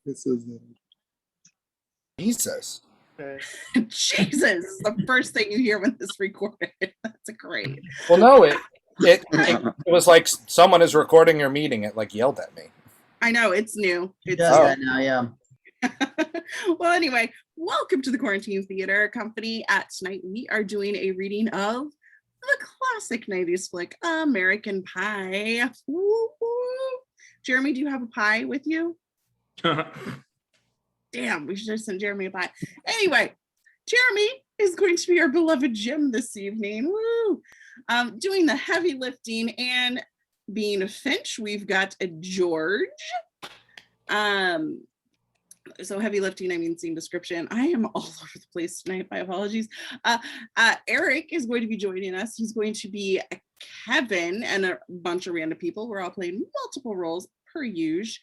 This is Jesus. Jesus is the first thing you hear when this recorded. That's great. Well, no, it was like someone is recording your meeting. It like yelled at me. I know, it's new. It does that now, yeah. Well, anyway, welcome to the Quarantine Theater Company. Tonight we are doing a reading of the classic 90s flick, American Pie. Woo, woo. Jeremy, do you have a pie with you? Damn, we should have sent Jeremy a pie. Anyway, Jeremy is going to be our beloved Jim this evening. Woo! Doing the heavy lifting, and being a Finch, we've got a George. So heavy lifting, I mean scene description. I am all over the place tonight. My apologies. Eric is going to be joining us. He's going to be Kevin and a bunch of random people. We're all playing multiple roles per usual.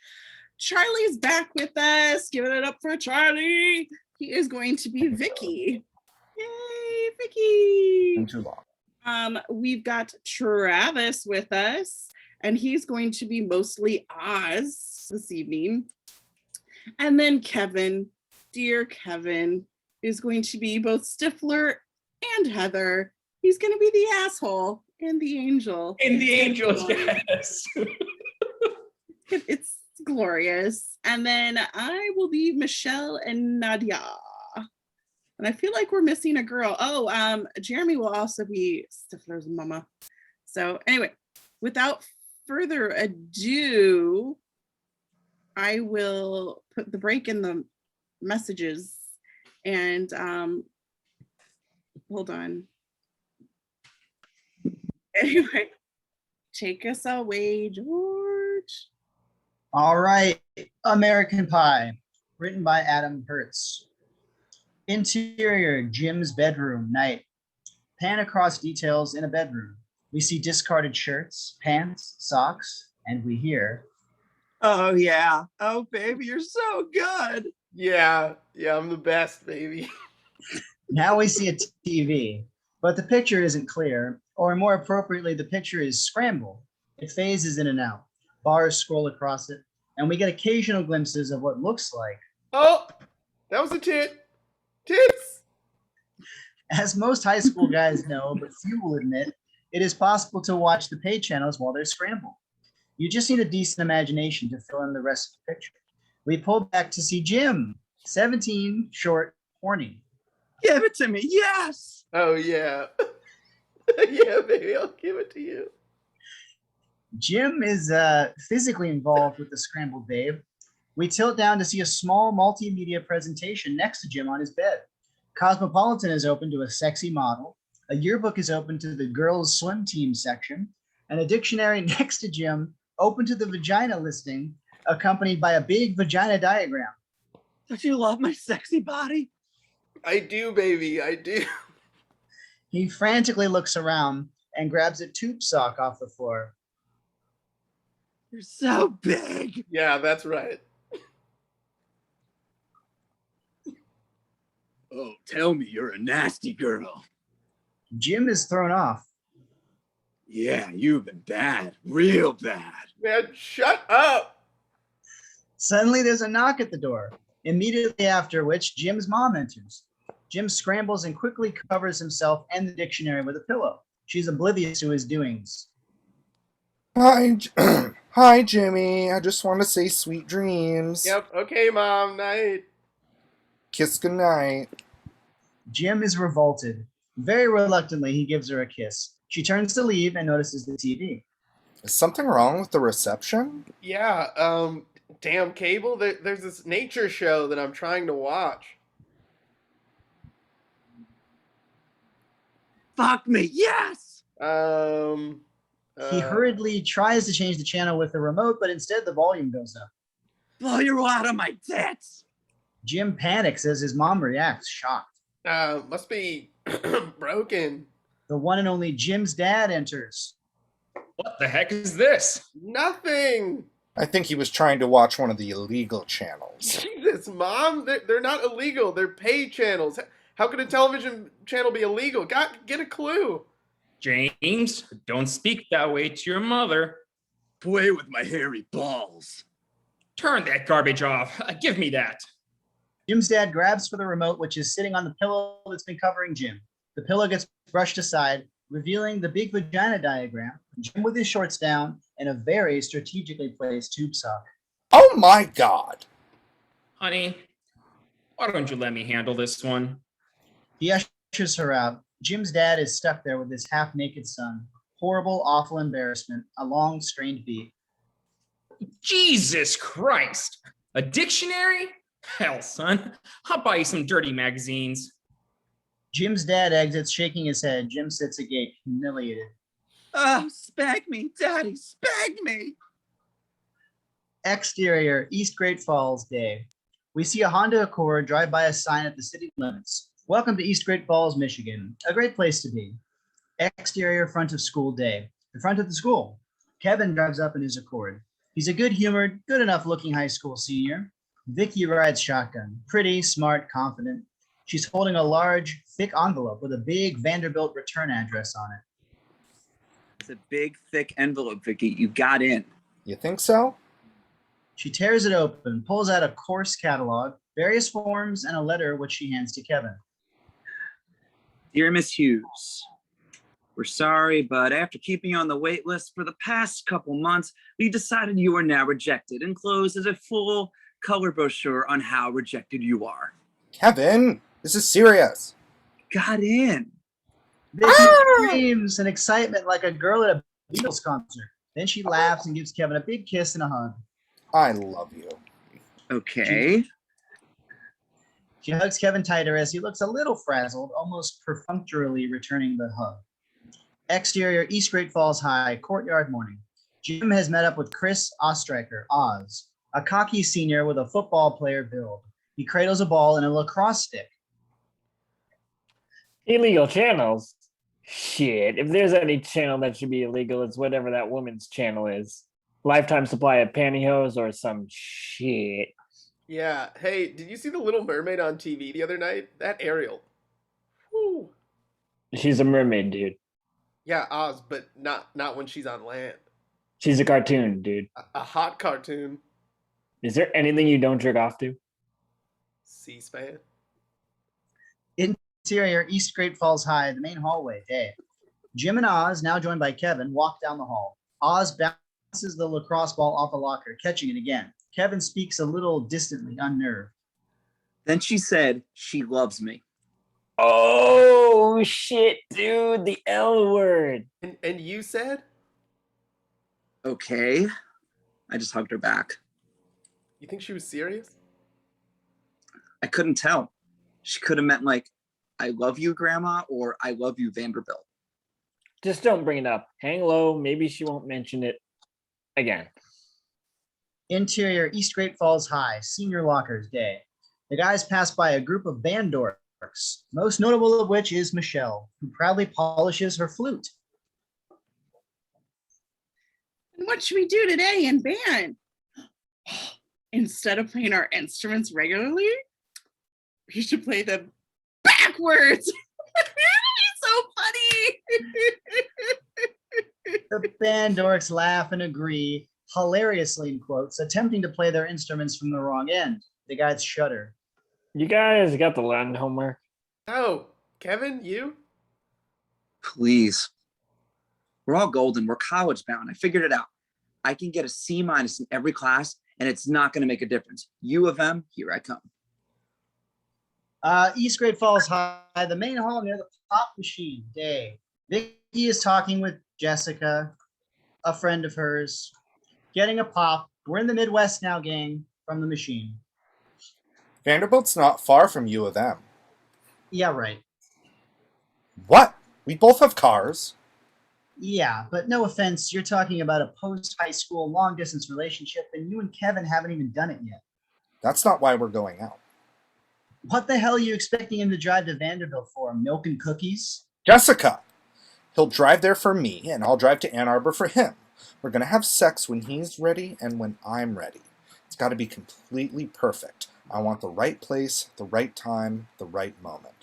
Charlie's back with us. Giving it up for Charlie. He is going to be Vicky. Yay, Vicky. Been too long. We've got Travis with us, and he's going to be mostly Oz this evening. And then Kevin, dear Kevin, is going to be both Stifler and Heather. He's going to be the asshole and the angel. And the angels, yes. It's glorious. And then I will be Michelle and Nadia. And I feel like we're missing a girl. Oh, Jeremy will also be Stifler's mama. So anyway, without further ado, I will put the break in the messages and hold on. Anyway, take us away, George. All right, American Pie, written by Adam Hertz. Interior, Jim's bedroom, night. Pan across details in a bedroom. We see discarded shirts, pants, socks, and we hear, "Oh yeah, oh baby, you're so good." Yeah, I'm the best, baby. Now we see a TV, but the picture isn't clear, or more appropriately, the picture is scrambled. It phases in and out. Bars scroll across it, and we get occasional glimpses of what looks like. Oh, that was a tit. Tits! As most high school guys know, but few will admit, it is possible to watch the pay channels while they're scrambled. You just need a decent imagination to fill in the rest of the picture. We pull back to see Jim, 17, short, horny. Give it to me, yes. Oh yeah. Yeah, baby, I'll give it to you. Jim is physically involved with the scrambled babe. We tilt down to see a small multimedia presentation next to Jim on his bed. Cosmopolitan is open to a sexy model. A yearbook is open to the girls' swim team section. And a dictionary next to Jim open to the vagina listing, accompanied by a big vagina diagram. Don't you love my sexy body? I do, baby, I do. He frantically looks around and grabs a tube sock off the floor. You're so big. Yeah, that's right. Oh, tell me you're a nasty girl. Jim is thrown off. Yeah, you've been bad, real bad. Man, shut up. Suddenly there's a knock at the door, immediately after which Jim's mom enters. Jim scrambles and quickly covers himself and the dictionary with a pillow. She's oblivious to his doings. Hi, Jimmy. I just want to say sweet dreams. Yep, okay, Mom, night. Kiss goodnight. Jim is revolted. Very reluctantly, he gives her a kiss. She turns to leave and notices the TV. Is something wrong with the reception? Yeah, damn cable, there's this nature show that I'm trying to watch. Fuck me, yes! He hurriedly tries to change the channel with the remote, but instead the volume goes up. Blow you out of my tits! Jim panics as his mom reacts, shocked. Must be broken. The one and only Jim's dad enters. What the heck is this? Nothing! I think he was trying to watch one of the illegal channels. Jesus, Mom, they're not illegal. They're paid channels. How could a television channel be illegal? Get a clue. James, don't speak that way to your mother. Play with my hairy balls. Turn that garbage off. Give me that. Jim's dad grabs for the remote, which is sitting on the pillow that's been covering Jim. The pillow gets brushed aside, revealing the big vagina diagram, Jim with his shorts down, and a very strategically placed tube sock. Oh my God. Honey, why don't you let me handle this one? He ushers her out. Jim's dad is stuck there with his half-naked son. Horrible, awful embarrassment, a long, strained beat. Jesus Christ. A dictionary? Hell, son. I'll buy you some dirty magazines. Jim's dad exits, shaking his head. Jim sits agape, humiliated. Oh, spank me, Daddy, spank me. Exterior, East Great Falls Day. We see a Honda Accord drive by a sign at the city limits. Welcome to East Great Falls, Michigan. A great place to be. Exterior, front of school day. The front of the school. Kevin drives up in his Accord. He's a good-humored, good enough looking high school senior. Vicky rides shotgun. Pretty, smart, confident. She's holding a large, thick envelope with a big Vanderbilt return address on it. It's a big, thick envelope, Vicky. You got in. You think so? She tears it open, pulls out a course catalog, various forms, and a letter which she hands to Kevin. Dear Miss Hughes, we're sorry, but after keeping you on the wait list for the past couple months, we decided you are now rejected. Enclosed is a full color brochure on how rejected you are. Kevin, this is serious. Got in. Vicky screams in excitement like a girl at a Beatles concert. Then she laughs and gives Kevin a big kiss and a hug. I love you. Okay. She hugs Kevin tighter as he looks a little frazzled, almost perfunctorily returning the hug. Exterior, East Great Falls High, courtyard morning. Jim has met up with Chris Ostreicher, Oz, a cocky senior with a football player build. He cradles a ball and a lacrosse stick. Illegal channels? Shit, if there's any channel that should be illegal, it's whatever that woman's channel is. Lifetime supply of pantyhose or some shit. Yeah. Hey, did you see The Little Mermaid on TV the other night? That Ariel. Whew. She's a mermaid, dude. Yeah, Oz, but not when she's on land. She's a cartoon, dude. A hot cartoon. Is there anything you don't jerk off to? C-SPAN. Interior, East Great Falls High, the main hallway, day. Jim and Oz, now joined by Kevin, walk down the hall. Oz bounces the lacrosse ball off a locker, catching it again. Kevin speaks a little distantly, unnerved. Then she said she loves me. Oh, shit, dude, the L word. And you said? Okay. I just hugged her back. You think she was serious? I couldn't tell. She could have meant like, I love you, Grandma, or I love you, Vanderbilt. Just don't bring it up. Hang low, maybe she won't mention it again. Interior, East Great Falls High, senior lockers, day. The guys pass by a group of band dorks, most notable of which is Michelle, who proudly polishes her flute. And what should we do today in band? Instead of playing our instruments regularly, we should play them backwards. It'll be so funny. The band dorks laugh and agree, hilariously in quotes, attempting to play their instruments from the wrong end. The guys shudder. You guys got the Latin homework? Oh, Kevin, you? Please. We're all golden. We're college bound. I figured it out. I can get a C- in every class, and it's not going to make a difference. U of M, here I come. East Great Falls High, the main hall near the pop machine, day. Vicky is talking with Jessica, a friend of hers, getting a pop. We're in the Midwest now, gang, from the machine. Vanderbilt's not far from U of M. Yeah, right. What? We both have cars. Yeah, but no offense, you're talking about a post-high school long-distance relationship, and you and Kevin haven't even done it yet. That's not why we're going out. What the hell are you expecting him to drive to Vanderbilt for? Milk and cookies? Jessica! He'll drive there for me, and I'll drive to Ann Arbor for him. We're going to have sex when he's ready and when I'm ready. It's got to be completely perfect. I want the right place, the right time, the right moment.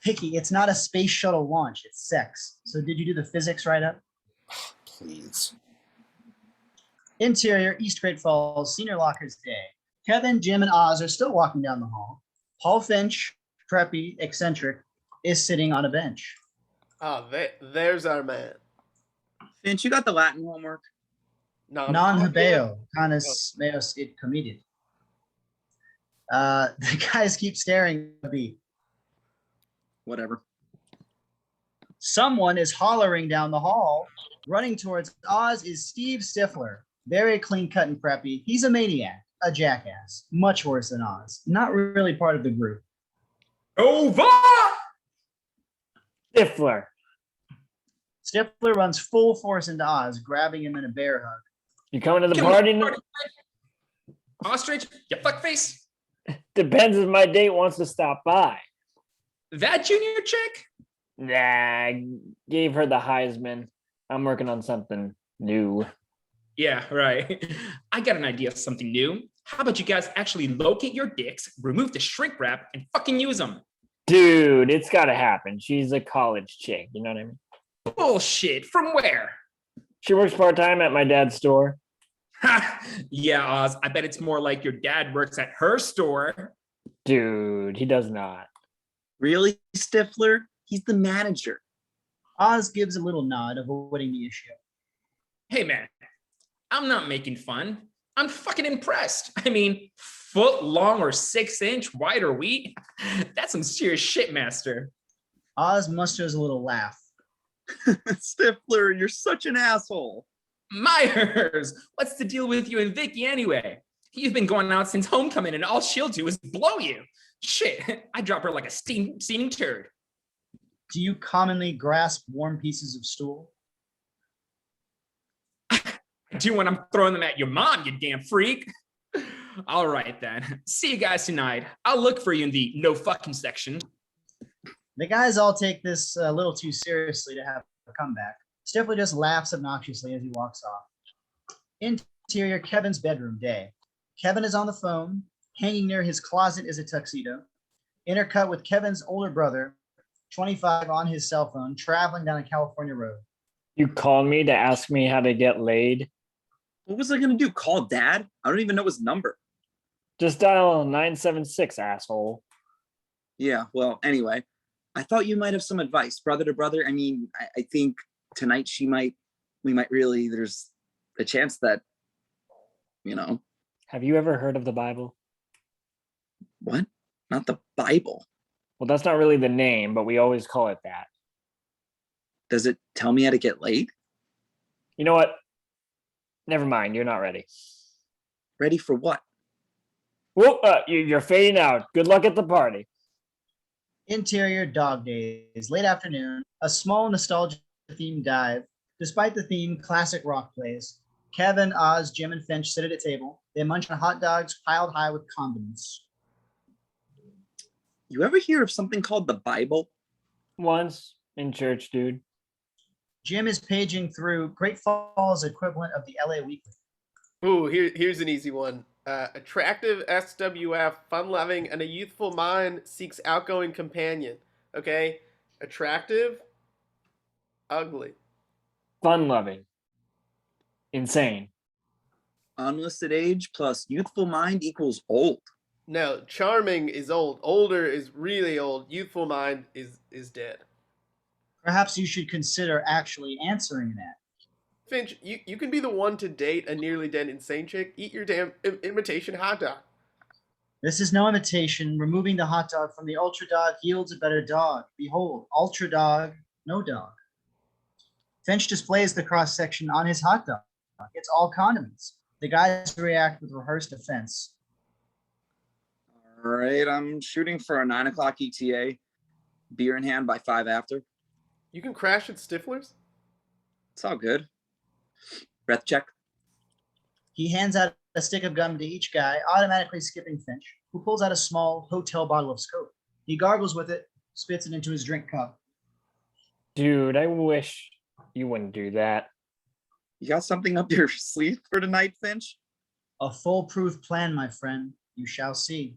Vicky, it's not a space shuttle launch, it's sex. So did you do the physics right up? Please. Interior, East Great Falls, Senior Lockers Day. Kevin, Jim, and Oz are still walking down the hall. Paul Finch, preppy, eccentric, is sitting on a bench. Oh, there's our man. Finch, you got the Latin homework? Non habeo, canis meos id comedit. The guys keep staring at the beat. Whatever. Someone is hollering down the hall. Running towards Oz is Steve Stifler. Very clean cut and preppy. He's a maniac, a jackass. Much worse than Oz. Not really part of the group. Over! Stifler. Stifler runs full force into Oz, grabbing him in a bear hug. You coming to the Get on party? the Ostrich, you fuckface. Depends if my date wants to stop by. That junior chick? Nah, I gave her the Heisman. I'm working on something new. Yeah, right. I got an idea of something new. How about you guys actually locate your dicks, remove the shrink wrap, and fucking use them? Dude, it's gotta happen. She's a college chick, you know what I mean? Bullshit. From where? She works part-time at my dad's store. Ha! Yeah, Oz. I bet it's more like your dad works at her store. Dude, he does not. Really, Stifler? He's the manager. Oz gives a little nod, avoiding the issue. Hey, man. I'm not making fun. I'm fucking impressed. I mean, foot long or 6-inch wider wheat? That's some serious shit, master. Oz musters a little laugh. Stifler, you're such an asshole. Myers, what's the deal with you and Vicky anyway? You've been going out since homecoming and all she'll do is blow you. Shit, I drop her like a steaming turd. Do you commonly grasp warm pieces of stool? I do when I'm throwing them at your mom, you damn freak. All right, then. See you guys tonight. I'll look for you in the no fucking section. The guys all take this a little too seriously to have a comeback. Stifler just laughs obnoxiously as he walks off. Interior, Kevin's bedroom day. Kevin is on the phone. Hanging near his closet is a tuxedo. Intercut with Kevin's older brother, 25, on his cell phone, traveling down a California road. You called me to ask me how to get laid? What was I gonna do? Call Dad? I don't even know his number. Just dial 976, asshole. Yeah, well, anyway, I thought you might have some advice, brother to brother. I mean, I think tonight we might really, there's a chance that, Have you ever heard of the Bible? What? Not the Bible. Well, that's not really the name, but we always call it that. Does it tell me how to get laid? You know what? Never mind. You're not ready. Ready for what? Whoop, you're fading out. Good luck at the party. Interior, dog days, late afternoon, a small nostalgia themed dive. Despite the theme, classic rock plays. Kevin, Oz, Jim, and Finch sit at a table. They munch on hot dogs piled high with condiments. You ever hear of something called the Bible? Once in church, dude. Jim is paging through Great Falls equivalent of the LA Weekly. Ooh, here's an easy one. Attractive SWF, fun-loving, and a youthful mind seeks outgoing companion. Okay? Attractive, ugly. Fun-loving. Insane. Unlisted age plus youthful mind equals old. No, charming is old. Older is really old. Youthful mind is dead. Perhaps you should consider actually answering that. Finch, you can be the one to date a nearly dead insane chick. Eat your damn imitation hot dog. This is no imitation. Removing the hot dog from the Ultra Dog yields a better dog. Behold, Ultra Dog, no dog. Finch displays the cross-section on his hot dog. It's all condiments. The guys react with rehearsed offense. All right, I'm shooting for a 9 o'clock ETA. Beer in hand by 5 after. You can crash at Stifler's? It's all good. Breath check. He hands out a stick of gum to each guy, automatically skipping Finch, who pulls out a small hotel bottle of Scope. He gargles with it, spits it into his drink cup. Dude, I wish you wouldn't do that. You got something up your sleeve for tonight, Finch? A foolproof plan, my friend. You shall see.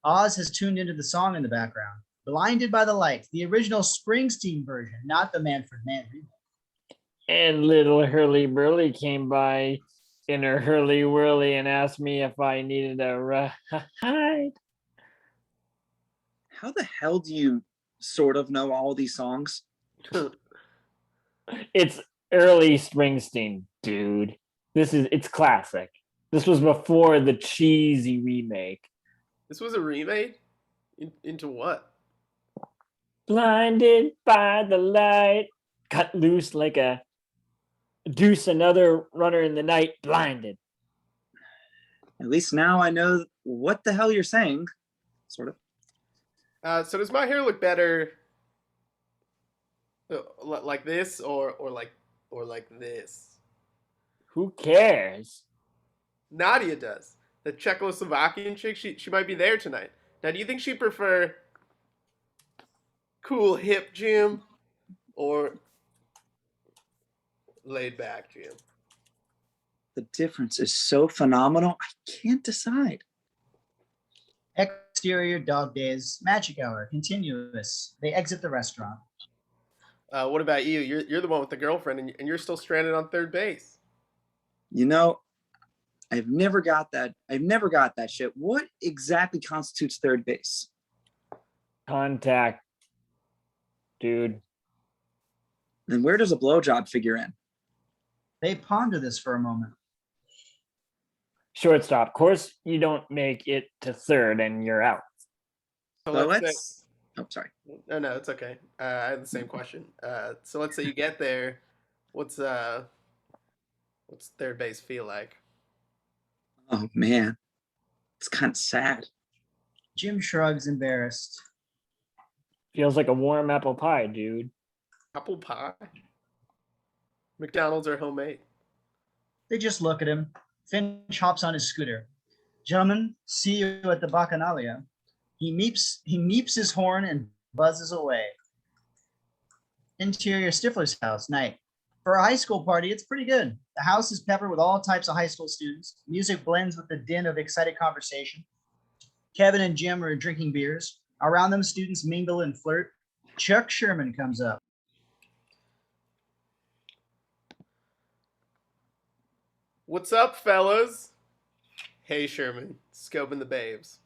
Oz has tuned into the song in the background. Blinded by the Light, the original Springsteen version, not the Manfred Mann remake. And little Hurly Burly came by in her hurly whirly and asked me if I needed a ride. How the hell do you sort of know all these songs? It's early Springsteen, dude. It's classic. This was before the cheesy remake. This was a remake? Into what? Blinded by the light, cut loose like a deuce, another runner in the night, blinded. At least now I know what the hell you're saying. Sort of. So does my hair look better like this or like this? Who cares? Nadia does. The Czechoslovakian chick, she might be there tonight. Now, do you think she'd prefer cool hip Jim or laid back Jim? The difference is so phenomenal, I can't decide. Exterior dog days, magic hour, continuous. They exit the restaurant. What about you? You're the one with the girlfriend, and you're still stranded on third base. You know, I've never got that shit. What exactly constitutes third base? Contact, dude. Then where does a blowjob figure in? They ponder this for a moment. Shortstop. Of course, you don't make it to third and you're out. So So let's let's. Oh, sorry. say, no, it's okay. I had the same question. So let's say you get there. What's third base feel like? Oh man, it's kind of sad. Jim shrugs, embarrassed. Feels like a warm apple pie, dude. Apple pie. McDonald's are homemade. They just look at him. Finch hops on his scooter. Gentlemen, see you at the Bacchanalia. He meeps his horn and buzzes away. Interior Stifler's house, night. For a high school party, it's pretty good. The house is peppered with all types of high school students. Music blends with the din of excited conversation. Kevin and Jim are drinking beers. Around them, students mingle and flirt. Chuck Sherman comes up. What's up, fellas? Hey, Sherman, scoping the babes.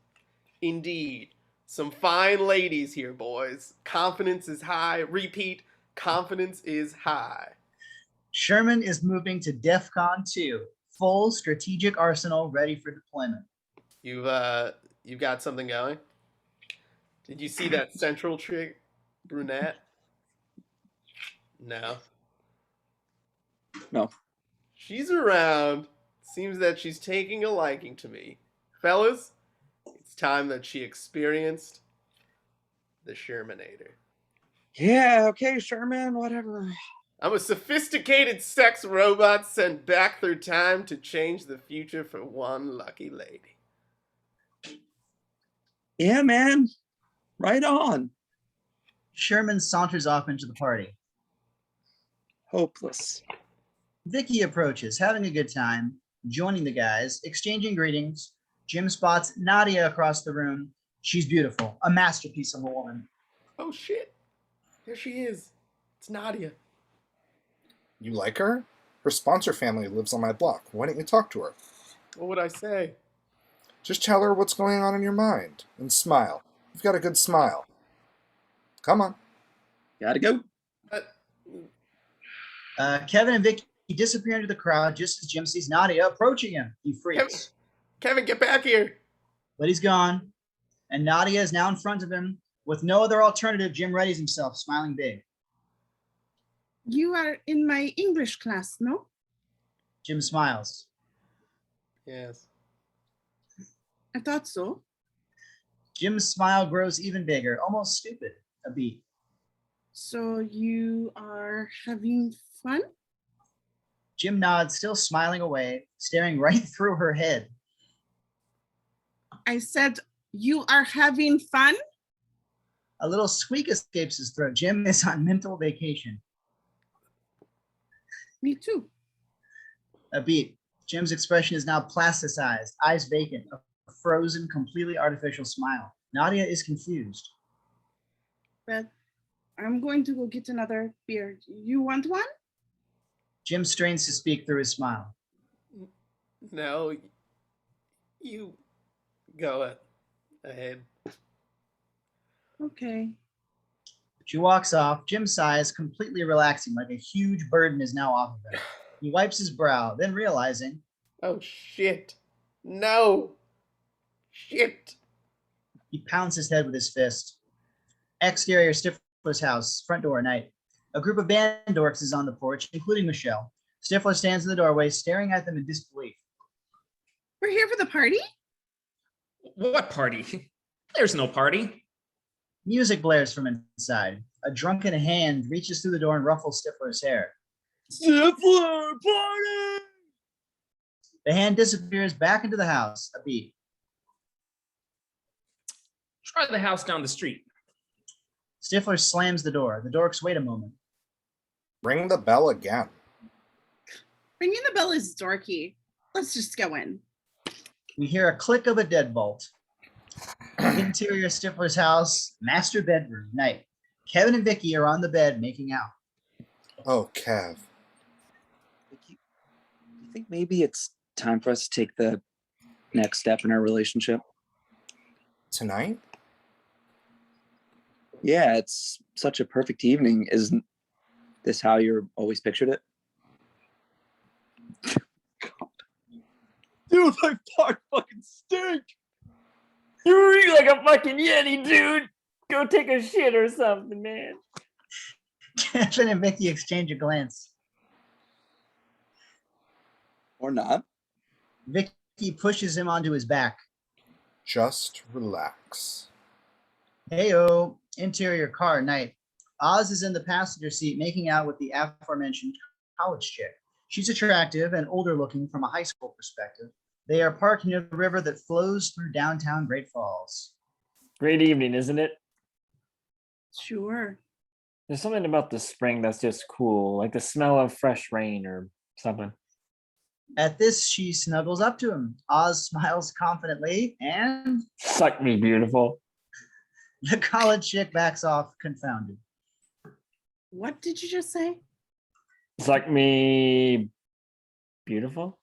Indeed, some fine ladies here, boys. Confidence is high. Repeat, confidence is high. Sherman is moving to DEFCON 2, full strategic arsenal ready for deployment. You've got something going? Did you see that central chick, brunette? No. No. She's around. Seems that she's taking a liking to me. Fellas, it's time that she experienced the Shermanator. Yeah, okay, Sherman, whatever. I'm a sophisticated sex robot sent back through time to change the future for one lucky lady. Yeah, man. Right on. Sherman saunters off into the party. Hopeless. Vicky approaches, having a good time, joining the guys, exchanging greetings. Jim spots Nadia across the room. She's beautiful, a masterpiece of a woman. Oh shit. There she is. It's Nadia. You like her? Her sponsor family lives on my block. Why don't you talk to her? What would I say? Just tell her what's going on in your mind and smile. You've got a good smile. Come on. Gotta go. Kevin and Vicky disappear into the crowd just as Jim sees Nadia approaching him. He freaks. Kevin, get back here. But he's gone. And Nadia is now in front of him. With no other alternative, Jim readies himself, smiling big. You are in my English class, no? Jim smiles. Yes. I thought so. Jim's smile grows even bigger, almost stupid, a beat. So you are having fun? Jim nods, still smiling away, staring right through her head. I said, you are having fun? A little squeak escapes his throat. Jim is on mental vacation. Me too. A beat. Jim's expression is now plasticized, eyes vacant, a frozen, completely artificial smile. Nadia is confused. But I'm going to go get another beer. You want one? Jim strains to speak through his smile. No, you go ahead. Okay. She walks off. Jim sighs, completely relaxing, like a huge burden is now off of him. He wipes his brow, then realizing, Oh shit! No! Shit! he pounds his head with his fist. Exterior Stifler's house, front door, night. A group of band dorks is on the porch, including Michelle. Stifler stands in the doorway, staring at them in disbelief. We're here for the party? What party? There's no party. Music blares from inside. A drunken hand reaches through the door and ruffles Stifler's hair. Stifler party! The hand disappears back into the house. A beat. Try the house down the street. Stifler slams the door. The dorks wait a moment. Ring the bell again. Ringing the bell is dorky. Let's just go in. We hear a click of a deadbolt. Interior Stifler's house, master bedroom, night. Kevin and Vicky are on the bed making out. Oh, Kev. You think maybe it's time for us to take the next step in our relationship? Tonight? Yeah, it's such a perfect evening. Isn't this how you're always pictured it? Dude, my fart fucking stink. You reek like a fucking Yeti, dude. Go take a shit or something, man. Kevin and Vicky exchange a glance. Or not. Vicky pushes him onto his back. Just relax. Heyo, interior car, night. Oz is in the passenger seat making out with the aforementioned college chick. She's attractive and older looking from a high school perspective. They are parked near the river that flows through downtown Great Falls. Great evening, isn't it? Sure. There's something about the spring that's just cool, like the smell of fresh rain or something. At this, she snuggles up to him. Oz smiles confidently, and Suck me, beautiful. the college chick backs off, confounded. What did you just say? Suck me, beautiful.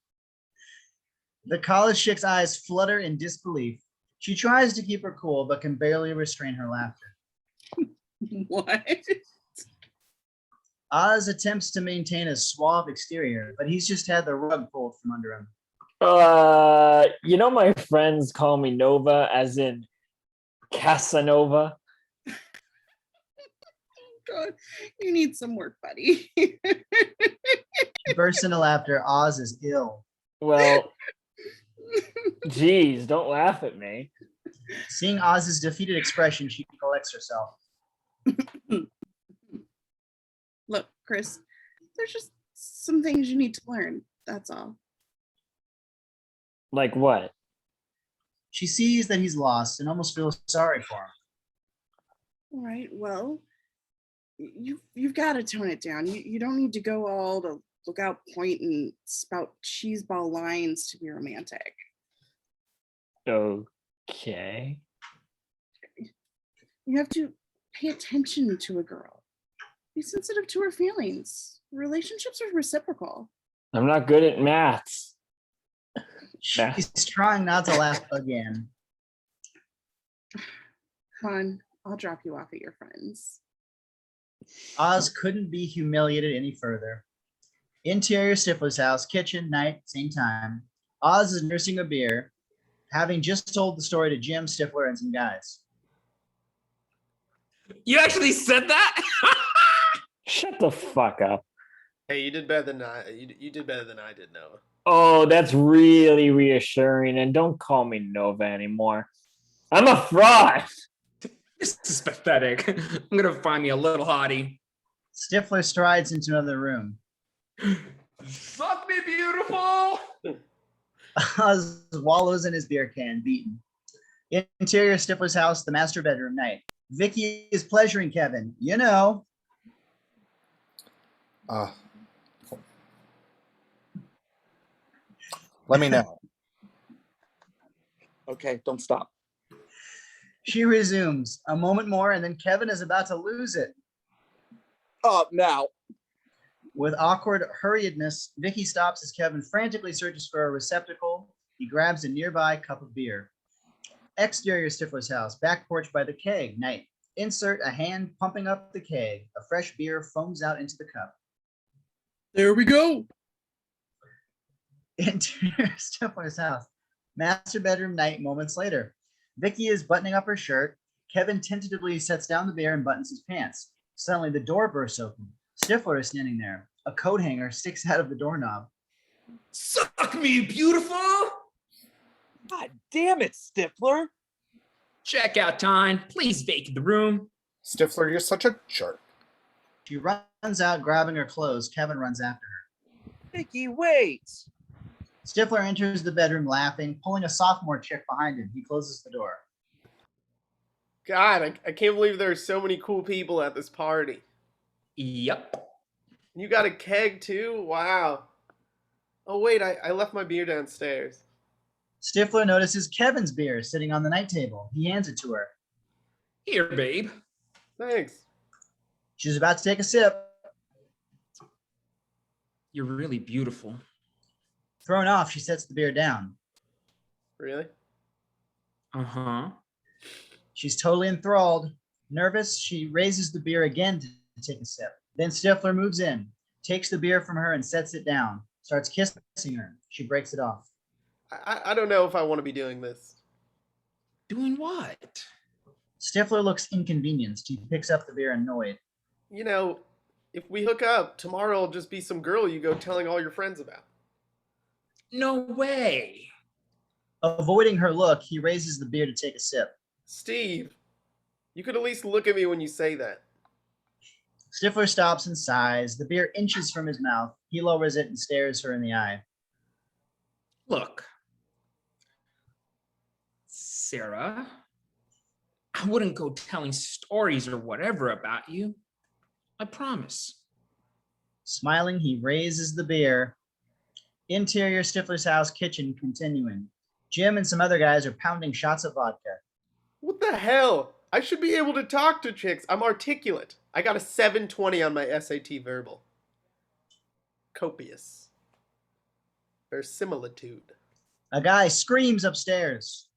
The college chick's eyes flutter in disbelief. She tries to keep her cool, but can barely restrain her laughter. What? Oz attempts to maintain a suave exterior, but he's just had the rug pulled from under him. My friends call me Nova, as in Casanova. God, you need some work, buddy. She bursts into laughter. Oz is ill. Well, geez, don't laugh at me. Seeing Oz's defeated expression, she collects herself. Look, Chris, there's just some things you need to learn. That's all. Like what? She sees that he's lost and almost feels sorry for him. All right, well, you've got to tone it down. You don't need to go all to Lookout Point and spout cheeseball lines to be romantic. Okay. You have to pay attention to a girl. Be sensitive to her feelings. Relationships are reciprocal. I'm not good at maths. She's trying not to laugh again. Hon, I'll drop you off at your friends. Oz couldn't be humiliated any further. Interior Stifler's house, kitchen, night, same time. Oz is nursing a beer, having just told the story to Jim, Stifler, and some guys. You actually said that? Shut the fuck up. Hey, you did better than you did better than I did, Noah. Oh, that's really reassuring. And don't call me Nova anymore. I'm a fraud. This is pathetic. I'm gonna find me a little hottie. Stifler strides into another room. Suck me, beautiful. Oz wallows in his beer can, beaten. Interior Stifler's house, the master bedroom, night. Vicky is pleasuring Kevin. You know. Let me know. Okay, don't stop. She resumes. A moment more, and then Kevin is about to lose it. Now. With awkward hurriedness, Vicky stops as Kevin frantically searches for a receptacle. He grabs a nearby cup of beer. Exterior Stifler's house, back porch by the keg, night. Insert a hand pumping up the keg. A fresh beer foams out into the cup. There we go. Interior Stifler's house, master bedroom night moments later. Vicky is buttoning up her shirt. Kevin tentatively sets down the beer and buttons his pants. Suddenly, the door bursts open. Stifler is standing there. A coat hanger sticks out of the doorknob. Suck me, beautiful. God damn it, Stifler. Checkout time. Please vacate the room. Stifler, you're such a jerk. She runs out, grabbing her clothes. Kevin runs after her. Vicky, wait. Stifler enters the bedroom laughing, pulling a sophomore chick behind him. He closes the door. God, I can't believe there are so many cool people at this party. Yep. You got a keg too? Wow. Oh wait, I left my beer downstairs. Stifler notices Kevin's beer sitting on the night table. He hands it to her. Here, babe. Thanks. She's about to take a sip. You're really beautiful. Thrown off, she sets the beer down. Really? Uh-huh. She's totally enthralled. Nervous, she raises the beer again to take a sip. Then Stifler moves in, takes the beer from her and sets it down. Starts kissing her. She breaks it off. I don't know if I want to be doing this. Doing what? Stifler looks inconvenienced. He picks up the beer annoyed. You know, if we hook up, tomorrow I'll just be some girl you go telling all your friends about. No way. Avoiding her look, he raises the beer to take a sip. Steve, you could at least look at me when you say that. Stifler stops and sighs. The beer inches from his mouth. He lowers it and stares her in the eye. Look, Sarah, I wouldn't go telling stories or whatever about you. I promise. Smiling, he raises the beer. Interior Stifler's house kitchen continuing. Jim and some other guys are pounding shots of vodka. What the hell? I should be able to talk to chicks. I'm articulate. I got a 720 on my SAT verbal. Copious. Verisimilitude. A guy screams upstairs.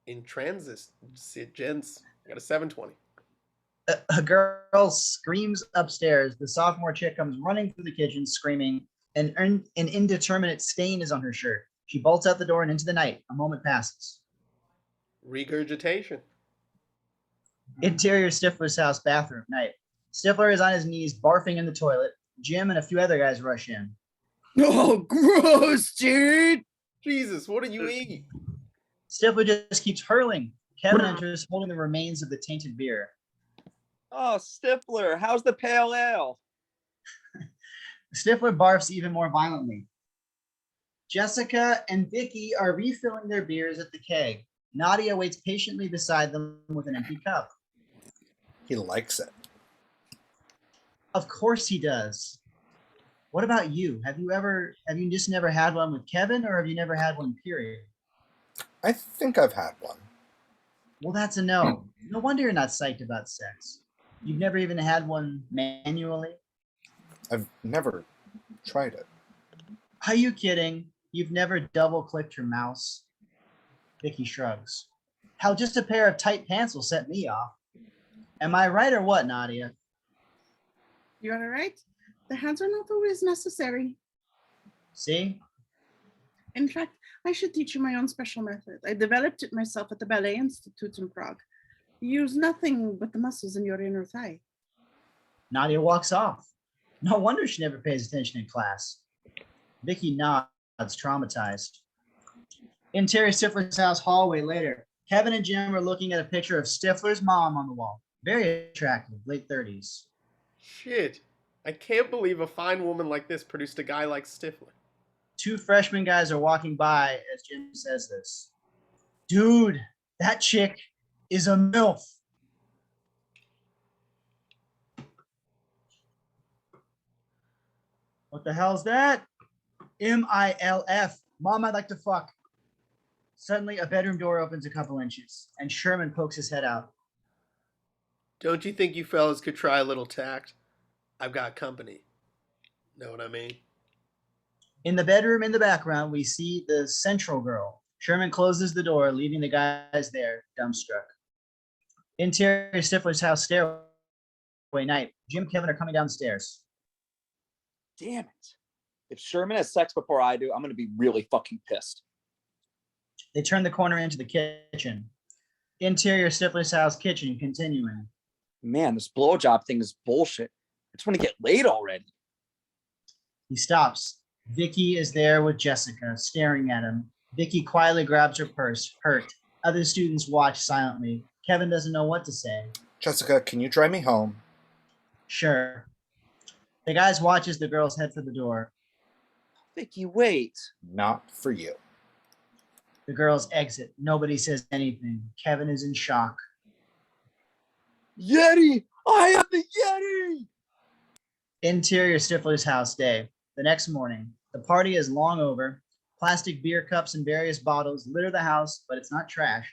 Intransigence. I got a 720. A girl screams upstairs. The sophomore chick comes running through the kitchen screaming. An indeterminate stain is on her shirt. She bolts out the door and into the night. A moment passes. Regurgitation. Interior Stifler's house bathroom, night. Stifler is on his knees barfing in the toilet. Jim and a few other guys rush in. Oh, gross, dude. Jesus, what do you eat? Stifler just keeps hurling. Kevin enters holding the remains of the tainted beer. Oh, Stifler, how's the pale ale? Stifler barfs even more violently. Jessica and Vicky are refilling their beers at the keg. Nadia waits patiently beside them with an empty cup. He likes it. Of course he does. What about you? Have you just never had one with Kevin, or have you never had one, period? I think I've had one. Well, that's a no. No wonder you're not psyched about sex. You've never even had one manually? I've never tried it. Are you kidding? You've never double-clicked your mouse? Vicky shrugs. Hell, just a pair of tight pants will set me off. Am I right or what, Nadia? You're all right. The hands are not always necessary. See? In fact, I should teach you my own special method. I developed it myself at the Ballet Institute in Prague. You use nothing but the muscles in your inner thigh. Nadia walks off. No wonder she never pays attention in class. Vicky nods, traumatized. In Terry Stifler's house hallway later, Kevin and Jim are looking at a picture of Stifler's mom on the wall. Very attractive, late 30s. Shit. I can't believe a fine woman like this produced a guy like Stifler. Two freshman guys are walking by as Jim says this. Dude, that chick is a MILF. What the hell's that? MILF. Mom, I'd like to fuck. Suddenly, a bedroom door opens a couple inches, and Sherman pokes his head out. Don't you think you fellas could try a little tact? I've got company. Know what I mean? In the bedroom in the background, we see the central girl. Sherman closes the door, leaving the guys there, dumbstruck. Interior Stifler's house stairway night. Jim, Kevin are coming downstairs. Damn it. If Sherman has sex before I do, I'm going to be really fucking pissed. They turn the corner into the kitchen. Interior Stifler's house kitchen continuing. Man, this blowjob thing is bullshit. I just want to get laid already. He stops. Vicky is there with Jessica, staring at him. Vicky quietly grabs her purse, hurt. Other students watch silently. Kevin doesn't know what to say. Jessica, can you drive me home? Sure. The guys watch as the girls head for the door. Vicky, wait. Not for you. The girls exit. Nobody says anything. Kevin is in shock. Yeti! I am the Yeti! Interior Stifler's house day. The next morning. The party is long over. Plastic beer cups and various bottles litter the house, but it's not trashed.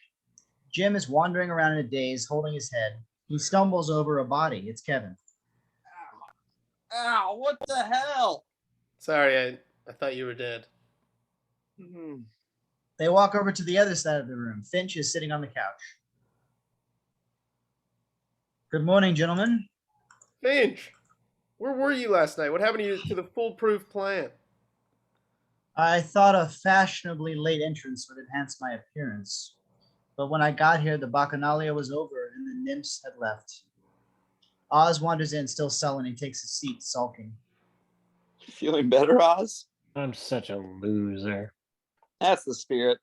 Jim is wandering around in a daze, holding his head. He stumbles over a body. It's Kevin. Ow, what the hell? Sorry, I thought you were dead. They walk over to the other side of the room. Finch is sitting on the couch. Good morning, gentlemen. Finch, where were you last night? What happened to the foolproof plan? I thought a fashionably late entrance would enhance my appearance. But when I got here, the bacchanalia was over and the nymphs had left. Oz wanders in, still sullen. He takes his seat, sulking. Feeling better, Oz? I'm such a loser. That's the spirit.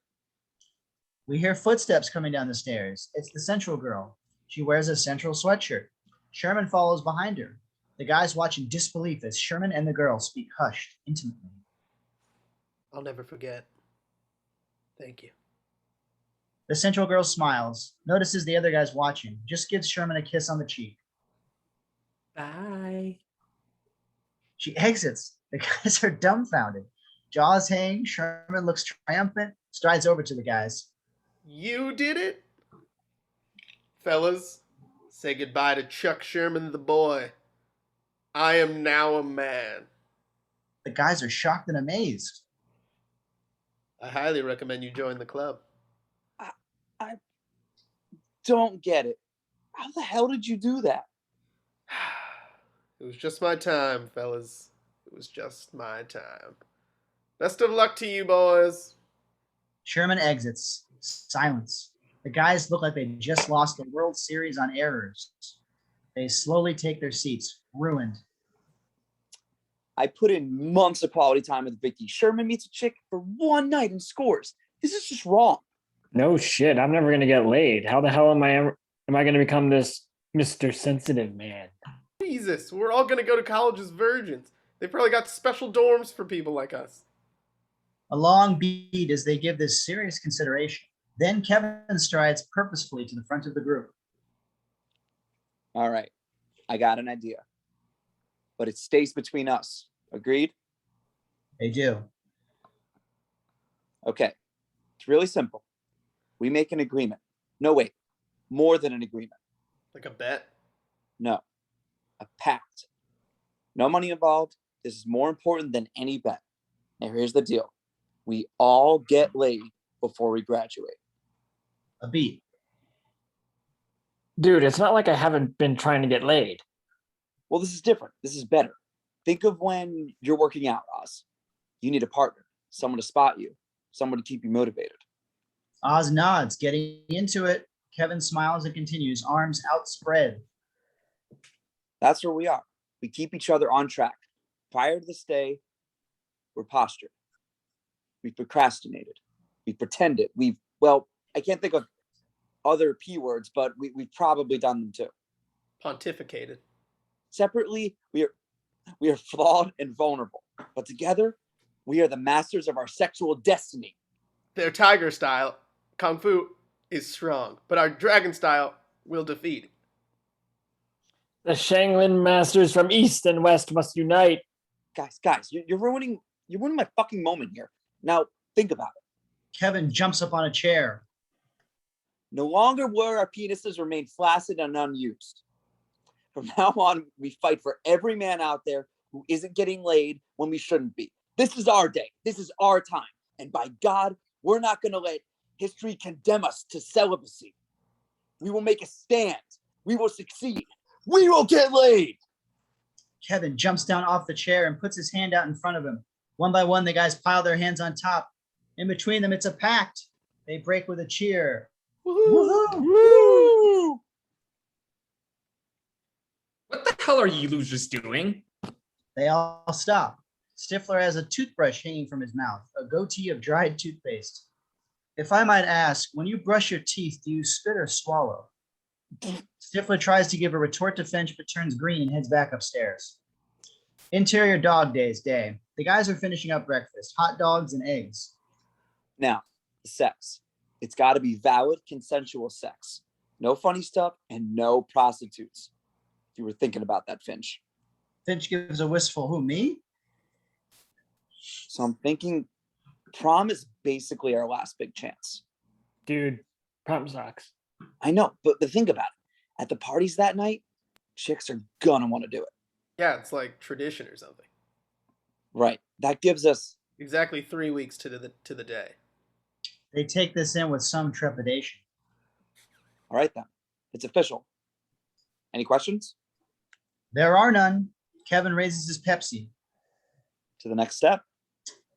We hear footsteps coming down the stairs. It's the central girl. She wears a central sweatshirt. Sherman follows behind her. The guys watch in disbelief as Sherman and the girl speak hushed, intimately. I'll never forget. Thank you. The central girl smiles, notices the other guys watching, just gives Sherman a kiss on the cheek. Bye. She exits. The guys are dumbfounded. Jaws hang. Sherman looks triumphant, strides over to the guys. You did it? Fellas, say goodbye to Chuck Sherman the boy. I am now a man. The guys are shocked and amazed. I highly recommend you join the club. I don't get it. How the hell did you do that? It was just my time, fellas. It was just my time. Best of luck to you, boys. Sherman exits. Silence. The guys look like they just lost the World Series on errors. They slowly take their seats, ruined. I put in months of quality time with Vicky. Sherman meets a chick for one night and scores. This is just wrong. No shit. I'm never gonna get laid. How the hell am I gonna become this Mr. Sensitive man? Jesus, we're all gonna go to college as virgins. They probably got special dorms for people like us. A long beat as they give this serious consideration. Then Kevin strides purposefully to the front of the group. All right, I got an idea. But it stays between us. Agreed? They do. Okay, it's really simple. We make an agreement. No, wait, more than an agreement. Like a bet? No, a pact. No money involved. This is more important than any bet. Now, here's the deal. We all get laid before we graduate. A beat. Dude, it's not like I haven't been trying to get laid. Well, this is different. This is better. Think of when you're working out, Oz. You need a partner, someone to spot you, someone to keep you motivated. Oz nods, getting into it. Kevin smiles and continues, arms outspread. That's where we are. We keep each other on track. Prior to this day, we're postured. We've procrastinated. We've pretended. I can't think of other P words, but we've probably done them too. Pontificated. Separately, we are flawed and vulnerable. But together, we are the masters of our sexual destiny. Their tiger style, Kung Fu, is strong, but our dragon style will defeat. The Shanglin masters from East and West must unite. Guys, you're ruining my fucking moment here. Now, think about it. Kevin jumps up on a chair. No longer will our penises remain flaccid and unused. From now on, we fight for every man out there who isn't getting laid when we shouldn't be. This is our day. This is our time. And by God, we're not going to let history condemn us to celibacy. We will make a stand. We will succeed. We will get laid. Kevin jumps down off the chair and puts his hand out in front of him. One by one, the guys pile their hands on top. In between them, it's a pact. They break with a cheer. Woohoo! Woo! What the hell are you losers doing? They all stop. Stifler has a toothbrush hanging from his mouth, a goatee of dried toothpaste. If I might ask, when you brush your teeth, do you spit or swallow? Stifler tries to give a retort to Finch, but turns green and heads back upstairs. Interior dog days day. The guys are finishing up breakfast, hot dogs and eggs. Now, sex. It's got to be valid, consensual sex. No funny stuff and no prostitutes. If you were thinking about that, Finch. Finch gives a wistful, who, me? So I'm thinking prom is basically our last big chance. Dude, prom sucks. I know, but think about it. At the parties that night, chicks are gonna want to do it. Yeah, it's like tradition or something. Right. That gives us Exactly 3 weeks to the day. They take this in with some trepidation. all right then. It's official. Any questions? There are none. Kevin raises his Pepsi. To the next step.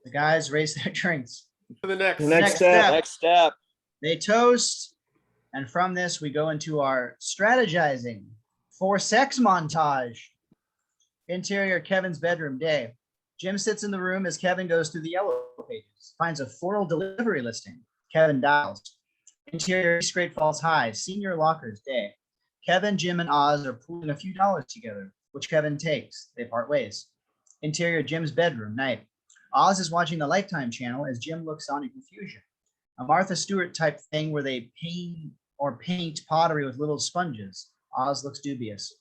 The guys raise their drinks. To the next. Next step. Next step. They toast. And from this, we go into our strategizing for sex montage. Interior Kevin's bedroom day. Jim sits in the room as Kevin goes through the yellow pages, finds a floral delivery listing. Kevin dials. Interior East Great Falls High, senior lockers day. Kevin, Jim, and Oz are pooling a few dollars together, which Kevin takes. They part ways. Interior Jim's bedroom, night. Oz is watching the Lifetime channel as Jim looks on in confusion. A Martha Stewart type thing where they paint pottery with little sponges. Oz looks dubious.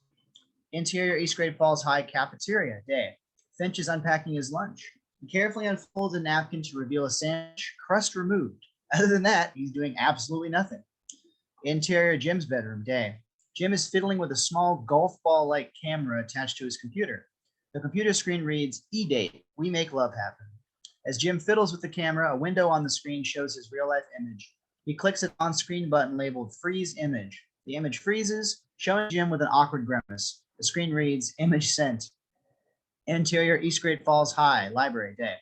Interior East Great Falls High cafeteria, day. Finch is unpacking his lunch. He carefully unfolds a napkin to reveal a sandwich, crust removed. Other than that, he's doing absolutely nothing. Interior Jim's bedroom, day. Jim is fiddling with a small golf ball-like camera attached to his computer. The computer screen reads, E-date, we make love happen. As Jim fiddles with the camera, a window on the screen shows his real-life image. He clicks an on-screen button labeled Freeze Image. The image freezes, showing Jim with an awkward grimace. The screen reads, Image sent. Interior East Great Falls High, library day.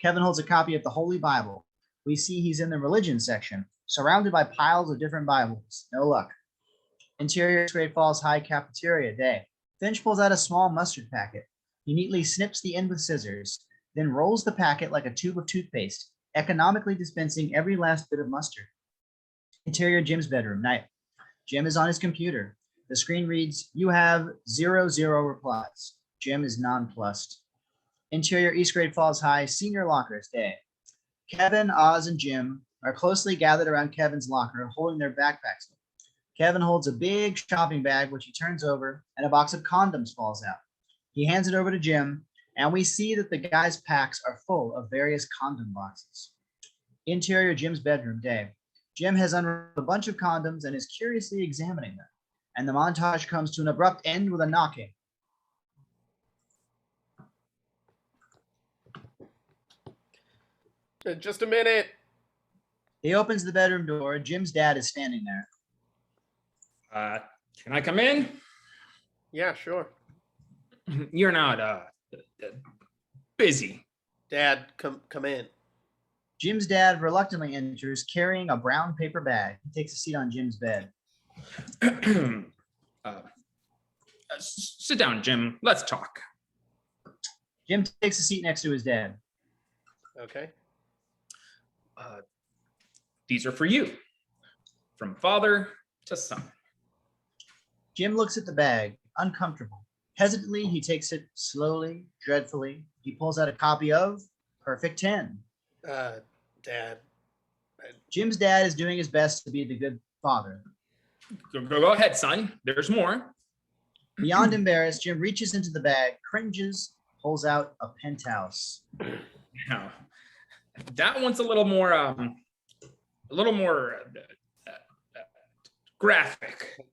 Kevin holds a copy of the Holy Bible. We see he's in the religion section, surrounded by piles of different Bibles. No luck. Interior East Great Falls High cafeteria day. Finch pulls out a small mustard packet. He neatly snips the end with scissors, then rolls the packet like a tube of toothpaste, economically dispensing every last bit of mustard. Interior Jim's bedroom, night. Jim is on his computer. The screen reads, you have 0 replies. Jim is nonplussed. Interior East Great Falls High senior lockers day. Kevin, Oz, and Jim are closely gathered around Kevin's locker, holding their backpacks. Kevin holds a big shopping bag, which he turns over, and a box of condoms falls out. He hands it over to Jim, and we see that the guys' packs are full of various condom boxes. Interior Jim's bedroom day. Jim has unrolled a bunch of condoms and is curiously examining them, and the montage comes to an abrupt end with a knocking. Just a minute. He opens the bedroom door. Jim's dad is standing there. Can I come in? Yeah, sure. You're not busy. Dad, come in. Jim's dad reluctantly enters, carrying a brown paper bag. He takes a seat on Jim's bed. Sit down, Jim. Let's talk. Jim takes a seat next to his dad. Okay. These are for you, from father to son. Jim looks at the bag, uncomfortable. Hesitantly, he takes it slowly, dreadfully. He pulls out a copy of Perfect 10. Dad. Jim's dad is doing his best to be the good father. Go ahead, son. There's more. Beyond embarrassed, Jim reaches into the bag, cringes, pulls out a penthouse. Now, that one's a little more graphic.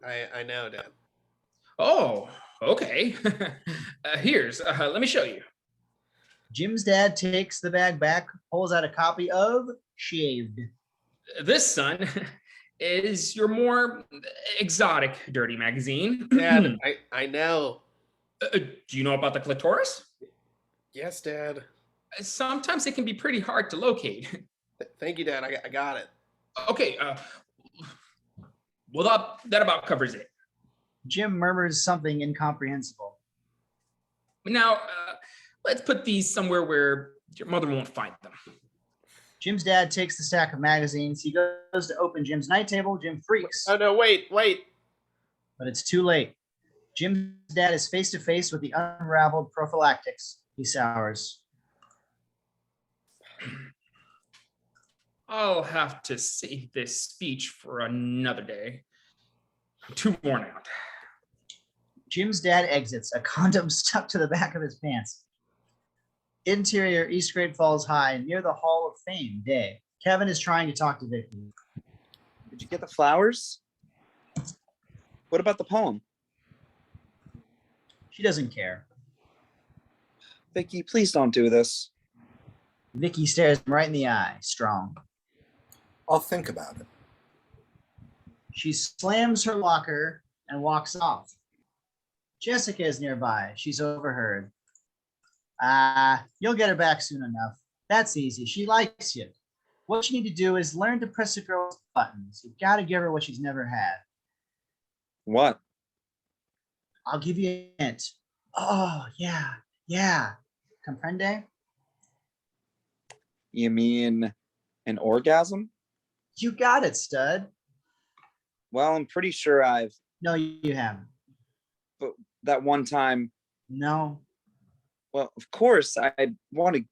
I know, Dad. Oh, Okay. Let me show you. Jim's dad takes the bag back, pulls out a copy of Shaved. This, son, is your more exotic dirty magazine. Dad, I know. Do you know about the clitoris? Yes, Dad. Sometimes it can be pretty hard to locate. Thank you, Dad. I got it. Okay, well, that about covers it. Jim murmurs something incomprehensible. Now, let's put these somewhere where your mother won't find them. Jim's dad takes the stack of magazines. He goes to open Jim's night table. Jim freaks, Oh, no, wait. but it's too late. Jim's dad is face to face with the unraveled prophylactics. He sours. I'll have to save this speech for another day. I'm too worn out. Jim's dad exits, a condom stuck to the back of his pants. Interior, East Great Falls High, near the Hall of Fame, day. Kevin is trying to talk to Vicky. Did you get the flowers? What about the poem? She doesn't care. Vicky, please don't do this. Vicky stares him right in the eye, strong. I'll think about it. She slams her locker and walks off. Jessica is nearby. She's overheard. You'll get her back soon enough. That's easy. She likes you. What you need to do is learn to press a girl's buttons. You've got to give her what she's never had. What? I'll give you a hint. Oh, yeah. Comprende? You mean an orgasm? You got it, stud. Well, I'm pretty sure No, you haven't. that one time. No. Well, of course, I want to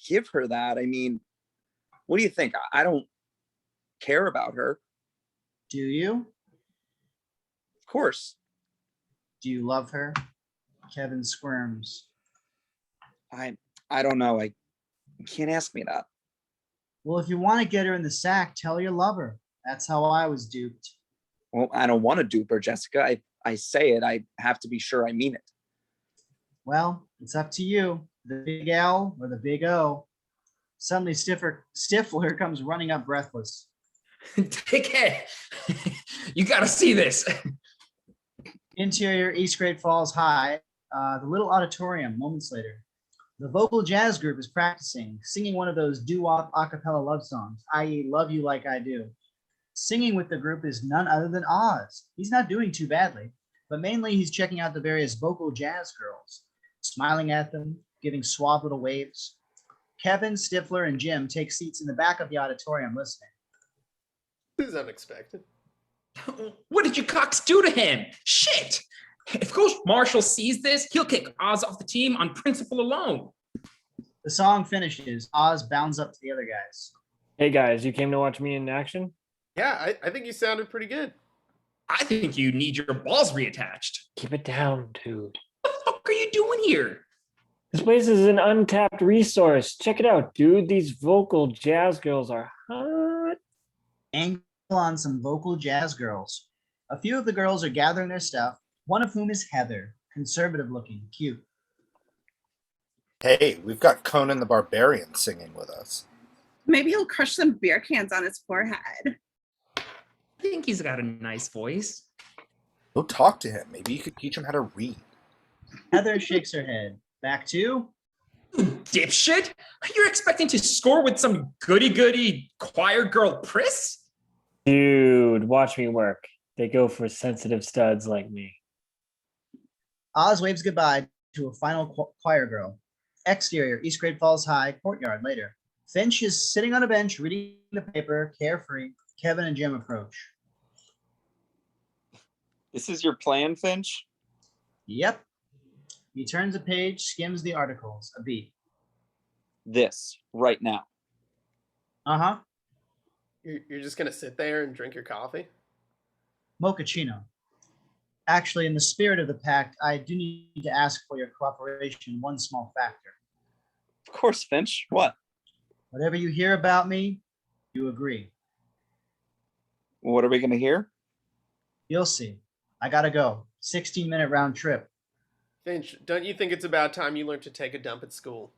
give her that. I mean, what do you think? I don't care about her. Do you? Of course. Do you love her? Kevin squirms. I don't know. You can't ask me that. Well, if you want to get her in the sack, tell her you love her. That's how I was duped. Well, I don't want to dupe her, Jessica. I say it. I have to be sure I mean it. Well, it's up to you. The big L or the big O. Suddenly Stifler comes running up breathless. Dickhead, you gotta see this. Interior, East Great Falls High, the little auditorium moments later. The vocal jazz group is practicing, singing one of those doo-wop a cappella love songs, i.e. Love You Like I Do. Singing with the group is none other than Oz. He's not doing too badly, but mainly he's checking out the various vocal jazz girls, smiling at them, giving suave little waves. Kevin, Stifler, and Jim take seats in the back of the auditorium listening. This is unexpected. What did you cocks do to him? Shit! If Coach Marshall sees this, he'll kick Oz off the team on principle alone. The song finishes. Oz bounds up to the other guys. Hey guys, you came to watch me in action? Yeah, I think you sounded pretty good. I think you need your balls reattached. Keep it down, dude. What the fuck are you doing here? This place is an untapped resource. Check it out, dude. These vocal jazz girls are hot. Angle on some vocal jazz girls. A few of the girls are gathering their stuff, one of whom is Heather, conservative looking, cute. Hey, we've got Conan the Barbarian singing with us. Maybe he'll crush some beer cans on his forehead. I think he's got a nice voice. Go talk to him. Maybe you could teach him how to read. Heather shakes her head. Back to Dipshit! You're expecting to score with some goody-goody choir girl Pris? Dude, watch me work. They go for sensitive studs like me. Oz waves goodbye to a final choir girl. Exterior, East Great Falls High, courtyard later. Finch is sitting on a bench reading the paper, carefree. Kevin and Jim approach. This is your plan, Finch? Yep. He turns a page, skims the articles, a beat. This, right now. Uh-huh. You're just going to sit there and drink your coffee? Mochaccino. Actually, in the spirit of the pact, I do need to ask for your cooperation in one small factor. Of course, Finch. What? Whatever you hear about me, you agree. What are we going to hear? You'll see. I gotta go. 16-minute round trip. Finch, don't you think it's about time you learned to take a dump at school?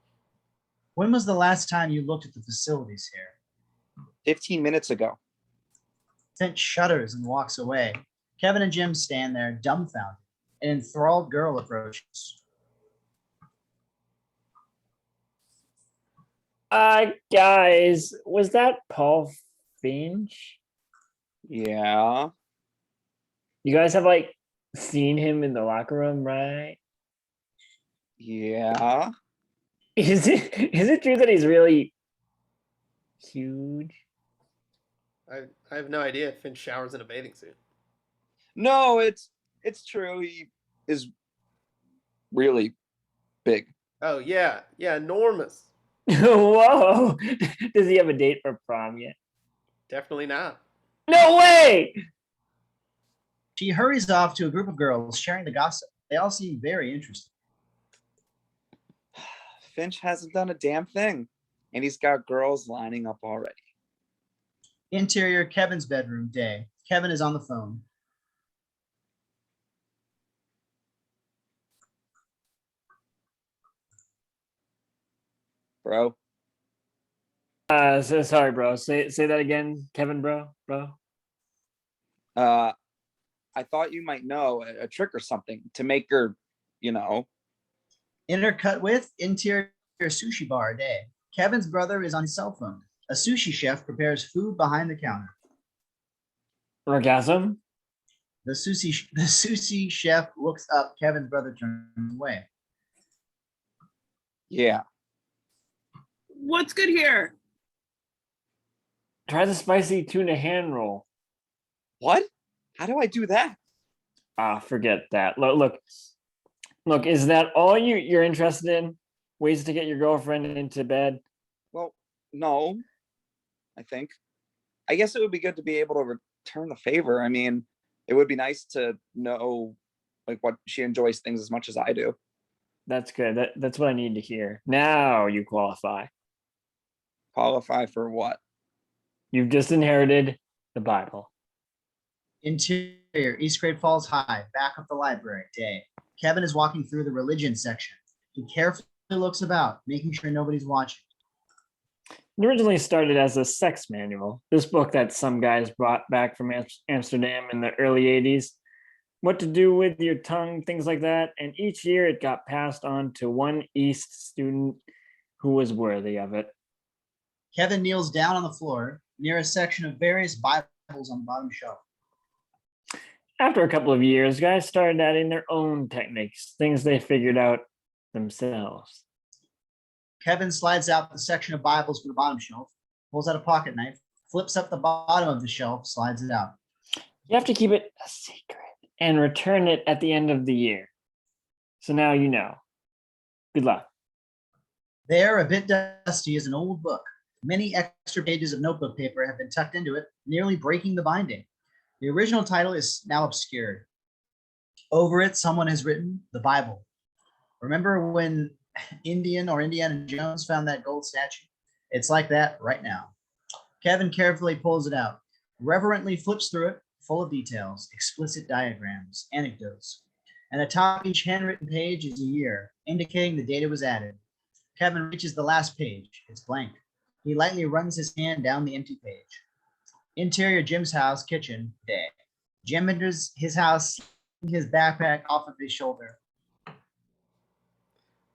When was the last time you looked at the facilities here? 15 minutes ago. Finch shudders and walks away. Kevin and Jim stand there, dumbfounded. An enthralled girl approaches. Guys, was that Paul Finch? Yeah. You guys have like seen him in the locker room, right? Yeah. Is it true that he's really huge? I have no idea. Finch showers in a bathing suit. No, it's true. He is really big. Oh yeah, enormous. Whoa! Does he have a date for prom yet? Definitely not. No way! She hurries off to a group of girls sharing the gossip. They all seem very interested. Finch hasn't done a damn thing, and he's got girls lining up already. Interior Kevin's bedroom day. Kevin is on the phone. Bro, Sorry, bro. Say that again, Kevin, bro. I thought you might know a trick or something to make her, Intercut with interior sushi bar day. Kevin's brother is on his cell phone. A sushi chef prepares food behind the counter. Orgasm? The sushi chef looks up. Kevin's brother turns away. Yeah. What's good here? Try the spicy tuna hand roll. What? How do I do that? Forget that. Look. Is that all you're interested in? Ways to get your girlfriend into bed? Well, no, I think. I guess it would be good to be able to return the favor. I mean, it would be nice to know like what she enjoys things as much as I do. That's good. That's what I need to hear. Now you qualify. Qualify for what? You've just inherited the Bible. Interior East Great Falls High, back of the library day. Kevin is walking through the religion section. He carefully looks about, making sure nobody's watching. It originally started as a sex manual. This book that some guys brought back from Amsterdam in the early 80s. What to do with your tongue, things like that. And each year it got passed on to one East student who was worthy of it. Kevin kneels down on the floor near a section of various Bibles on the bottom shelf. After a couple of years, guys started adding their own techniques, things they figured out themselves. Kevin slides out the section of Bibles from the bottom shelf, pulls out a pocket knife, flips up the bottom of the shelf, slides it out. You have to keep it a secret and return it at the end of the year. So now you know. Good luck. There, a bit dusty, is an old book. Many extra pages of notebook paper have been tucked into it, nearly breaking the binding. The original title is now obscured. Over it, someone has written the Bible. Remember when Indiana Jones found that gold statue? It's like that right now. Kevin carefully pulls it out, reverently flips through it, full of details, explicit diagrams, anecdotes. And atop each handwritten page is a year, indicating the date it was added. Kevin reaches the last page. It's blank. He lightly runs his hand down the empty page. Interior Jim's house, kitchen, day. Jim enters his house, his backpack off of his shoulder.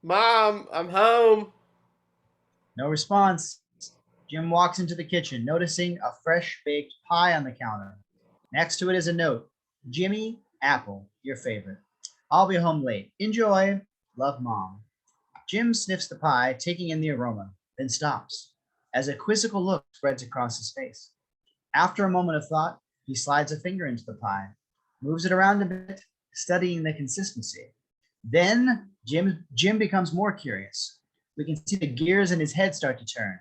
Mom, I'm home. No response. Jim walks into the kitchen, noticing a fresh baked pie on the counter. Next to it is a note. Jimmy, apple, your favorite. I'll be home late. Enjoy. Love, Mom. Jim sniffs the pie, taking in the aroma, then stops, as a quizzical look spreads across his face. After a moment of thought, he slides a finger into the pie, moves it around a bit, studying the consistency. Then Jim becomes more curious. We can see the gears in his head start to turn.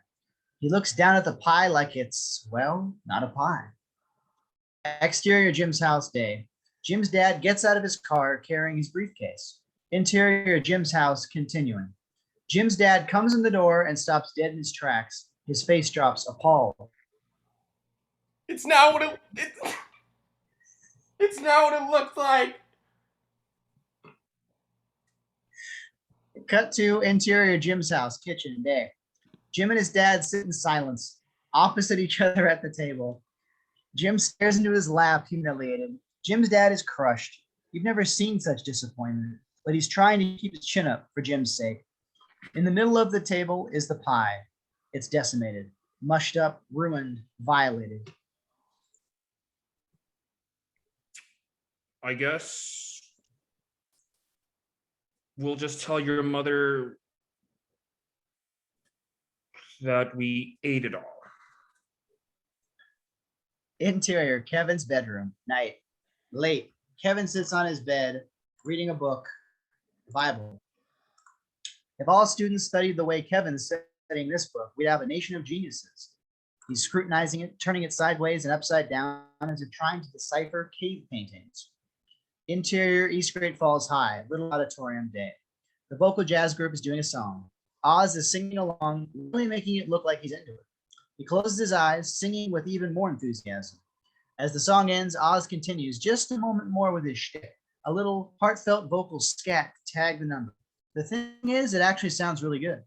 He looks down at the pie like it's, well, not a pie. Exterior Jim's house day. Jim's dad gets out of his car carrying his briefcase. Interior Jim's house continuing. Jim's dad comes in the door and stops dead in his tracks. His face drops, appalled. It's not what it's not what it looks like. Cut to interior Jim's house, kitchen, day. Jim and his dad sit in silence, opposite each other at the table. Jim stares into his lap, humiliated. Jim's dad is crushed. You've never seen such disappointment, but he's trying to keep his chin up for Jim's sake. In the middle of the table is the pie. It's decimated, mushed up, ruined, violated. I guess we'll just tell your mother that we ate it all. Interior, Kevin's bedroom, night. Late, Kevin sits on his bed, reading a book, Bible. If all students studied the way Kevin's studying this book, we'd have a nation of geniuses. He's scrutinizing it, turning it sideways and upside down as if trying to decipher cave paintings. Interior, East Great Falls High, little auditorium day. The vocal jazz group is doing a song. Oz is singing along, really making it look like he's into it. He closes his eyes, singing with even more enthusiasm. As the song ends, Oz continues just a moment more with his shtick, a little heartfelt vocal scat to tag the number. The thing is, it actually sounds really good.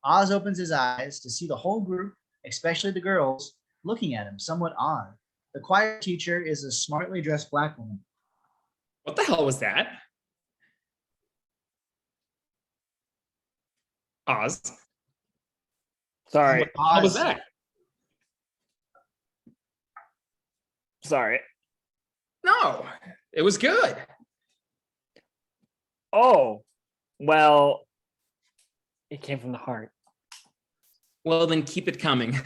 Oz opens his eyes to see the whole group, especially the girls, looking at him, somewhat odd. The choir teacher is a smartly dressed black woman. What the hell was that? Oz. Sorry. What was that? Sorry. No, it was good. Oh, well, it came from the heart. Well, then keep it coming.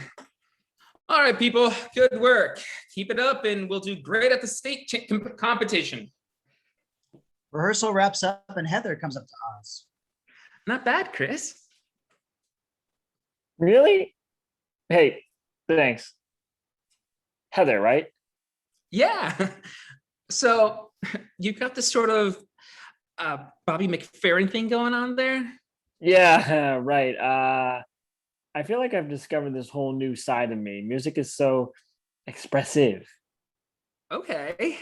All right, people, good work. Keep it up and we'll do great at the state competition. Rehearsal wraps up and Heather comes up to Oz. Not bad, Chris. Really? Hey, thanks. Heather, right? Yeah. So you got this sort of Bobby McFerrin thing going on there? Yeah, right. I feel like I've discovered this whole new side of me. Music is so expressive. Okay.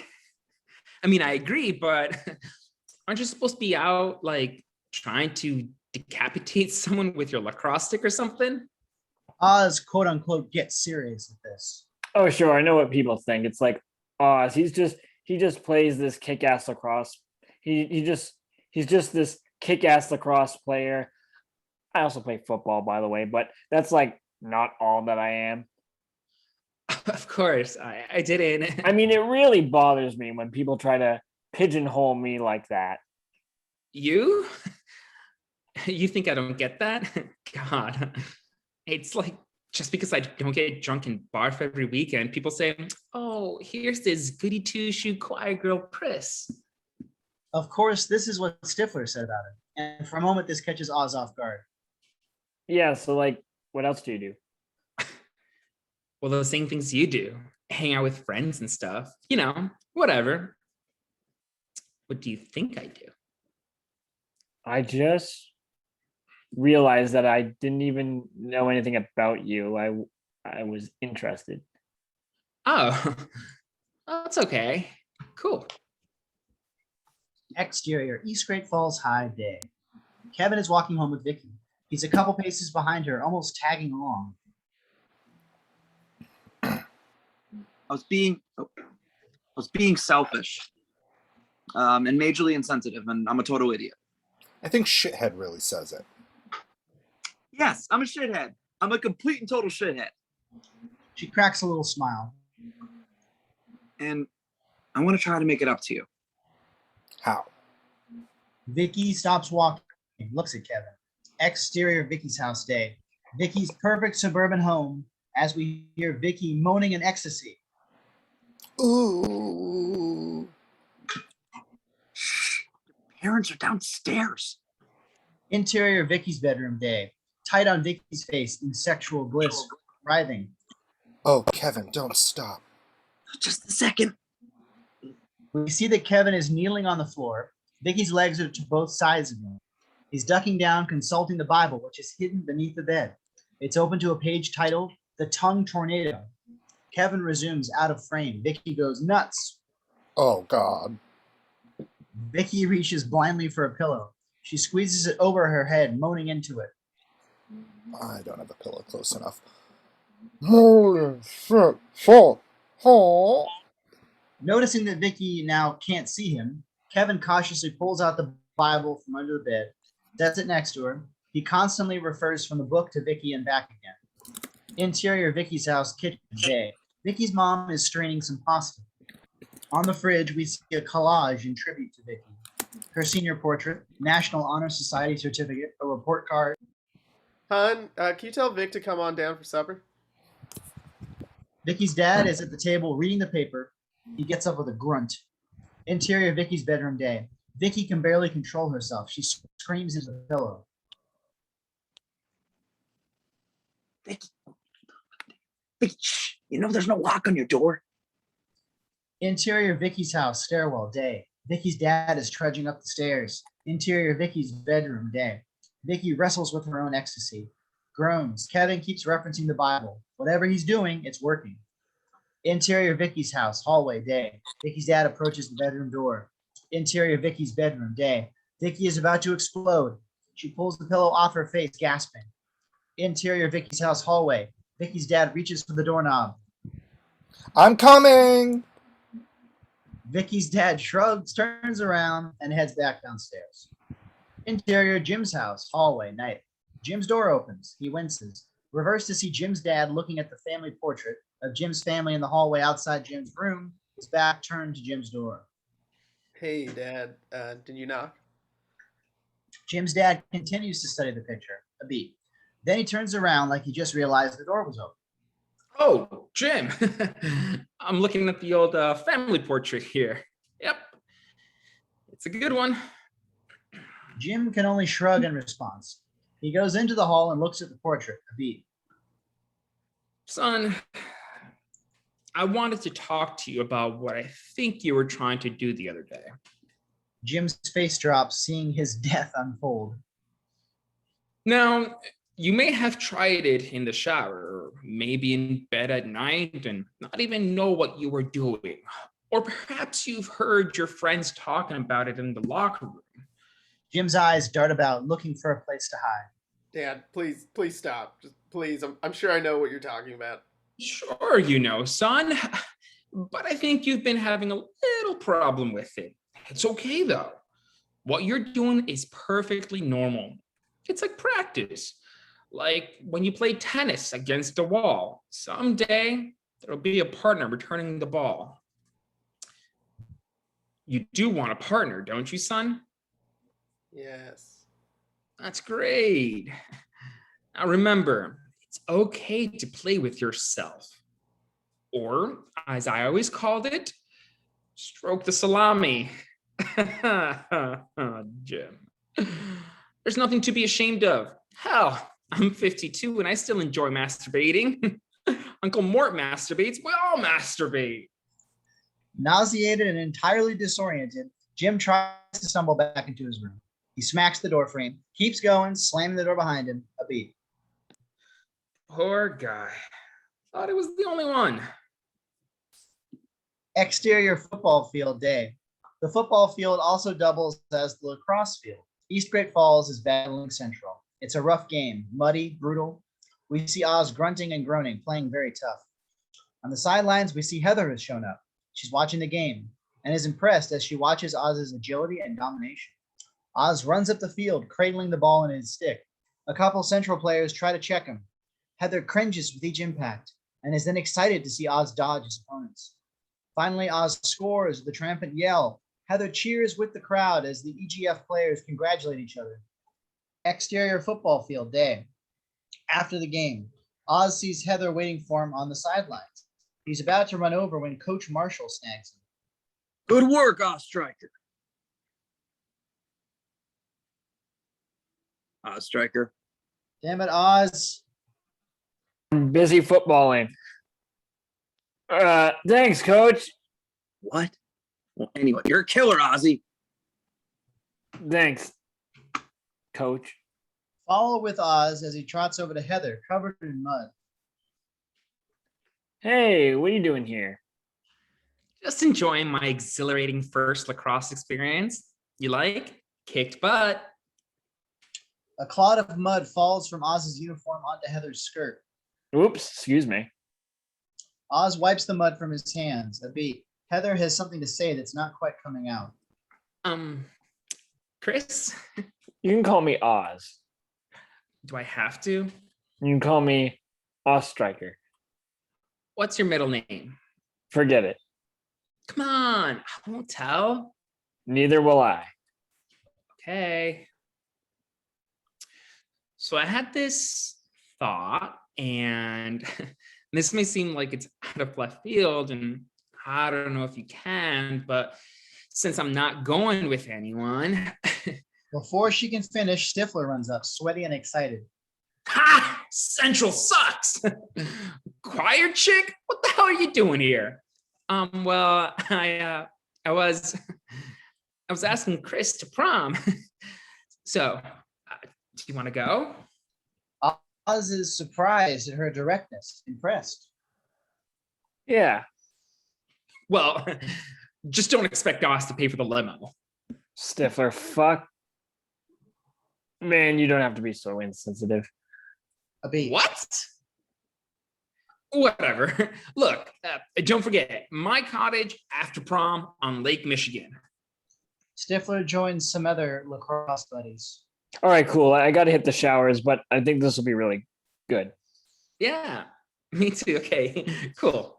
I mean, I agree, but aren't you supposed to be out like trying to decapitate someone with your lacrosse stick or something? Oz, quote unquote, gets serious at this. Oh, sure. I know what people think. It's like Oz. He just plays this kick-ass lacrosse. He's just this kick-ass lacrosse player. I also play football, by the way, but that's like not all that I am. Of course, I didn't. I mean, it really bothers me when people try to pigeonhole me like that. You? You think I don't get that? God, it's like just because I don't get drunk and barf every weekend, people say, oh, here's this goody two-shoe choir girl, Chris. Of course, this is what Stifler said about it. And for a moment, this catches Oz off guard. Yeah, so like, what else do you do? Well, those same things you do, hang out with friends and stuff, you know, whatever. What do you think I do? I just realized that I didn't even know anything about you. I was interested. Oh, that's okay. Cool. Exterior, East Great Falls High day. Kevin is walking home with Vicky. He's a couple paces behind her, almost tagging along. I was being selfish and majorly insensitive, and I'm a total idiot. I think shithead really says it. Yes, I'm a shithead. I'm a complete and total shithead. She cracks a little smile. And I want to try to make it up to you. How? Vicky stops walking, looks at Kevin. Exterior Vicky's house day. Vicky's perfect suburban home as we hear Vicky moaning in ecstasy. Ooh. Shh. Parents are downstairs. Interior Vicky's bedroom day. Tight on Vicky's face in sexual bliss, writhing. Oh, Kevin, don't stop. Just a second. We see that Kevin is kneeling on the floor. Vicky's legs are to both sides of him. He's ducking down, consulting the Bible, which is hidden beneath the bed. It's open to a page titled The Tongue Tornado. Kevin resumes out of frame. Vicky goes nuts. Oh, God. Vicky reaches blindly for a pillow. She squeezes it over her head, moaning into it. I don't have a pillow close enough. Holy shit, full. Oh. Noticing that Vicky now can't see him, Kevin cautiously pulls out the Bible from under the bed, sets it next to her. He constantly refers from the book to Vicky and back again. Interior Vicky's house, kitchen day. Vicky's mom is straining some pasta. On the fridge, we see a collage in tribute to Vicky. Her senior portrait, National Honor Society certificate, a report card. Hun, can you tell Vic to come on down for supper? Vicky's dad is at the table reading the paper. He gets up with a grunt. Interior Vicky's bedroom day. Vicky can barely control herself. She screams into the pillow. Vicky, shh, you know there's no lock on your door. Interior Vicky's house, stairwell day. Vicky's dad is trudging up the stairs. Interior Vicky's bedroom day. Vicky wrestles with her own ecstasy. Groans. Kevin keeps referencing the Bible. Whatever he's doing, it's working. Interior Vicky's house, hallway day. Vicky's dad approaches the bedroom door. Interior Vicky's bedroom day. Vicky is about to explode. She pulls the pillow off her face, gasping. Interior Vicky's house, hallway. Vicky's dad reaches for the doorknob. I'm coming. Vicky's dad shrugs, turns around, and heads back downstairs. Interior Jim's house, hallway, night. Jim's door opens. He winces. Reverse to see Jim's dad looking at the family portrait of Jim's family in the hallway outside Jim's room, his back turned to Jim's door. Hey, Dad, did you knock? Jim's dad continues to study the picture, a beat. Then he turns around like he just realized the door was open. Oh, Jim. I'm looking at the old family portrait here. Yep. It's a good one. Jim can only shrug in response. He goes into the hall and looks at the portrait, a beat. Son, I wanted to talk to you about what I think you were trying to do the other day. Jim's face drops, seeing his death unfold. Now, you may have tried it in the shower, or maybe in bed at night, and not even know what you were doing. Or perhaps you've heard your friends talking about it in the locker room. Jim's eyes dart about, looking for a place to hide. Dad, please stop. Just please, I'm sure I know what you're talking about. Sure, you know, son, but I think you've been having a little problem with it. It's okay, though. What you're doing is perfectly normal. It's like practice. Like when you play tennis against a wall. Someday, there'll be a partner returning the ball. You do want a partner, don't you, son? Yes. That's great. Now remember, it's okay to play with yourself. Or, as I always called it, stroke the salami. Jim. There's nothing to be ashamed of. Hell, I'm 52 and I still enjoy masturbating. Uncle Mort masturbates. We all masturbate. Nauseated and entirely disoriented, Jim tries to stumble back into his room. He smacks the door frame, keeps going, slamming the door behind him, a beat. Poor guy. Thought it was the only one. Exterior football field day. The football field also doubles as the lacrosse field. East Great Falls is battling Central. It's a rough game, muddy, brutal. We see Oz grunting and groaning, playing very tough. On the sidelines, we see Heather has shown up. She's watching the game and is impressed as she watches Oz's agility and domination. Oz runs up the field, cradling the ball in his stick. A couple Central players try to check him. Heather cringes with each impact and is then excited to see Oz dodge his opponents. Finally, Oz scores with a triumphant yell. Heather cheers with the crowd as the EGF players congratulate each other. Exterior football field day. After the game, Oz sees Heather waiting for him on the sidelines. He's about to run over when Coach Marshall snags him. Good work, Striker. Striker. Damn it, Oz. I'm busy footballing. Thanks, coach. What? Well, anyway, you're a killer, Ozzy. Thanks, coach. Follow with Oz as he trots over to Heather, covered in mud. Hey, what are you doing here? Just enjoying my exhilarating first lacrosse experience. You like? Kicked butt. A clod of mud falls from Oz's uniform onto Heather's skirt. Oops, excuse me. Oz wipes the mud from his hands. A beat. Heather has something to say that's not quite coming out. Chris, You can call me Oz. do I have to? You can call me Oz Striker. What's your middle name? Forget it. Come on, I won't tell. Neither will I. Okay. So I had this thought, and this may seem like it's out of left field, and I don't know if you can, but since I'm not going with anyone, Before she can finish, Stifler runs up, sweaty and excited. ha! Central sucks. Choir chick, what the hell are you doing here? Well, I was asking Chris to prom. So, do you want to go? Oz is surprised at her directness, impressed. Yeah. Well, just don't expect Oz to pay for the limo. Stifler, fuck. Man, you don't have to be so insensitive. A beat. What? Whatever. Look, don't forget, my cottage after prom on Lake Michigan. Stifler joins some other lacrosse buddies. All right, cool. I got to hit the showers, but I think this will be really good. Yeah, me too. Okay, cool.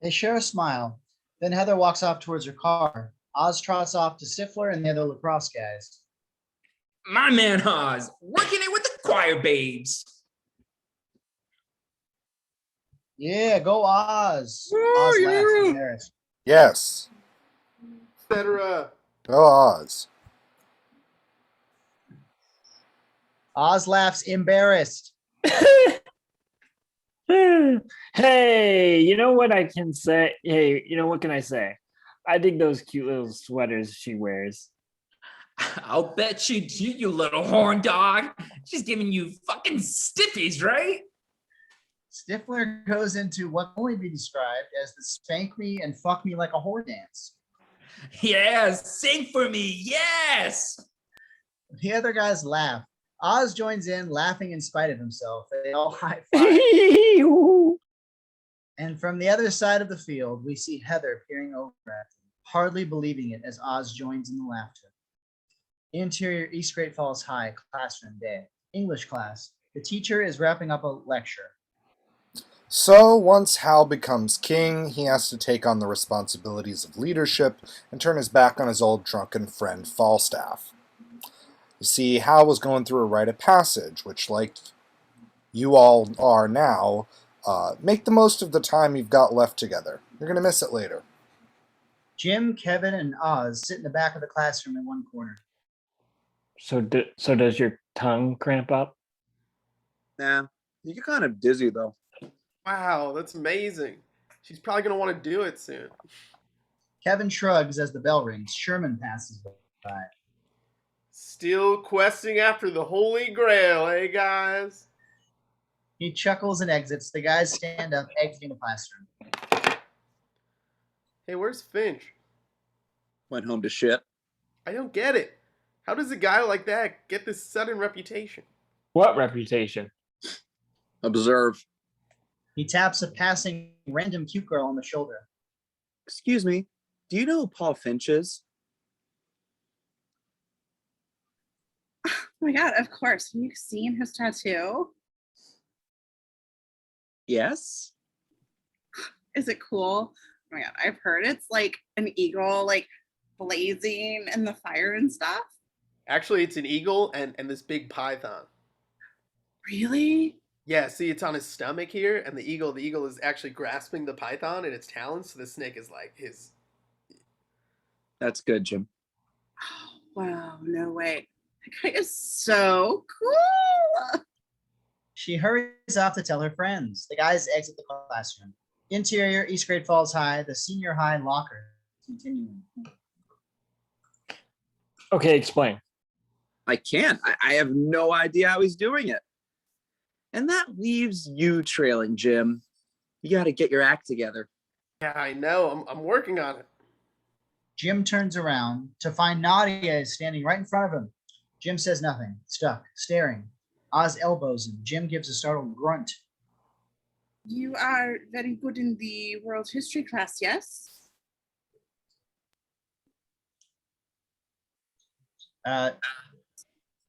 They share a smile. Then Heather walks off towards her car. Oz trots off to Stifler and the other lacrosse guys. My man Oz, working it with the choir babes. Yeah, go Oz. Woo, Oz laughs, yeah. embarrassed. Yes. Etc. Go Oz. Oz laughs, embarrassed. Hey, you know what I can say? Hey, you know what can I say? I dig those cute little sweaters she wears. I'll bet you do, you little horn dog. She's giving you fucking stiffies, right? Stifler goes into what can only be described as the spank me and fuck me like a whore dance. Yes, sing for me, yes. The other guys laugh. Oz joins in, laughing in spite of himself. They all high five. And from the other side of the field, we see Heather peering over at them, hardly believing it as Oz joins in the laughter. Interior East Great Falls High classroom day. English class. The teacher is wrapping up a lecture. So, once Hal becomes king, he has to take on the responsibilities of leadership and turn his back on his old drunken friend Falstaff. You see, Hal was going through a rite of passage, which, like you all are now, make the most of the time you've got left together. You're going to miss it later. Jim, Kevin, and Oz sit in the back of the classroom in one corner. So does your tongue cramp up? Nah, you get kind of dizzy though. Wow, that's amazing. She's probably going to want to do it soon. Kevin shrugs as the bell rings. Sherman passes by. Still questing after the Holy Grail, eh, guys? He chuckles and exits. The guys stand up, exiting the classroom. Hey, where's Finch? Went home to shit. I don't get it. How does a guy like that get this sudden reputation? What reputation? Observe. He taps a passing random cute girl on the shoulder. Excuse me, do you know who Paul Finch is? Oh my God, of course. Have you seen his tattoo? Yes. Is it cool? Oh my God, I've heard it's like an eagle, like blazing in the fire and stuff. Actually, it's an eagle and this big python. Really? Yeah, see, it's on his stomach here, and the eagle is actually grasping the python in its talons, so the snake is like his. That's good, Jim. Oh, wow, no way. That guy is so cool. She hurries off to tell her friends. The guys exit the classroom. Interior, East Great Falls High, the senior high locker. Continuing. Okay, explain. I can't. I have no idea how he's doing it. And that leaves you trailing, Jim. You got to get your act together. Yeah, I know. I'm working on it. Jim turns around to find Nadia is standing right in front of him. Jim says nothing, stuck, staring. Oz elbows him. Jim gives a startled grunt. You are very good in the world history class, yes?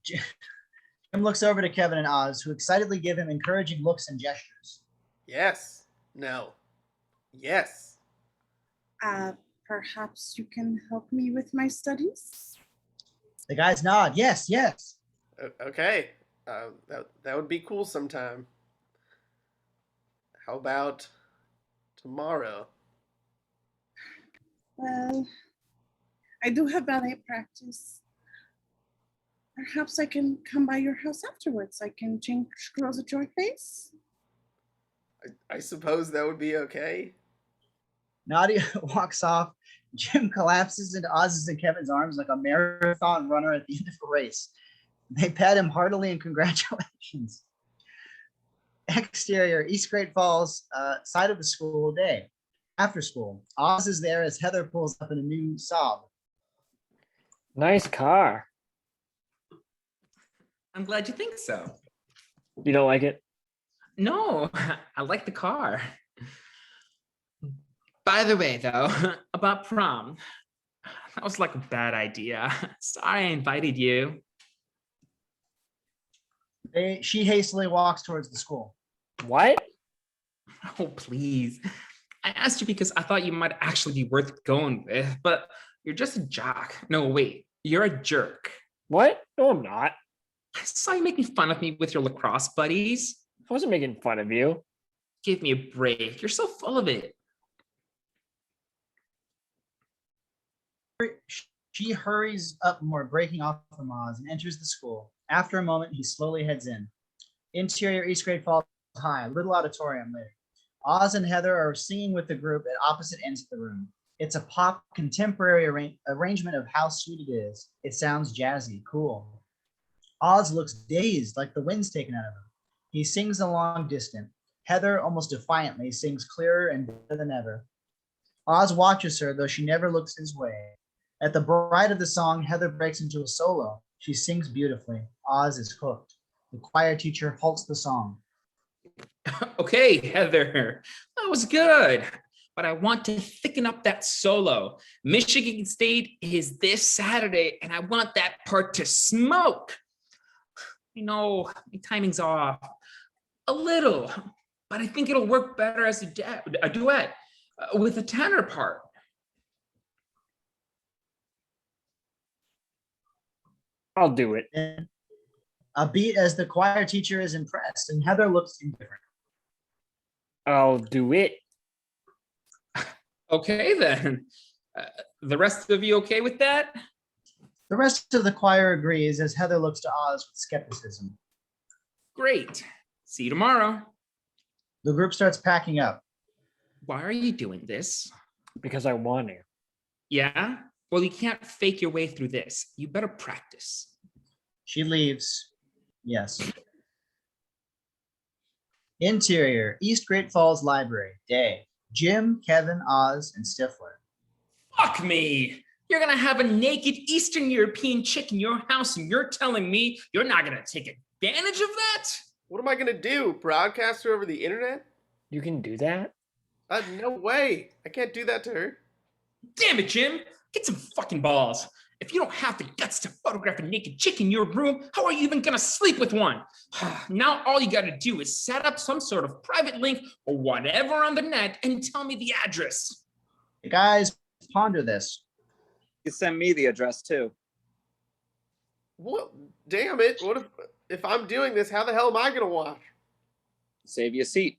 Jim looks over to Kevin and Oz, who excitedly give him encouraging looks and gestures. Yes. No. Yes. Perhaps you can help me with my studies? The guys nod. Yes, yes. Okay. That would be cool sometime. How about tomorrow? Well, I do have ballet practice. Perhaps I can come by your house afterwards. I can change clothes at your place. I suppose that would be okay. Nadia walks off. Jim collapses into Oz's and Kevin's arms like a marathon runner at the end of a race. They pat him heartily and congratulations. Exterior, East Great Falls, side of the school day. After school, Oz is there as Heather pulls up in a new Saab. Nice car. I'm glad you think so. You don't like it? No, I like the car. By the way, though, about prom, that was like a bad idea. Sorry I invited you. She hastily walks towards the school. What? Oh, please. I asked you because I thought you might actually be worth going with, but you're just a jock. No, wait, you're a jerk. What? No, I'm not. I saw you making fun of me with your lacrosse buddies. I wasn't making fun of you. Give me a break. You're so full of it. She hurries up more, breaking off from Oz, and enters the school. After a moment, he slowly heads in. Interior, East Great Falls High, little auditorium later. Oz and Heather are singing with the group at opposite ends of the room. It's a pop contemporary arrangement of how sweet it is. It sounds jazzy, cool. Oz looks dazed, like the wind's taken out of him. He sings along distant. Heather, almost defiantly, sings clearer and better than ever. Oz watches her, though she never looks his way. At the bride of the song, Heather breaks into a solo. She sings beautifully. Oz is hooked. The choir teacher halts the song. Okay, Heather, that was good, but I want to thicken up that solo. Michigan State is this Saturday, and I want that part to smoke. I know my timing's off a little, but I think it'll work better as a duet with a tenor part. I'll do it. And a beat as the choir teacher is impressed, and Heather looks indifferent. I'll do it. Okay, then. The rest of you okay with that? The rest of the choir agrees as Heather looks to Oz with skepticism. Great. See you tomorrow. The group starts packing up. Why are you doing this? Because I want to. Yeah? Well, you can't fake your way through this. You better practice. She leaves. Yes. Interior, East Great Falls Library, day. Jim, Kevin, Oz, and Stifler. Fuck me! You're gonna have a naked Eastern European chick in your house and you're telling me you're not gonna take advantage of that? What am I gonna do? Broadcast her over the internet? You can do that? No way. I can't do that to her. Damn it, Jim! Get some fucking balls. If you don't have the guts to photograph a naked chick in your room, how are you even gonna sleep with one? Now all you gotta do is set up some sort of private link or whatever on the net and tell me the address. The guys ponder this. You can send me the address too. What? Damn it. What if I'm doing this, how the hell am I gonna watch? Save you a seat.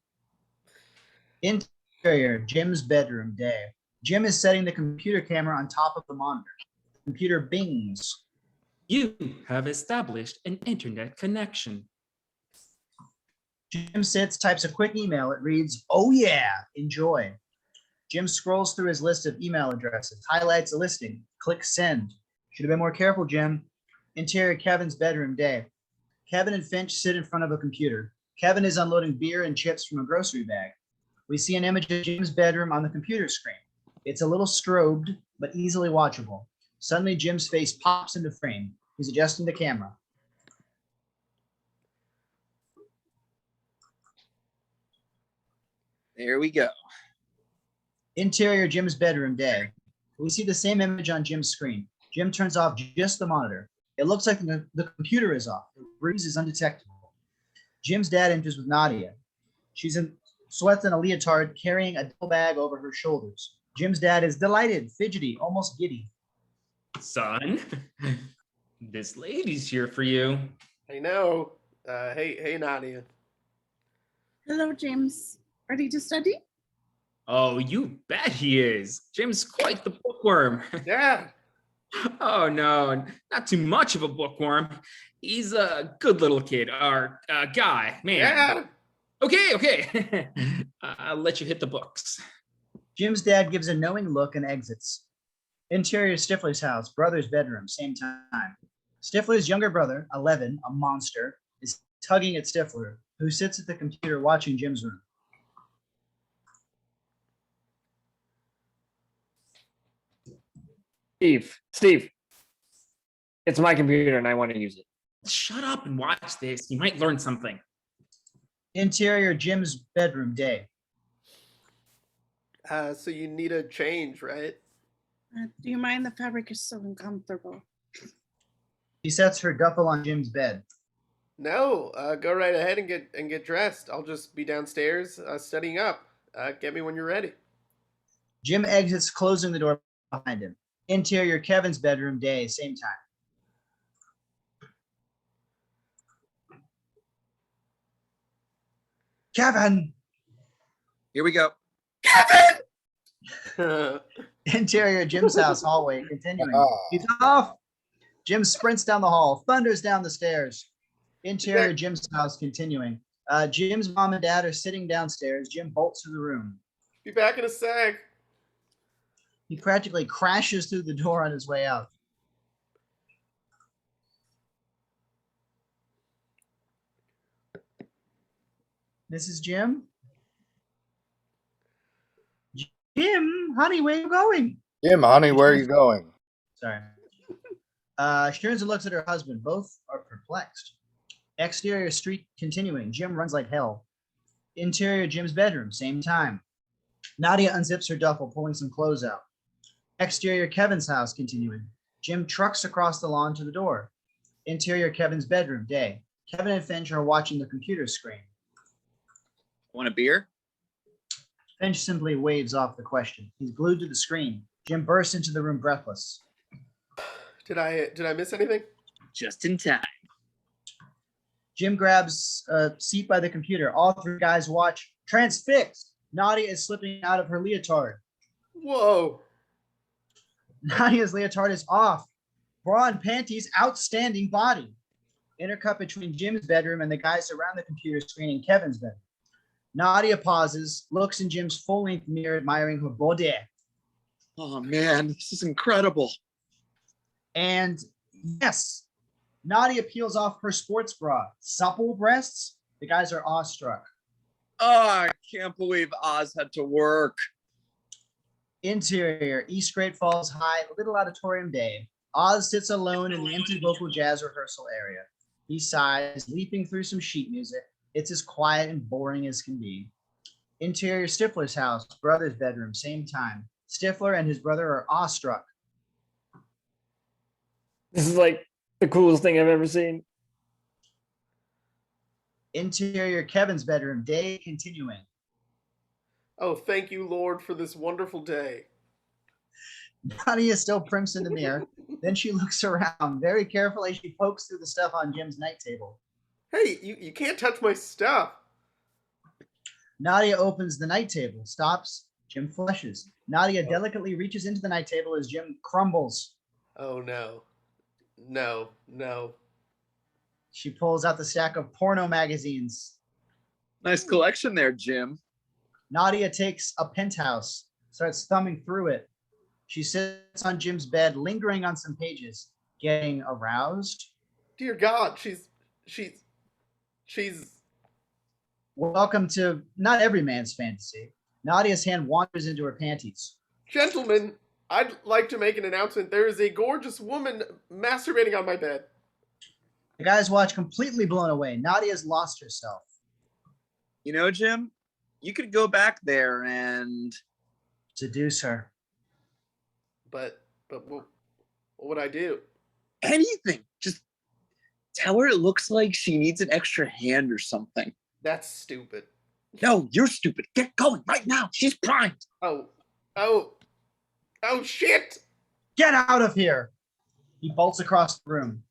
Interior, Jim's bedroom, day. Jim is setting the computer camera on top of the monitor. Computer bings. You have established an internet connection. Jim sits, types a quick email. It reads, "Oh yeah, enjoy." Jim scrolls through his list of email addresses, highlights a listing, clicks send. Should have been more careful, Jim. Interior, Kevin's bedroom, day. Kevin and Finch sit in front of a computer. Kevin is unloading beer and chips from a grocery bag. We see an image of Jim's bedroom on the computer screen. It's a little strobed, but easily watchable. Suddenly, Jim's face pops into frame. He's adjusting the camera. There we go. Interior Jim's bedroom day. We see the same image on Jim's screen. Jim turns off just the monitor. It looks like the computer is off. The bruise is undetectable. Jim's dad enters with Nadia. She's in sweats and a leotard, carrying a duffel bag over her shoulders. Jim's dad is delighted, fidgety, almost giddy. Son, this lady's here for you. I know. Hey, Nadia. Hello, James. Ready to study? Oh, you bet he is. Jim's quite the bookworm. Dad. Oh, no, not too much of a bookworm. He's a good little kid, or guy, man. Dad. Okay. I'll let you hit the books. Jim's dad gives a knowing look and exits. Interior Stifler's house, brother's bedroom, same time. Stifler's younger brother, 11, a monster, is tugging at Stifler, who sits at the computer watching Jim's room. Steve, it's my computer and I want to use it. Shut up and watch this. You might learn something. Interior Jim's bedroom, day. So you need a change, right? Do you mind? The fabric is so uncomfortable. She sets her duffel on Jim's bed. No, go right ahead and get dressed. I'll just be downstairs studying up. Get me when you're ready. Jim exits, closing the door behind him. Interior Kevin's bedroom, day, same time. Kevin! Here we go. Interior Jim's house, hallway, continuing. He's off. Jim sprints down the hall, thunders down the stairs. Interior Jim's house, continuing. Jim's mom and dad are sitting downstairs. Jim bolts to the room. Be back in a sec. He practically crashes through the door on his way out. This is Jim. Jim, honey, where are you going? Jim, honey, where are you going? Sorry. She turns and looks at her husband. Both are perplexed. Exterior street continuing. Jim runs like hell. Interior Jim's bedroom, same time. Nadia unzips her duffel, pulling some clothes out. Exterior Kevin's house continuing. Jim trucks across the lawn to the door. Interior Kevin's bedroom, day. Kevin and Finch are watching the computer screen. Want a beer? Finch simply waves off the question. He's glued to the screen. Jim bursts into the room breathless. Did I miss anything? Just in time. Jim grabs a seat by the computer. All three guys watch. Transfixed. Nadia is slipping out of her leotard. Whoa. Nadia's leotard is off. Bra and panties, outstanding body. Intercut between Jim's bedroom and the guys around the computer screen in Kevin's bedroom. Nadia pauses, looks in Jim's full-length mirror, admiring her body. Oh man, this is incredible. And yes, Nadia peels off her sports bra. Supple breasts. The guys are awestruck. Oh, I can't believe Oz had to work. Interior, East Great Falls High, Little Auditorium Day. Oz sits alone in the empty vocal jazz rehearsal area. He sighs, leaping through some sheet music. It's as quiet and boring as can be. Interior Stifler's house, brother's bedroom, same time. Stifler and his brother are awestruck. This is like the coolest thing I've ever seen. Interior Kevin's bedroom, day continuing. Oh, thank you, Lord, for this wonderful day. Nadia still primps in the mirror. Then she looks around. Very carefully, she pokes through the stuff on Jim's night table. Hey, you can't touch my stuff. Nadia opens the night table, stops. Jim flushes. Nadia delicately reaches into the night table as Jim crumbles. Oh, no. No. She pulls out the stack of porno magazines. Nice collection there, Jim. Nadia takes a Penthouse, starts thumbing through it. She sits on Jim's bed, lingering on some pages, getting aroused. Dear God, she's Welcome to not every man's fantasy. Nadia's hand wanders into her panties. Gentlemen, I'd like to make an announcement. There is a gorgeous woman masturbating on my bed. The guys watch completely blown away. Nadia's lost herself. You know, Jim, you could go back there and Seduce her. But what would I do? anything. Just tell her it looks like she needs an extra hand or something. That's stupid. No, you're stupid. Get going right now. She's primed. Oh shit! Get out of here. He bolts across the room.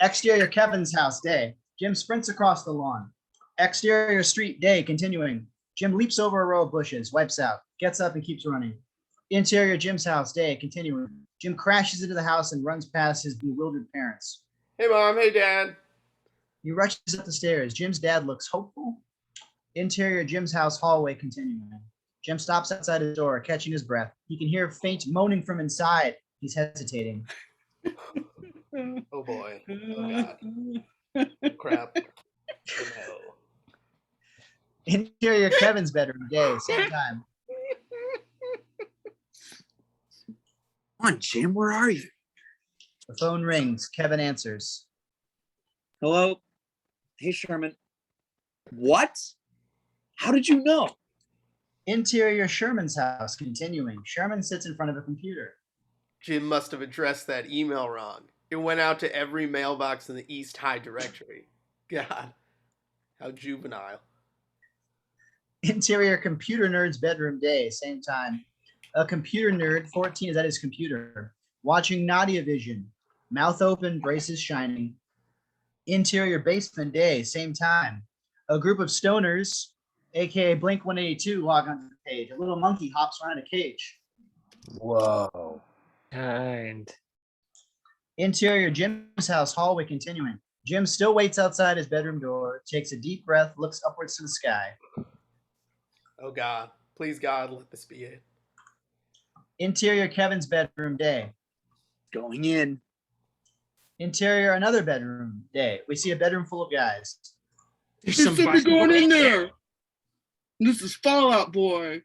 Exterior Kevin's house, day. Jim sprints across the lawn. Exterior street, day, continuing. Jim leaps over a row of bushes, wipes out, gets up and keeps running. Interior Jim's house, day, continuing. Jim crashes into the house and runs past his bewildered parents. Hey mom, hey dad. He rushes up the stairs. Jim's dad looks hopeful. Interior Jim's house, hallway, continuing. Jim stops outside his door, catching his breath. He can hear faint moaning from inside. He's hesitating. Oh boy. Oh god. Crap. Oh, no. Interior Kevin's bedroom, day, same time. Come on, Jim, where are you? The phone rings. Kevin answers. Hello? Hey, Sherman. What? How did you know? Interior Sherman's house, continuing. Sherman sits in front of a computer. Jim must have addressed that email wrong. It went out to every mailbox in the East High Directory. God, how juvenile. Interior Computer Nerd's bedroom, day, same time. A computer nerd, 14, is at his computer, watching Nadia Vision. Mouth open, braces shining. Interior basement, day, same time. A group of stoners, aka Blink 182, log onto the page. A little monkey hops around a cage. Whoa. Kind. Interior Jim's house, hallway, continuing. Jim still waits outside his bedroom door, takes a deep breath, looks upwards to the sky. Oh God, please God, let this be it. Interior Kevin's bedroom, day. Going in. Interior another bedroom, day. We see a bedroom full of guys. There's There's some something button going in right there. This is Fallout Boy.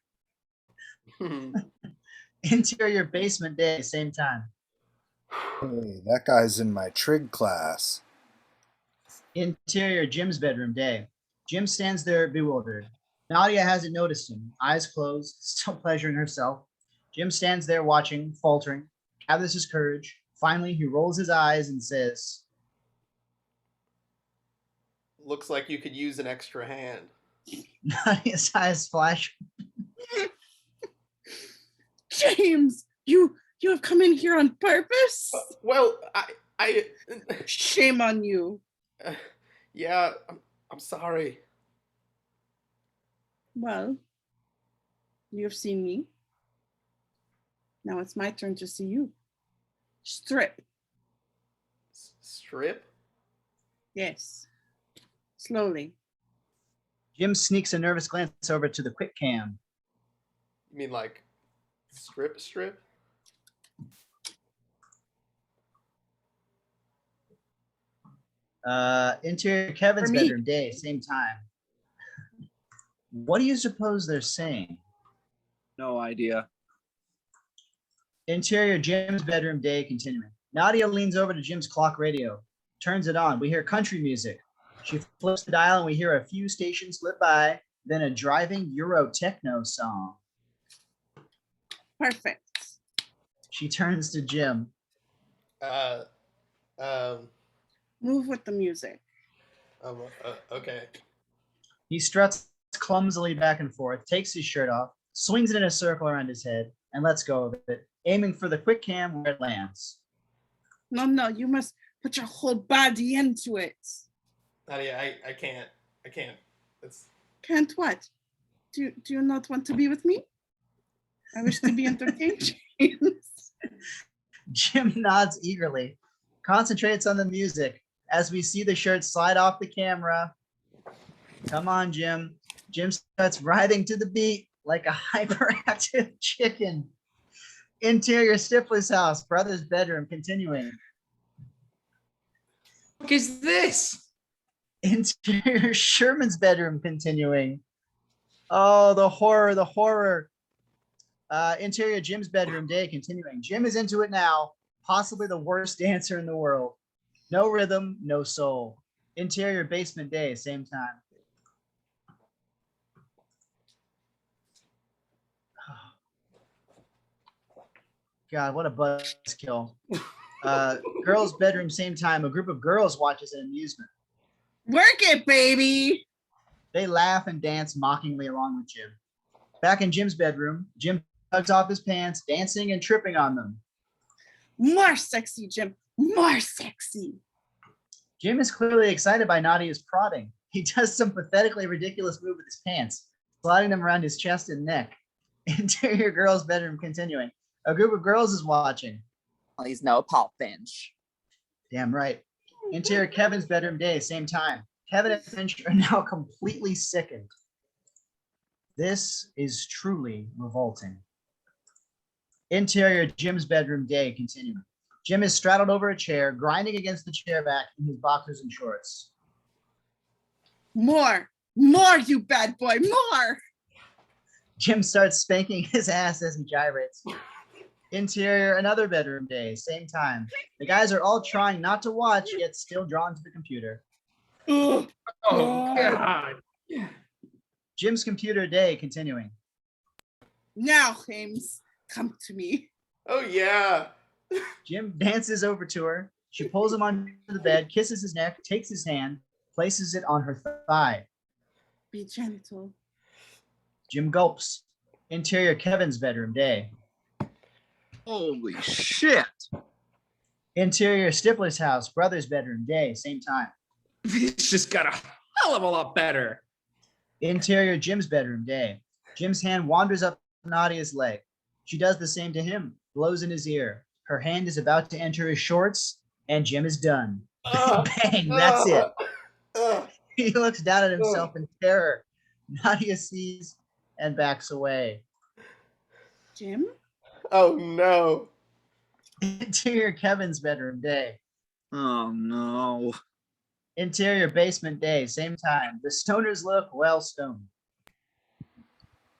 Interior basement, day, same time. Hey, that guy's in my trig class. Interior Jim's bedroom, day. Jim stands there bewildered. Nadia hasn't noticed him. Eyes closed, still pleasuring herself. Jim stands there watching, faltering, gathers his courage. Finally, he rolls his eyes and says, Looks like you could use an extra hand. Nadia's eyes flash. James, you have come in here on purpose? Well, I Shame on you. yeah, I'm sorry. Well, you have seen me. Now it's my turn to see you. Strip. Strip? Yes. Slowly. Jim sneaks a nervous glance over to the quick cam. You mean like strip? Interior Kevin's For me. bedroom, day, same time. What do you suppose they're saying? No idea. Interior Jim's bedroom, day, continuing. Nadia leans over to Jim's clock radio, turns it on. We hear country music. She flips the dial and we hear a few stations slip by, then a driving Euro techno song. Perfect. She turns to Jim. Move with the music. Okay. He struts clumsily back and forth, takes his shirt off, swings it in a circle around his head, and lets go of it, aiming for the quick cam where it lands. No, you must put your whole body into it. Nadia, I can't. It's Can't what? Do you not want to be with me? I wish to be entertained, James. Jim nods eagerly, concentrates on the music as we see the shirt slide off the camera. Come on, Jim. Jim starts riding to the beat like a hyperactive chicken. Interior Stifler's house, brother's bedroom, continuing. What is this? Interior Sherman's bedroom, continuing. Oh, the horror, the horror. Interior Jim's bedroom day continuing. Jim is into it now. Possibly the worst dancer in the world. No rhythm, no soul. Interior basement day, same time. God, what a buzzkill. Girls' bedroom, same time. A group of girls watches an amusement. Work it, baby. They laugh and dance mockingly along with Jim. Back in Jim's bedroom, Jim tugs off his pants, dancing and tripping on them. More sexy, Jim. More sexy. Jim is clearly excited by Nadia's prodding. He does some pathetically ridiculous move with his pants, sliding them around his chest and neck. Interior girls' bedroom continuing. A group of girls is watching. Well, he's no Paul Finch. Damn right. Interior Kevin's bedroom day, same time. Kevin and Finch are now completely sickened. This is truly revolting. Interior Jim's bedroom day continuing. Jim is straddled over a chair, grinding against the chair back in his boxers and shorts. More, you bad boy, more. Jim starts spanking his ass as he gyrates. Interior, another bedroom day, same time. The guys are all trying not to watch, yet still drawn to the computer. Oh, God. Jim's computer day continuing. Now, James, come to me. Oh yeah. Jim dances over to her. She pulls him onto the bed, kisses his neck, takes his hand, places it on her thigh. Be gentle. Jim gulps. Interior Kevin's bedroom day. Holy shit. Interior Stifler's house, brother's bedroom day, same time. It's just got a hell of a lot better. Interior Jim's bedroom day. Jim's hand wanders up Nadia's leg. She does the same to him, blows in his ear. Her hand is about to enter his shorts, and Jim is done. Bang, that's it. He looks down at himself in terror. Nadia sees and backs away. Jim? Oh no. Interior Kevin's bedroom day. Oh no. Interior basement day, same time. The stoners look well stoned.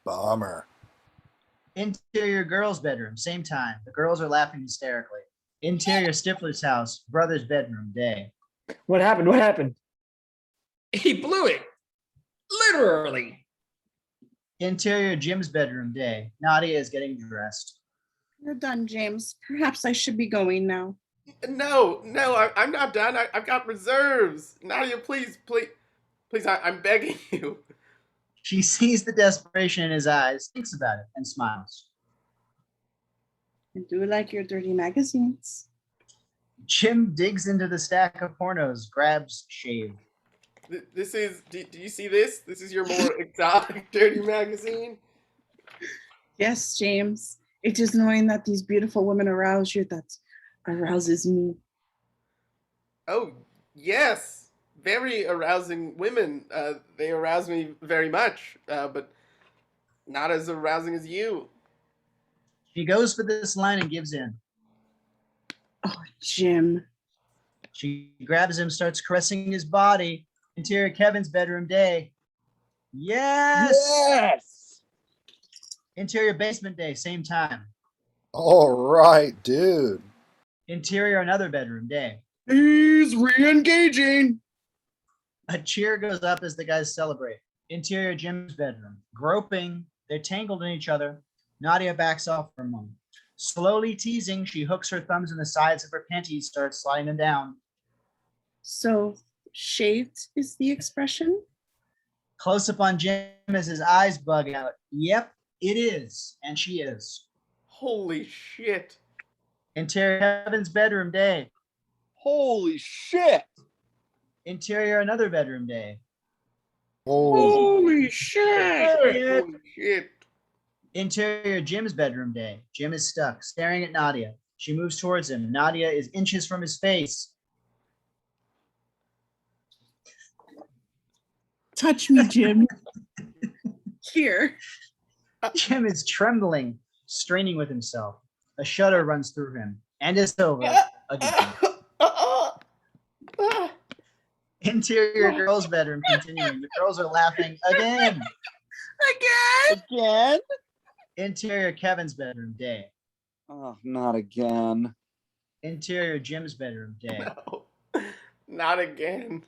Bummer. Interior girls' bedroom, same time. The girls are laughing hysterically. Interior Stifler's house, brother's bedroom day. What happened? What happened? He blew it. Literally. Interior Jim's bedroom day. Nadia is getting dressed. You're done, James. Perhaps I should be going now. No, I'm not done. I've got reserves. Nadia, please, I'm begging you. She sees the desperation in his eyes, thinks about it, and smiles. I do like your dirty magazines. Jim digs into the stack of pornos, grabs Shave. This is, do you see this? This is your more exotic dirty magazine. Yes, James. It is knowing that these beautiful women arouse you that arouses me. Oh, yes. Very arousing women. They arouse me very much, but not as arousing as you. She goes for this line and gives in. Oh, Jim. She grabs him, starts caressing his body. Interior Kevin's bedroom day. Yes! Yes. Interior basement day, same time. All right, dude. Interior another bedroom day. He's re-engaging. A cheer goes up as the guys celebrate. Interior Jim's bedroom. Groping. They're tangled in each other. Nadia backs off for a moment. Slowly teasing, she hooks her thumbs in the sides of her panties, starts sliding them down. So, shaved is the expression? Close up on Jim as his eyes bug out. Yep, it is. And she is. Holy shit. Interior Kevin's bedroom day. Holy shit. Interior another bedroom day. Holy shit. Holy shit. Interior Jim's bedroom day. Jim is stuck, staring at Nadia. She moves towards him. Nadia is inches from his face. Touch me, Jim. Here. Jim is trembling, straining with himself. A shudder runs through him. And it's over again. Interior girls' bedroom continuing. The girls are laughing again. Again? Again? Interior Kevin's bedroom, day. Oh, not again. Interior Jim's bedroom, day. No, not again.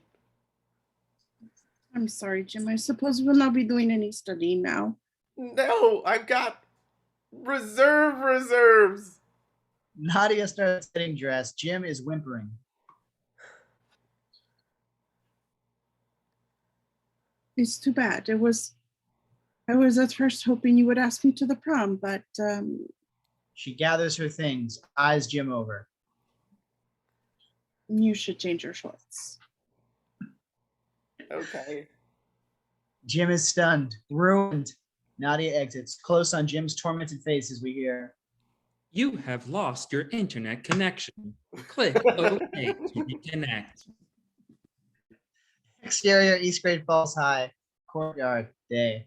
I'm sorry, Jim. I suppose we'll not be doing any studying now. No, I've got reserves. Nadia starts getting dressed. Jim is whimpering. It's too bad. I was at first hoping you would ask me to the prom, but She gathers her things, eyes Jim over. you should change your shorts. Okay. Jim is stunned, ruined. Nadia exits, close on Jim's tormented face as we hear. You have lost your internet connection. Click OK to reconnect. Exterior East Great Falls High, courtyard, day.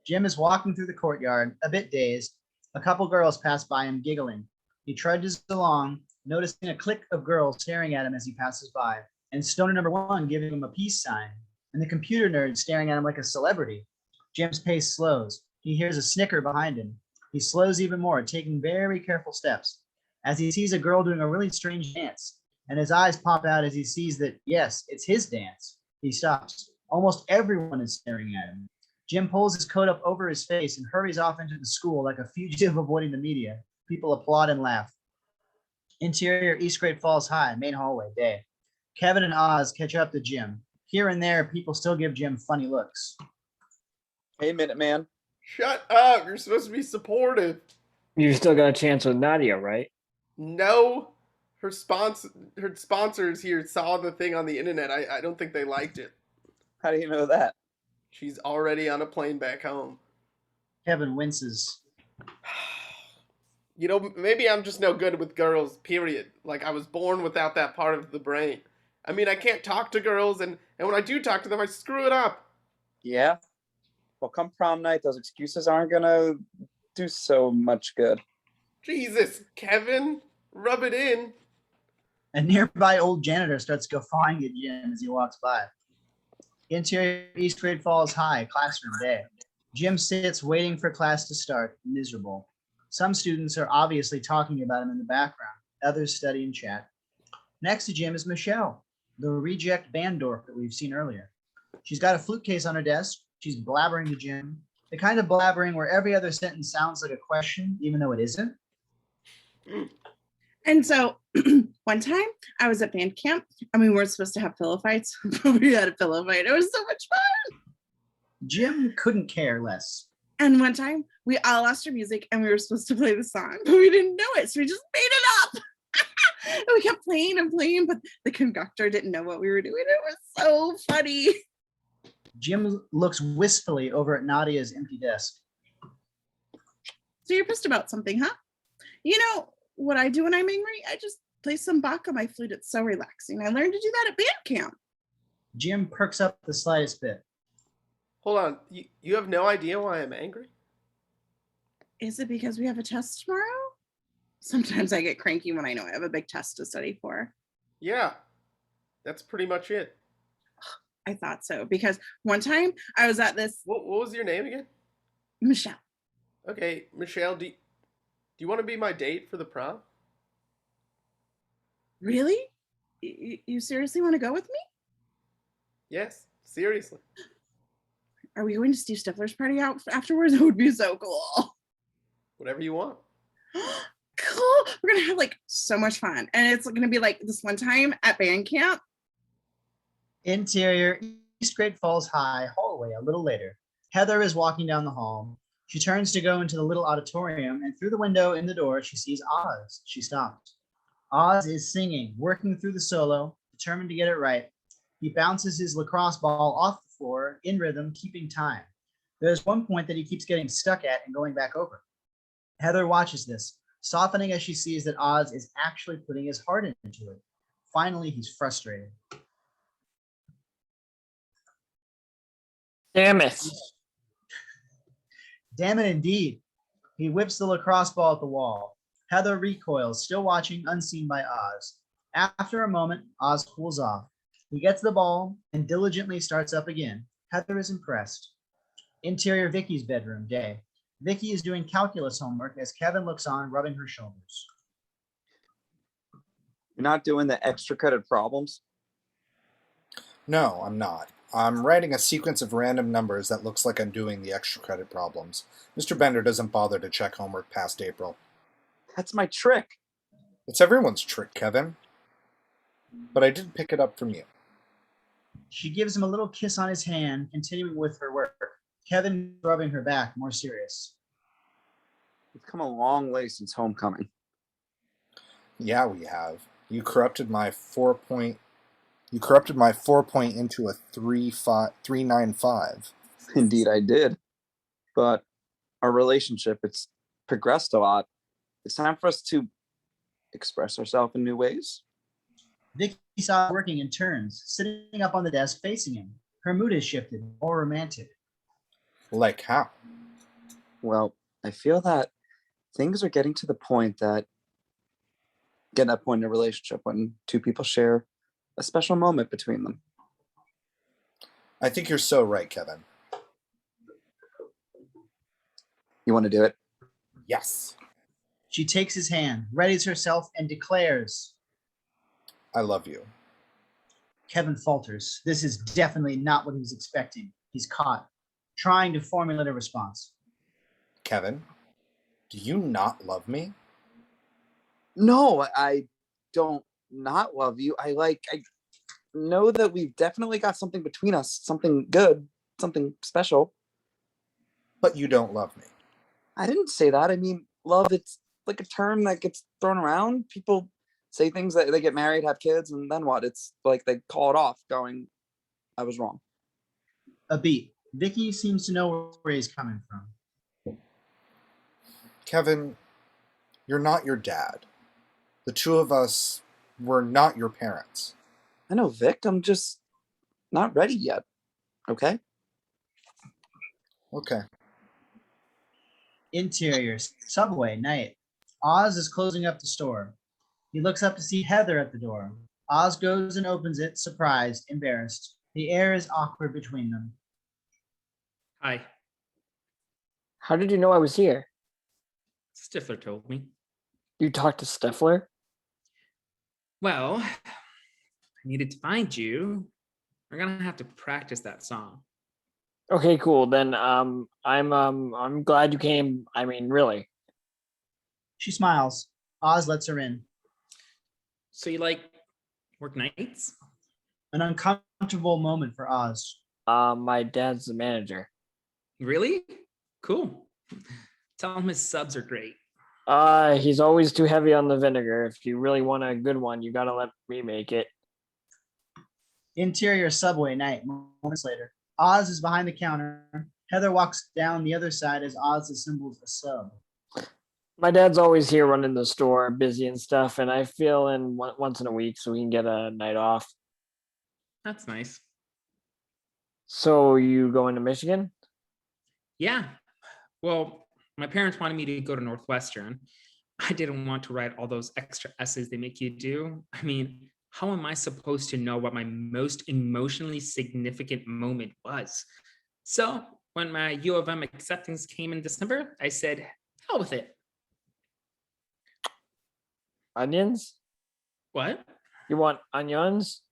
Jim is walking through the courtyard, a bit dazed. A couple girls pass by him, giggling. He trudges along, noticing a clique of girls staring at him as he passes by, and stoner number one giving him a peace sign, and the computer nerd staring at him like a celebrity. Jim's pace slows. He hears a snicker behind him. He slows even more, taking very careful steps, as he sees a girl doing a really strange dance, and his eyes pop out as he sees that, yes, it's his dance. He stops. Almost everyone is staring at him. Jim pulls his coat up over his face and hurries off into the school like a fugitive avoiding the media. People applaud and laugh. Interior East Great Falls High, main hallway, day. Kevin and Oz catch up to Jim. Here and there, people still give Jim funny looks. Hey, Minuteman. Shut up. You're supposed to be supportive. You still got a chance with Nadia, right? No. Her sponsors here saw the thing on the internet. I don't think they liked it. How do you know that? She's already on a plane back home. Kevin winces. You know, maybe I'm just no good with girls, period. Like, I was born without that part of the brain. I mean, I can't talk to girls, and when I do talk to them, I screw it up. Yeah? Well, come prom night, those excuses aren't gonna do so much good. Jesus, Kevin, rub it in. A nearby old janitor starts guffawing at Jim as he walks by. Interior East Great Falls High, classroom, day. Jim sits waiting for class to start, miserable. Some students are obviously talking about him in the background. Others study and chat. Next to Jim is Michelle, the reject band dork that we've seen earlier. She's got a flute case on her desk. She's blabbering to Jim, the kind of blabbering where every other sentence sounds like a question, even though it isn't. And so one time I was at band camp and we weren't supposed to have pillow fights, but we had a pillow fight. It was so much fun. Jim couldn't care less. And one time we all lost our music and we were supposed to play the song, but we didn't know it. So we just made it up. And we kept playing and playing, but the conductor didn't know what we were doing. It was so funny. Jim looks wistfully over at Nadia's empty desk. So you're pissed about something, huh? You know what I do when I'm angry? I just play some Bach on my flute. It's so relaxing. I learned to do that at band camp. Jim perks up the slightest bit. Hold on. You have no idea why I'm angry? Is it because we have a test tomorrow? Sometimes I get cranky when I know I have a big test to study for. Yeah. That's pretty much it. I thought so, because one time I was at this, What was your name again? Michelle. Okay, Michelle, do you want to be my date for the prom? Really? You seriously want to go with me? Yes, seriously. Are we going to Steve Stifler's party out afterwards? That would be so cool. Whatever you want. Cool. We're gonna have like so much fun. And it's gonna be like this one time at band camp. Interior East Great Falls High, hallway a little later. Heather is walking down the hall. She turns to go into the little auditorium, and through the window in the door, she sees Oz. She stops. Oz is singing, working through the solo, determined to get it right. He bounces his lacrosse ball off the floor in rhythm, keeping time. There's one point that he keeps getting stuck at and going back over. Heather watches this, softening as she sees that Oz is actually putting his heart into it. Finally, he's frustrated. Damn it. Damn it, indeed. He whips the lacrosse ball at the wall. Heather recoils, still watching, unseen by Oz. After a moment, Oz cools off. He gets the ball and diligently starts up again. Heather is impressed. Interior Vicky's bedroom, day. Vicky is doing calculus homework as Kevin looks on, rubbing her shoulders. You're not doing the extra credit problems? No, I'm not. I'm writing a sequence of random numbers that looks like I'm doing the extra credit problems. Mr. Bender doesn't bother to check homework past April. That's my trick. It's everyone's trick, Kevin. But I did pick it up from you. She gives him a little kiss on his hand, continuing with her work. Kevin rubbing her back, more serious. We've come a long way since homecoming. Yeah, we have. You corrupted my 4-point into a 3.95. Indeed, I did. But our relationship, it's progressed a lot. It's time for us to express ourselves in new ways. Vicky saw her working in turns, sitting up on the desk facing him. Her mood has shifted, more romantic. Like how? Well, I feel that things are getting to the point that get that point in a relationship when two people share a special moment between them. I think you're so right, Kevin. You want to do it? Yes. She takes his hand, readies herself, and declares. I love you. Kevin falters. This is definitely not what he was expecting. He's caught, trying to formulate a response. Kevin, do you not love me? No, I don't not love you. I know that we've definitely got something between us, something good, something special. But you don't love me. I didn't say that. I mean, love, it's like a term that gets thrown around. People say things that they get married, have kids, and then what? It's like they call it off going, I was wrong. A beat. Vicky seems to know where he's coming from. Kevin, you're not your dad. The two of us were not your parents. I know, Vic, I'm just not ready yet. Okay? Okay. Interior, subway, night. Oz is closing up the store. He looks up to see Heather at the door. Oz goes and opens it, surprised, embarrassed. The air is awkward between them. Hi, How did you know I was here? Stifler told me. You talked to Stifler? Well, I needed to find you. We're gonna have to practice that song. Okay, cool. Then I'm glad you came. I mean, really. She smiles. Oz lets her in. So you like work nights? An uncomfortable moment for Oz. My dad's the manager. Really? Cool. Tell him his subs are great. He's always too heavy on the vinegar. If you really want a good one, you gotta let me make it. Interior, subway, night. Moments later. Oz is behind the counter. Heather walks down the other side as Oz assembles a sub. My dad's always here running the store, busy and stuff, and I fill in once in a week so we can get a night off. That's nice. So you going to Michigan? Yeah. Well, my parents wanted me to go to Northwestern. I didn't want to write all those extra essays they make you do. I mean, how am I supposed to know what my most emotionally significant moment was? So when my U of M acceptance came in December, I said, hell with it. Onions? What? You want onions?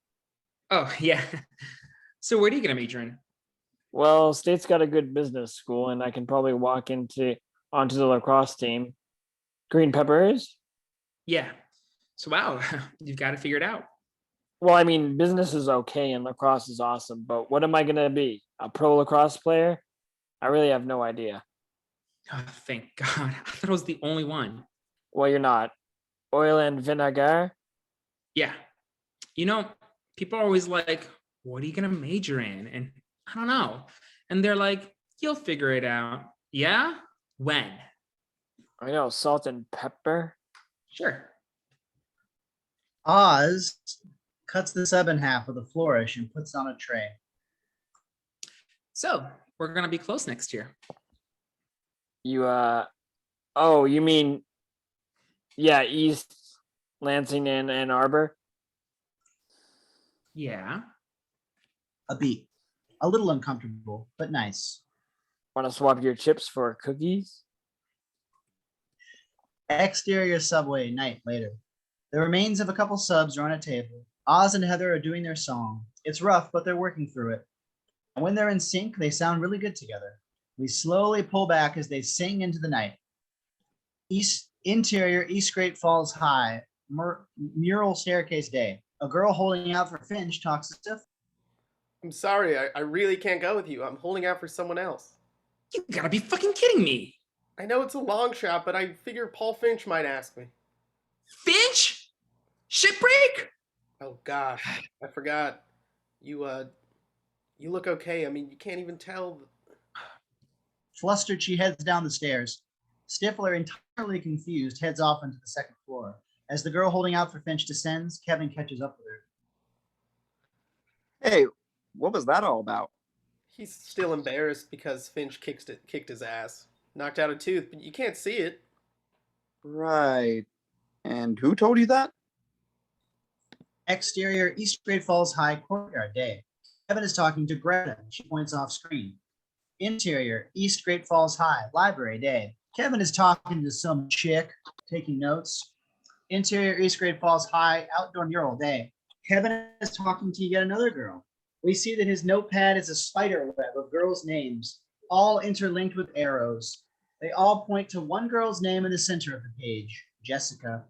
Oh, yeah. So what are you going to major in? Well, State's got a good business school, and I can probably walk onto the lacrosse team. Green peppers? Yeah. So wow, you've got it figured out. Well, I mean, business is okay and lacrosse is awesome, but what am I gonna be? A pro lacrosse player? I really have no idea. Oh, thank God. I thought I was the only one. Well, you're not. Oil and vinegar? Yeah. You know, people are always like, what are you going to major in? And I don't know. And they're like, you'll figure it out. Yeah? When? I know, salt and pepper. Sure. Oz cuts the sub in half with a flourish and puts it on a tray. So we're going to be close next year. You, oh, you mean, yeah, East Lansing and Ann Arbor? Yeah. A beat. A little uncomfortable, but nice. Want to swap your chips for cookies? Exterior subway, night later. The remains of a couple subs are on a table. Oz and Heather are doing their song. It's rough, but they're working through it. And when they're in sync, they sound really good together. We slowly pull back as they sing into the night. Interior, East Great Falls High, mural staircase day. A girl holding out for Finch talks to Stifler. I'm sorry, I really can't go with you. I'm holding out for someone else. You gotta be fucking kidding me. I know it's a long shot, but I figure Paul Finch might ask me. Finch? Shipbreak? Oh gosh, I forgot. You look okay. I mean, you can't even tell. Flustered, she heads down the stairs. Stifler, entirely confused, heads off into the second floor. As the girl holding out for Finch descends, Kevin catches up with her. Hey, what was that all about? He's still embarrassed because Finch kicked his ass. Knocked out a tooth, but you can't see it. Right. And who told you that? Exterior, East Great Falls High courtyard day. Kevin is talking to Greta. She points off screen. Interior, East Great Falls High library day. Kevin is talking to some chick, taking notes. Interior, East Great Falls High outdoor mural day. Kevin is talking to yet another girl. We see that his notepad is a spider web of girls' names, all interlinked with arrows. They all point to one girl's name in the center of the page, Jessica.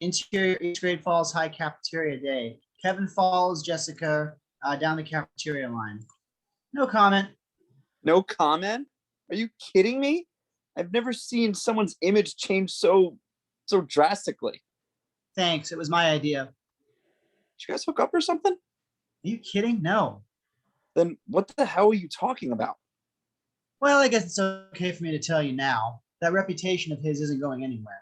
Interior, East Great Falls High cafeteria day. Kevin follows Jessica down the cafeteria line. No comment. No comment? Are you kidding me? I've never seen someone's image change so drastically. Thanks, it was my idea. Did you guys hook up or something? Are you kidding? No. Then what the hell are you talking about? Well, I guess it's okay for me to tell you now. That reputation of his isn't going anywhere.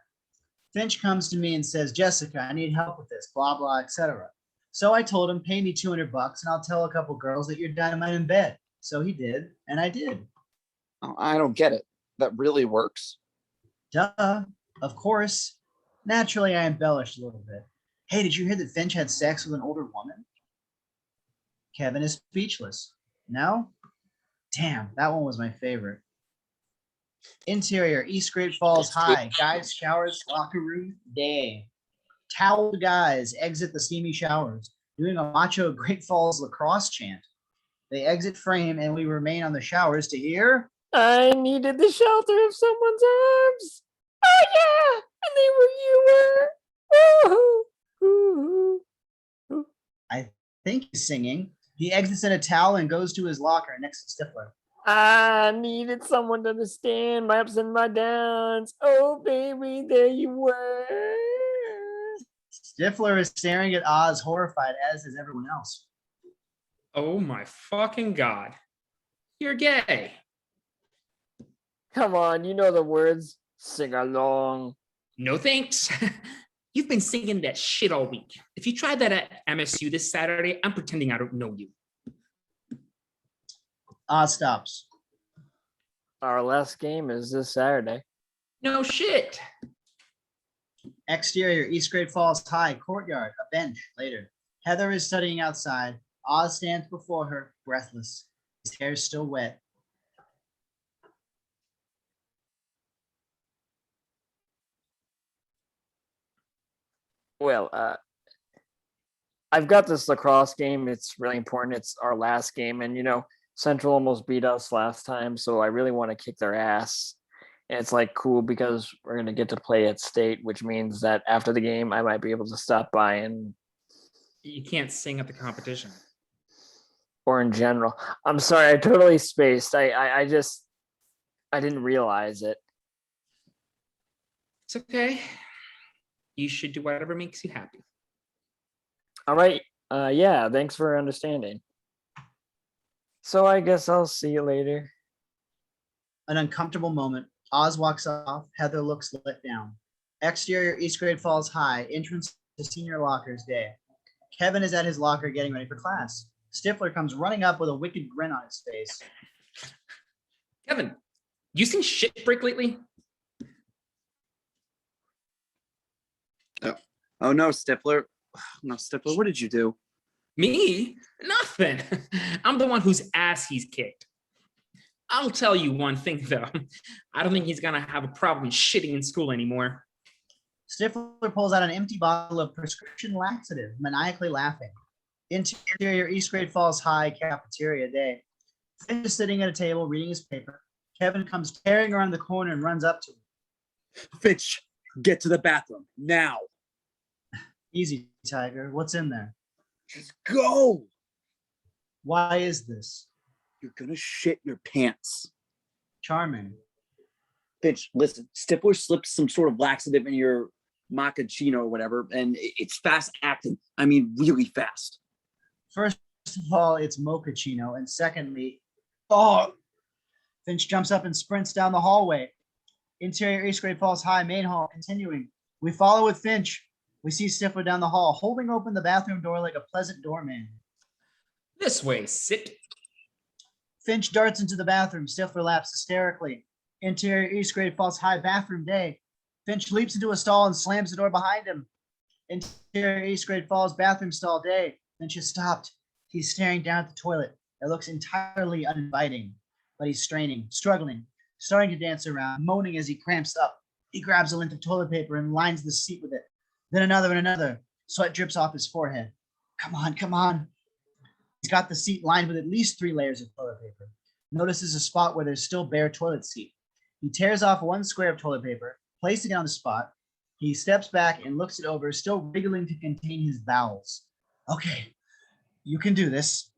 Finch comes to me and says, Jessica, I need help with this, blah, blah, etc. So I told him, pay me $200 and I'll tell a couple girls that you're dynamite in bed. So he did, and I did. Oh, I don't get it. That really works. Duh, of course. Naturally, I embellished a little bit. Hey, did you hear that Finch had sex with an older woman? Kevin is speechless. No? Damn, that one was my favorite. Interior, East Great Falls High, guys, showers, locker room, day. Toweled guys exit the steamy showers, doing a macho Great Falls lacrosse chant. They exit frame and we remain on the showers to hear. I needed the shelter of someone's arms. Oh yeah, and they were you were. Ooh, ooh, ooh. I think he's singing. He exits in a towel and goes to his locker next to Stifler. I needed someone to understand my ups and my downs. Oh baby, there you were. Stifler is staring at Oz, horrified, as is everyone else. Oh my fucking god. You're gay. Come on, you know the words. Sing along. No thanks. You've been singing that shit all week. If you try that at MSU this Saturday, I'm pretending I don't know you. Oz stops. Our last game is this Saturday. No shit. Exterior, East Great Falls High, courtyard, a bench, later. Heather is studying outside. Oz stands before her, breathless. His hair is still wet. Well, I've got this lacrosse game. It's really important. It's our last game. And, you know, Central almost beat us last time. So I really want to kick their ass. And it's like cool because we're going to get to play at state, which means that after the game, I might be able to stop by and. You can't sing at the competition. Or in general. I'm sorry. I totally spaced. I didn't realize it. It's okay. You should do whatever makes you happy. All right. Yeah. Thanks for understanding. So I guess I'll see you later. An uncomfortable moment. Oz walks off. Heather looks let down. Exterior, East Great Falls High, entrance to senior lockers day. Kevin is at his locker getting ready for class. Stifler comes running up with a wicked grin on his face. Kevin, you seen Shitbreak lately? Oh no, Stifler. No, Stifler, what did you do? Me? Nothing. I'm the one whose ass he's kicked. I'll tell you one thing though. I don't think he's gonna have a problem shitting in school anymore. Stifler pulls out an empty bottle of prescription laxative, maniacally laughing. Interior East Great Falls High cafeteria day. Finch is sitting at a table reading his paper. Kevin comes tearing around the corner and runs up to him. Finch, get to the bathroom now. Easy, Tiger. What's in there? Just go. Why is this? You're gonna shit your pants. Charming. Finch, listen, Stifler slipped some sort of laxative in your mochaccino or whatever, and it's fast acting. I mean, really fast. First of all, it's mochaccino, and secondly, oh! Finch jumps up and sprints down the hallway. Interior East Great Falls High main hall continuing. We follow with Finch. We see Stifler down the hall, holding open the bathroom door like a pleasant doorman. This way, sit. Finch darts into the bathroom. Stifler laughs hysterically. Interior East Great Falls High bathroom day. Finch leaps into a stall and slams the door behind him. Interior East Great Falls bathroom stall day. Finch has stopped. He's staring down at the toilet. It looks entirely uninviting, but he's straining, struggling, starting to dance around, moaning as he cramps up. He grabs a length of toilet paper and lines the seat with it. Then another and another. Sweat drips off his forehead. Come on, come on. He's got the seat lined with at least 3 layers of toilet paper. Notices a spot where there's still bare toilet seat. He tears off 1 square of toilet paper, placing it on the spot. He steps back and looks it over, still wriggling to contain his bowels. Okay, you can do this.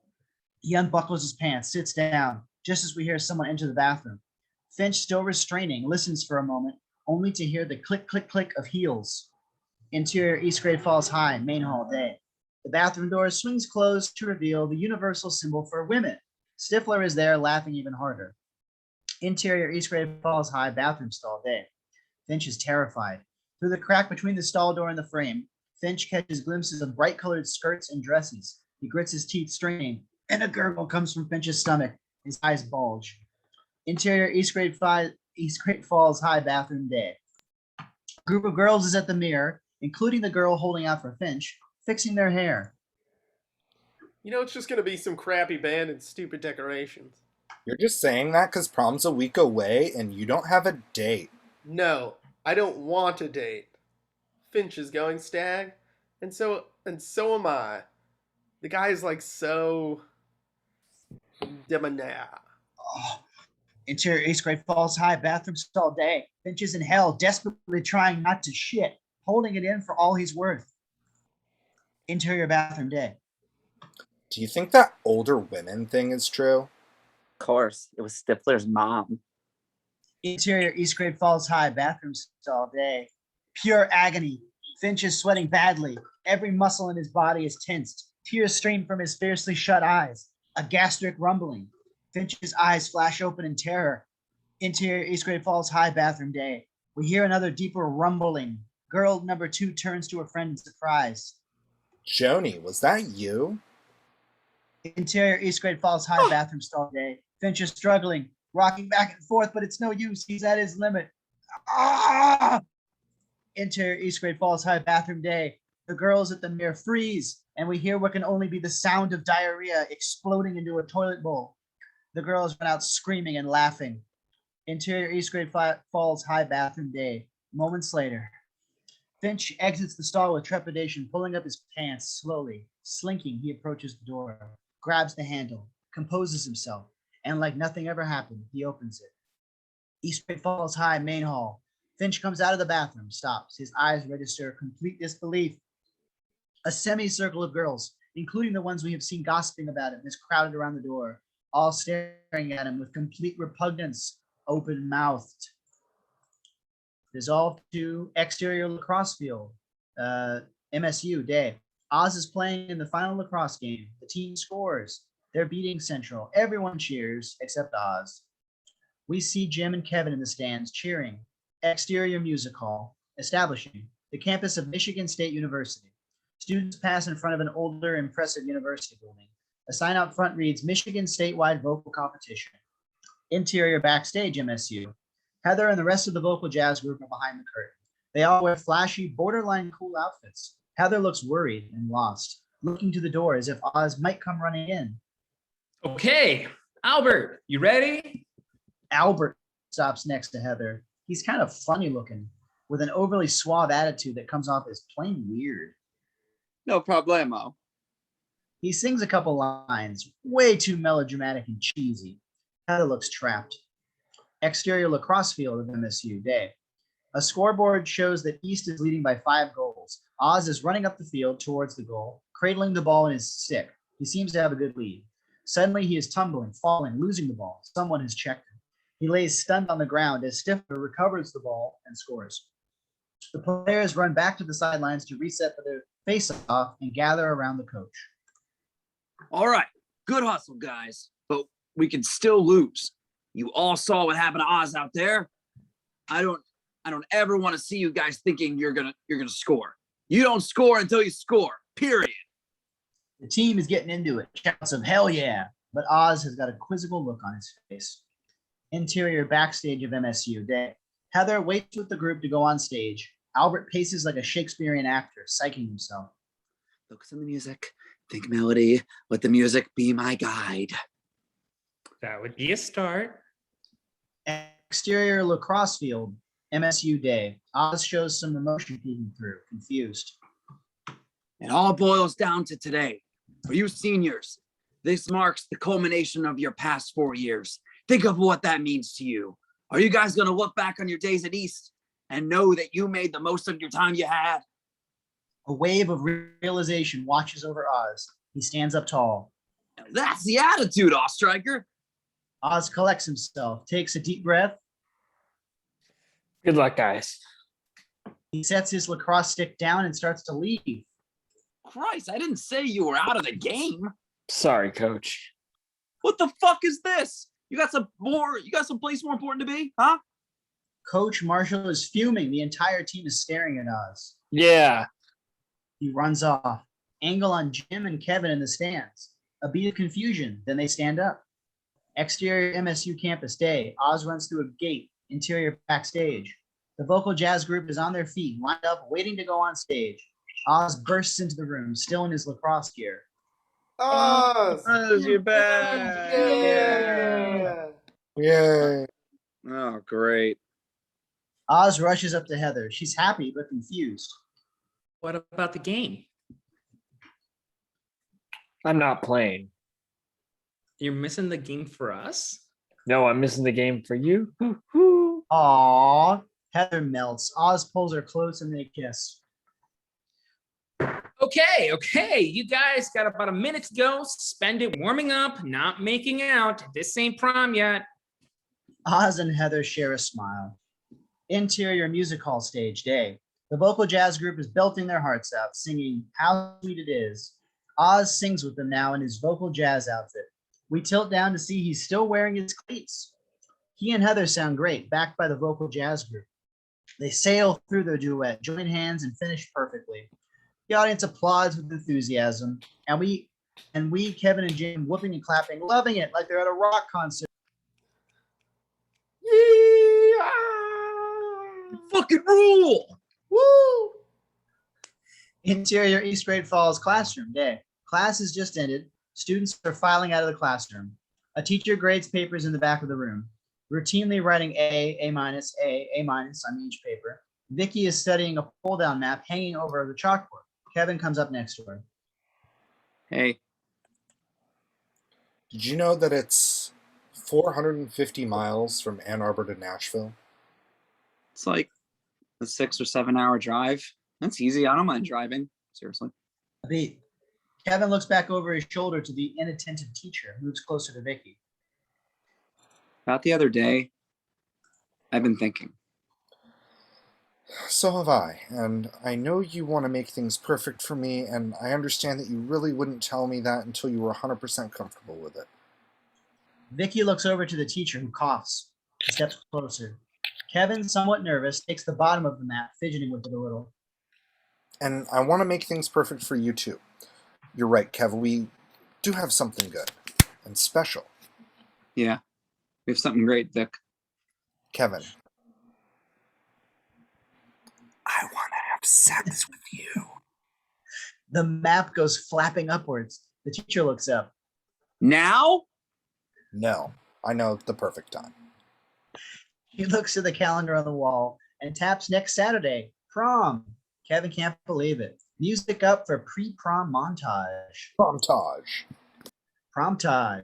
He unbuckles his pants, sits down, just as we hear someone enter the bathroom. Finch, still restraining, listens for a moment, only to hear the click, click, click of heels. Interior East Great Falls High, main hall day. The bathroom door swings closed to reveal the universal symbol for women. Stifler is there, laughing even harder. Interior East Great Falls High bathroom stall day. Finch is terrified. Through the crack between the stall door and the frame, Finch catches glimpses of bright-colored skirts and dresses. He grits his teeth, straining, and a gurgle comes from Finch's stomach. His eyes bulge. Interior East Great Falls High bathroom day. A group of girls is at the mirror, including the girl holding out for Finch, fixing their hair. You know, it's just going to be some crappy band and stupid decorations. You're just saying that because prom's a week away and you don't have a date. No, I don't want a date. Finch is going stag, and so am I. The guy is like so debonair. Oh. Interior East Great Falls High bathroom stall day. Finch is in hell, desperately trying not to shit, holding it in for all he's worth. Interior bathroom day. Do you think that older women thing is true? Of course, it was Stifler's mom. Interior East Great Falls High bathroom stall day. Pure agony. Finch is sweating badly. Every muscle in his body is tensed. Tears stream from his fiercely shut eyes. A gastric rumbling. Finch's eyes flash open in terror. Interior East Great Falls High bathroom day. We hear another deeper rumbling. Girl number 2 turns to her friend in surprise. Joni, was that you? Interior East Great Falls High bathroom stall day. Finch is struggling, rocking back and forth, but it's no use. He's at his limit. Ah! Interior East Great Falls High bathroom day. The girls at the mirror freeze, and we hear what can only be the sound of diarrhea exploding into a toilet bowl. The girls run out screaming and laughing. Interior East Great Falls High bathroom day. Moments later, Finch exits the stall with trepidation, pulling up his pants slowly. Slinking, he approaches the door, grabs the handle, composes himself, and like nothing ever happened, he opens it. East Great Falls High main hall. Finch comes out of the bathroom, stops. His eyes register complete disbelief. A semicircle of girls, including the ones we have seen gossiping about him, is crowded around the door, all staring at him with complete repugnance, open-mouthed. Dissolved to exterior lacrosse field, MSU day. Oz is playing in the final lacrosse game. The team scores. They're beating Central. Everyone cheers except Oz. We see Jim and Kevin in the stands cheering. Exterior music hall, establishing the campus of Michigan State University. Students pass in front of an older, impressive university building. A sign out front reads Michigan Statewide Vocal Competition. Interior backstage MSU. Heather and the rest of the vocal jazz group are behind the curtain. They all wear flashy, borderline cool outfits. Heather looks worried and lost, looking to the door as if Oz might come running in. Okay, Albert, you ready? Albert stops next to Heather. He's kind of funny looking, with an overly suave attitude that comes off as plain weird. No problemo. He sings a couple lines, way too melodramatic and cheesy. Heather looks trapped. Exterior lacrosse field of MSU day. A scoreboard shows that East is leading by 5 goals. Oz is running up the field towards the goal, cradling the ball in his stick. He seems to have a good lead. Suddenly, he is tumbling, falling, losing the ball. Someone has checked him. He lays stunned on the ground as Stifler recovers the ball and scores. The players run back to the sidelines to reset for their face-off and gather around the coach. All right, good hustle, guys. But we can still lose. You all saw what happened to Oz out there. I don't ever want to see you guys thinking you're gonna score. You don't score until you score. Period. The team is getting into it. Shouts of hell yeah. But Oz has got a quizzical look on his face. Interior backstage of MSU day. Heather waits with the group to go on stage. Albert paces like a Shakespearean actor, psyching himself. Focus on the music. Think melody. Let the music be my guide. That would be a start. Exterior lacrosse field, MSU day. Oz shows some emotion peeking through, confused. It all boils down to today. For you seniors, this marks the culmination of your past 4 years. Think of what that means to you. Are you guys going to look back on your days at East and know that you made the most of your time you had? A wave of realization washes over Oz. He stands up tall. That's the attitude, Ostriker. Oz collects himself, takes a deep breath. Good luck, guys. He sets his lacrosse stick down and starts to leave. Christ, I didn't say you were out of the game. Sorry, coach. What the fuck is this? You got some place more important to be, huh? Coach Marshall is fuming. The entire team is staring at Oz. Yeah. He runs off. Angle on Jim and Kevin in the stands. A beat of confusion. Then they stand up. Exterior MSU campus day. Oz runs through a gate. Interior backstage. The vocal jazz group is on their feet, lined up, waiting to go on stage. Oz bursts into the room, still in his lacrosse gear. Oz! Oz, you're back. Yeah! Yay. Oh, great. Oz rushes up to Heather. She's happy but confused. What about the game? I'm not playing. You're missing the game for us? No, I'm missing the game for you. Hoo-hoo. Aww. Heather melts. Oz pulls her close and they kiss. Okay. You guys got about a minute to go. Spend it warming up, not making out. This ain't prom yet. Oz and Heather share a smile. Interior music hall stage day. The vocal jazz group is belting their hearts out, singing How Sweet It Is. Oz sings with them now in his vocal jazz outfit. We tilt down to see he's still wearing his cleats. He and Heather sound great, backed by the vocal jazz group. They sail through their duet, join hands, and finish perfectly. The audience applauds with enthusiasm, and we, Kevin and Jim, whooping and clapping, loving it like they're at a rock concert. Yeah! Fucking rule! Woo! Interior East Great Falls classroom day. Class has just ended. Students are filing out of the classroom. A teacher grades papers in the back of the room, routinely writing A minus on each paper. Vicky is studying a pull-down map hanging over the chalkboard. Kevin comes up next to her. Hey, Did you know that it's 450 miles from Ann Arbor to Nashville? it's like a 6 or 7 hour drive. That's easy. I don't mind driving. Seriously. A beat. Kevin looks back over his shoulder to the inattentive teacher, moves closer to Vicky. About the other day, I've been thinking. So have I, and I know you want to make things perfect for me, and I understand that you really wouldn't tell me that until you were 100% comfortable with it. Vicky looks over to the teacher who coughs. He steps closer. Kevin, somewhat nervous, takes the bottom of the map, fidgeting with it a little. And I want to make things perfect for you too. You're right, Kev, we do have something good and special. Yeah, we have something great, Vic. Kevin, I want to have sex with you. The map goes flapping upwards. The teacher looks up. Now? No, I know the perfect time. He looks at the calendar on the wall and taps next Saturday, prom. Kevin can't believe it. Music up for pre-prom montage. Montage. Promptage.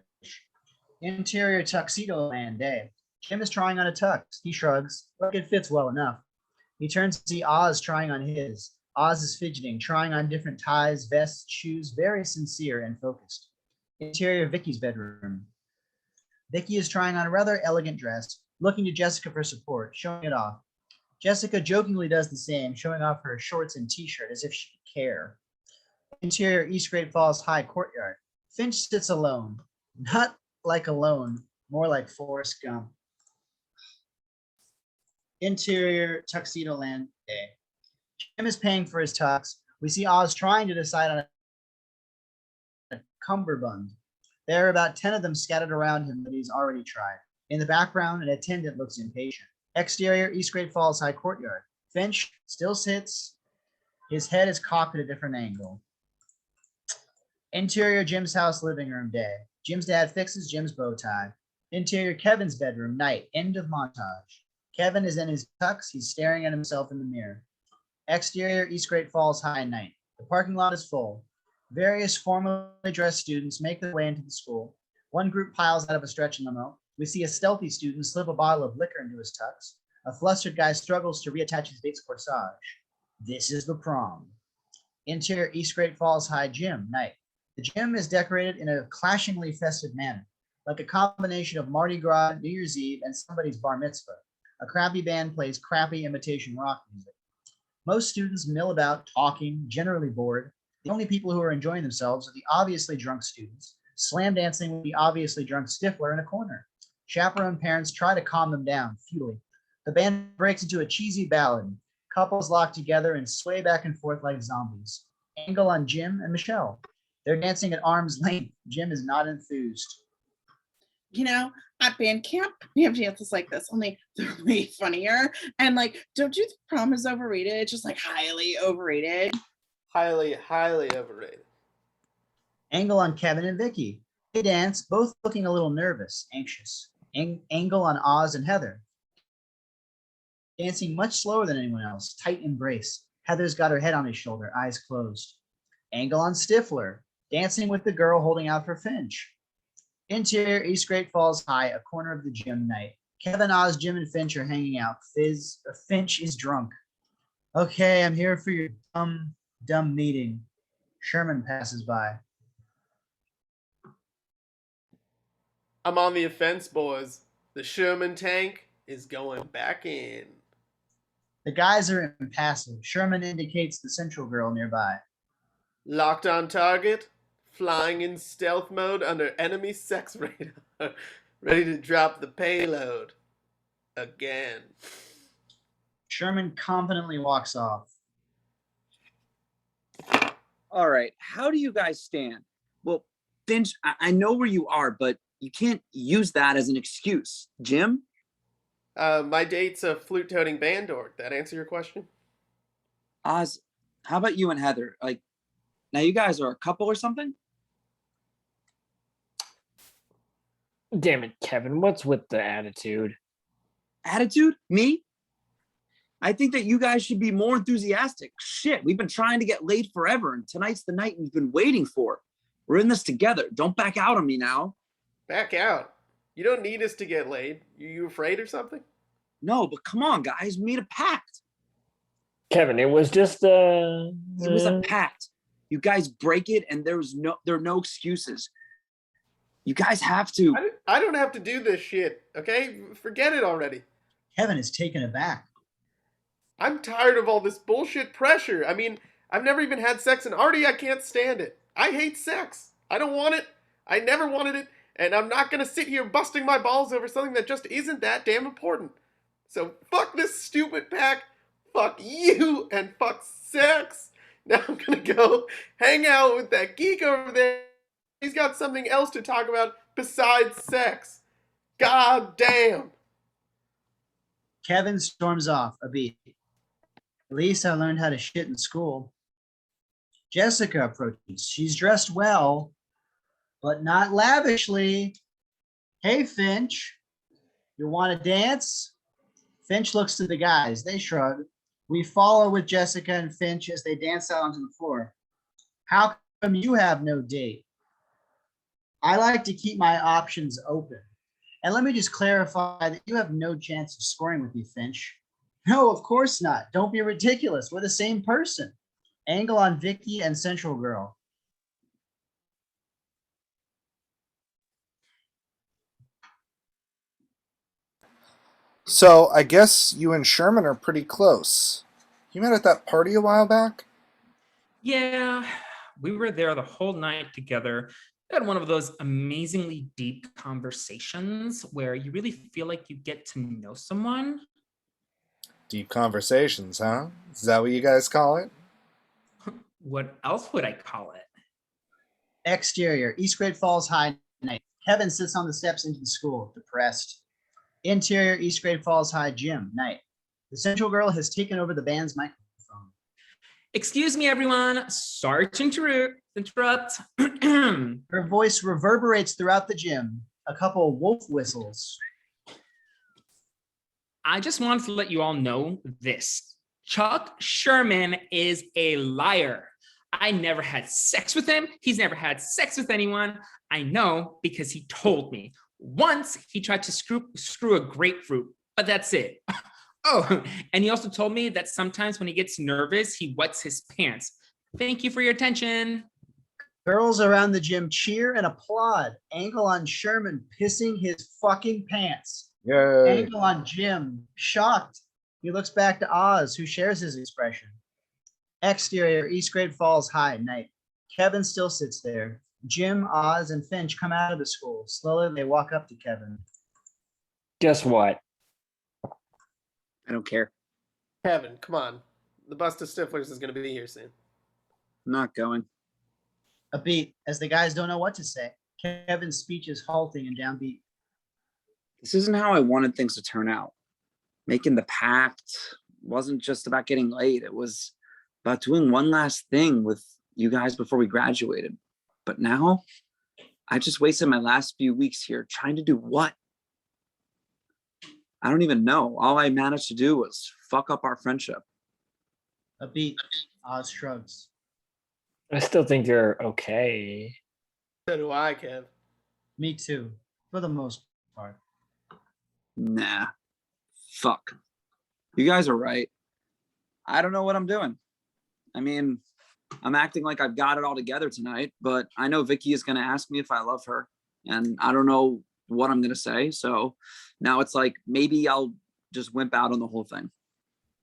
Interior tuxedo land day. Jim is trying on a tux. He shrugs, but it fits well enough. He turns to see Oz trying on his. Oz is fidgeting, trying on different ties, vests, shoes, very sincere and focused. Interior Vicky's bedroom. Vicky is trying on a rather elegant dress, looking to Jessica for support, showing it off. Jessica jokingly does the same, showing off her shorts and t-shirt as if she could care. Interior East Great Falls High courtyard. Finch sits alone, not like alone, more like Forrest Gump. Interior Tuxedo Land day. Jim is paying for his tux. We see Oz trying to decide on a cummerbund. There are about 10 of them scattered around him that he's already tried. In the background, an attendant looks impatient. Exterior East Great Falls High courtyard. Finch still sits. His head is cocked at a different angle. Interior Jim's house living room day. Jim's dad fixes Jim's bow tie. Interior Kevin's bedroom night. End of montage. Kevin is in his tux. He's staring at himself in the mirror. Exterior East Great Falls High night. The parking lot is full. Various formally dressed students make their way into the school. One group piles out of a stretch limo. We see a stealthy student slip a bottle of liquor into his tux. A flustered guy struggles to reattach his date's corsage. This is the prom. Interior East Great Falls High gym night. The gym is decorated in a clashingly festive manner, like a combination of Mardi Gras, New Year's Eve, and somebody's bar mitzvah. A crappy band plays crappy imitation rock music. Most students mill about, talking, generally bored. The only people who are enjoying themselves are the obviously drunk students, slam dancing with the obviously drunk Stifler in a corner. Chaperone parents try to calm them down, futilely. The band breaks into a cheesy ballad. Couples lock together and sway back and forth like zombies. Angle on Jim and Michelle. They're dancing at arm's length. Jim is not enthused. You know, at band camp, we have dances like this, only they're way funnier. And like, don't you think prom is overrated? It's just like highly overrated. Highly, highly overrated. Angle on Kevin and Vicky. They dance, both looking a little nervous, anxious. Angle on Oz and Heather. Dancing much slower than anyone else, tight embrace. Heather's got her head on his shoulder, eyes closed. Angle on Stifler, dancing with the girl holding out for Finch. Interior East Great Falls High, a corner of the gym night. Kevin, Oz, Jim, and Finch are hanging out. Finch is drunk. Okay, I'm here for your dumb meeting. Sherman passes by. I'm on the offense, boys. The Sherman tank is going back in. The guys are impassive. Sherman indicates the central girl nearby. Locked on target, flying in stealth mode under enemy sex radar, ready to drop the payload. Again. Sherman confidently walks off. All right, how do you guys stand? Well, Finch, I know where you are, but you can't use that as an excuse. Jim? My date's a flute-toting band dork. That answer your question? Oz, how about you and Heather? Like, now you guys are a couple or something? Damn it, Kevin, what's with the attitude? Attitude? Me? I think that you guys should be more enthusiastic. Shit, we've been trying to get laid forever, and tonight's the night we've been waiting for. We're in this together. Don't back out on me now. Back out? You don't need us to get laid. You afraid or something? No, but come on, guys. We made a pact. Kevin, it was just It was a pact. You guys break it, and there are no excuses. You guys have to. I don't have to do this shit, okay? Forget it already. Kevin is taken aback. I'm tired of all this bullshit pressure. I mean, I've never even had sex, and already I can't stand it. I hate sex. I don't want it. I never wanted it, and I'm not gonna sit here busting my balls over something that just isn't that damn important. So fuck this stupid pack, fuck you, and fuck sex. Now I'm gonna go hang out with that geek over there. He's got something else to talk about besides sex. God damn. Kevin storms off a beat. At least I learned how to shit in school. Jessica approaches. She's dressed well, but not lavishly. Hey, Finch, you want to dance? Finch looks to the guys. They shrug. We follow with Jessica and Finch as they dance out onto the floor. How come you have no date? I like to keep my options open. And let me just clarify that you have no chance of scoring with me, Finch. No, of course not. Don't be ridiculous. We're the same person. Angle on Vicky and Central Girl. So I guess you and Sherman are pretty close. You met at that party a while back? Yeah, we were there the whole night together. We had one of those amazingly deep conversations where you really feel like you get to know someone. Deep conversations, huh? Is that what you guys call it? What else would I call it? Exterior, East Great Falls High night. Kevin sits on the steps into the school, depressed. Interior, East Great Falls High gym, night. The Central Girl has taken over the band's microphone. Excuse me, everyone. Sorry to interrupt. Her voice reverberates throughout the gym. A couple wolf whistles. I just wanted to let you all know this. Chuck Sherman is a liar. I never had sex with him. He's never had sex with anyone. I know because he told me. Once he tried to screw a grapefruit, but that's it. Oh, and he also told me that sometimes when he gets nervous, he wets his pants. Thank you for your attention. Girls around the gym cheer and applaud. Angle on Sherman pissing his fucking pants. Yay. Angle on Jim, shocked. He looks back to Oz, who shares his expression. Exterior, East Great Falls High, night. Kevin still sits there. Jim, Oz, and Finch come out of the school. Slowly, they walk up to Kevin. Guess what? I don't care. Kevin, come on. The bust of Stiflers is going to be here soon. I'm not going. A beat, as the guys don't know what to say. Kevin's speech is halting and downbeat. This isn't how I wanted things to turn out. Making the pact wasn't just about getting laid. It was about doing one last thing with you guys before we graduated. But now, I just wasted my last few weeks here trying to do what? I don't even know. All I managed to do was fuck up our friendship. A beat, Oz shrugs. I still think you're okay. So do I, Kev. Me too, for the most part. Nah. Fuck. You guys are right. I don't know what I'm doing. I mean, I'm acting like I've got it all together tonight, but I know Vicky is going to ask me if I love her, and I don't know what I'm going to say. So now it's like, maybe I'll just wimp out on the whole thing.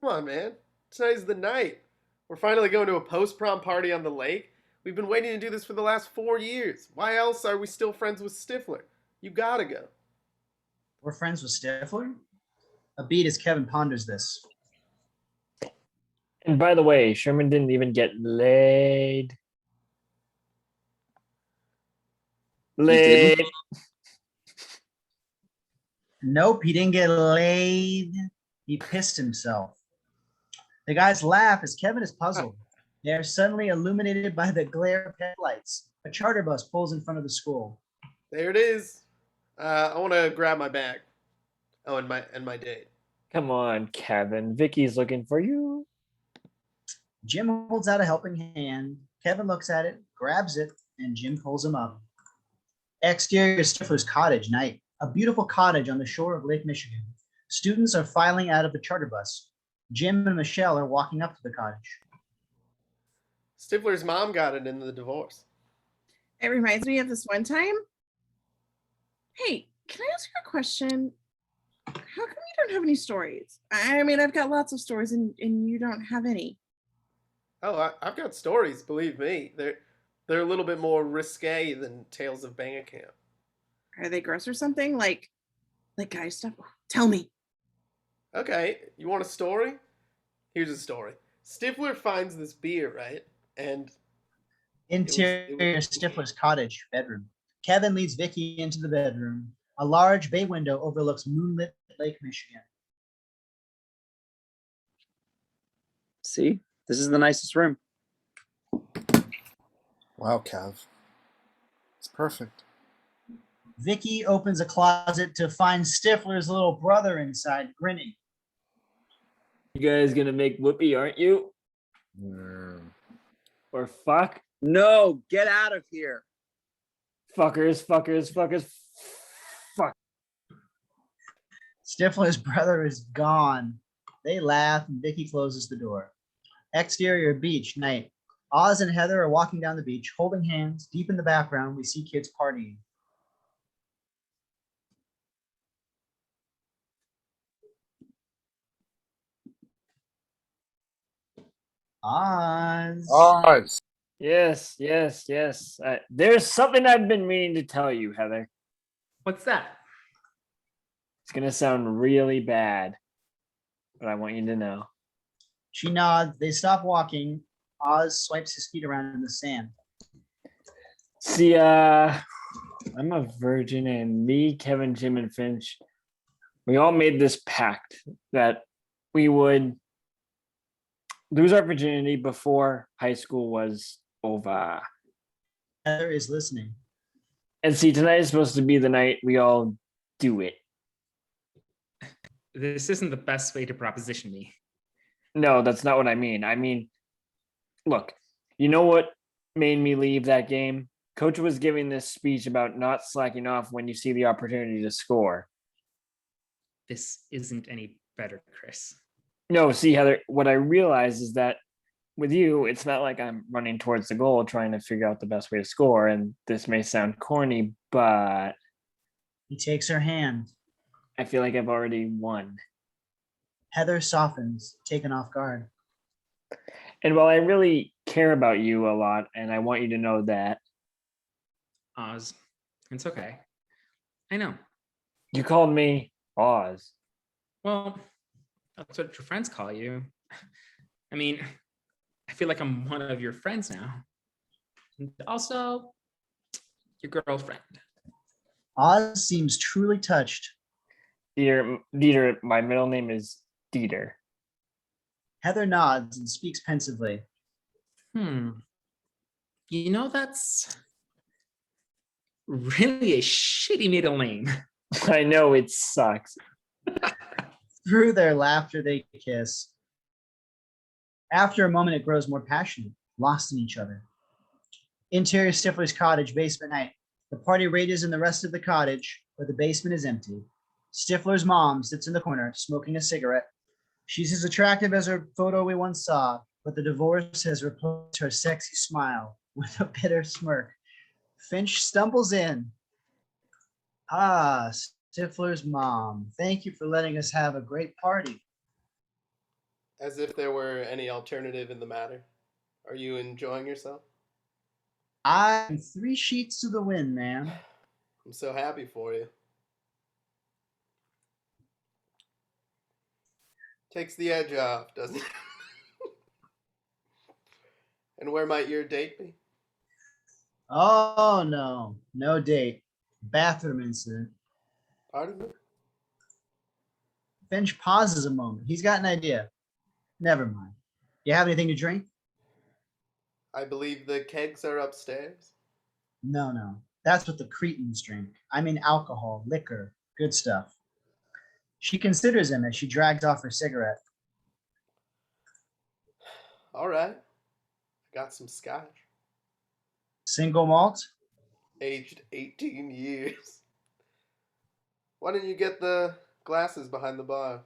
Come on, man. Tonight's the night. We're finally going to a post-prom party on the lake. We've been waiting to do this for the last 4 years. Why else are we still friends with Stifler? You gotta go. We're friends with Stifler? A beat as Kevin ponders this. And by the way, Sherman didn't even get laid. Laid. Nope, he didn't get laid. He pissed himself. The guys laugh as Kevin is puzzled. They are suddenly illuminated by the glare of headlights. A charter bus pulls in front of the school. There it is. I want to grab my bag. Oh, and my date. Come on, Kevin. Vicky's looking for you. Jim holds out a helping hand. Kevin looks at it, grabs it, and Jim pulls him up. Exterior Stifler's cottage night. A beautiful cottage on the shore of Lake Michigan. Students are filing out of the charter bus. Jim and Michelle are walking up to the cottage. Stifler's mom got it in the divorce. It reminds me of this one time. Hey, can I ask you a question? How come you don't have any stories? I mean, I've got lots of stories and you don't have any. Oh, I've got stories, believe me. They're a little bit more risque than Tales of Bandcamp. Are they gross or something? Like guy stuff? Tell me. Okay, you want a story? Here's a story. Stifler finds this beer, right? And Interior Stifler's cottage bedroom. Kevin leads Vicky into the bedroom. A large bay window overlooks moonlit Lake Michigan. See, this is the nicest room. Wow, Kev. It's perfect. Vicky opens a closet to find Stifler's little brother inside, grinning. You guys gonna make whoopee, aren't you? Mm. Or fuck? No, get out of here. Fuckers, fuckers, fuckers. Fuck. Stifler's brother is gone. They laugh and Vicky closes the door. Exterior beach, night. Oz and Heather are walking down the beach, holding hands. Deep in the background, we see kids partying. Oz. Oz. Yes, yes, yes. There's something I've been meaning to tell you, Heather. What's that? It's gonna sound really bad, but I want you to know. She nods. They stop walking. Oz swipes his feet around in the sand. See, I'm a virgin, and me, Kevin, Jim, and Finch, we all made this pact that we would lose our virginity before high school was over. Heather is listening. And see, tonight is supposed to be the night we all do it. This isn't the best way to proposition me. No, that's not what I mean. I mean, look, you know what made me leave that game? Coach was giving this speech about not slacking off when you see the opportunity to score. This isn't any better, Chris. No, see, Heather, what I realize is that with you, it's not like I'm running towards the goal trying to figure out the best way to score. And this may sound corny, but He takes her hand. I feel like I've already won. Heather softens, taken off guard. And while I really care about you a lot, and I want you to know that, Oz, it's okay. I know. you called me Oz. Well, that's what your friends call you. I mean, I feel like I'm one of your friends now. And also, your girlfriend. Oz seems truly touched. Dieter, my middle name is Dieter. Heather nods and speaks pensively. You know, that's really a shitty middle name. I know it sucks. Through their laughter, they kiss. After a moment, it grows more passionate, lost in each other. Interior Stifler's cottage, basement night. The party rages in the rest of the cottage, but the basement is empty. Stifler's mom sits in the corner, smoking a cigarette. She's as attractive as her photo we once saw, but the divorce has replaced her sexy smile with a bitter smirk. Finch stumbles in. Ah, Stifler's mom, thank you for letting us have a great party. As if there were any alternative in the matter. Are you enjoying yourself? I'm 3 sheets to the wind, man. I'm so happy for you. Takes the edge off, doesn't it? And where might your date be? Oh, no, no date. Bathroom incident. Pardon me? Finch pauses a moment. He's got an idea. Never mind. You have anything to drink? I believe the kegs are upstairs. No. That's what the cretins drink. I mean alcohol, liquor, good stuff. She considers him as she drags off her cigarette. All right. I got some scotch. Single malt? Aged 18 years. Why don't you get the glasses behind the bar?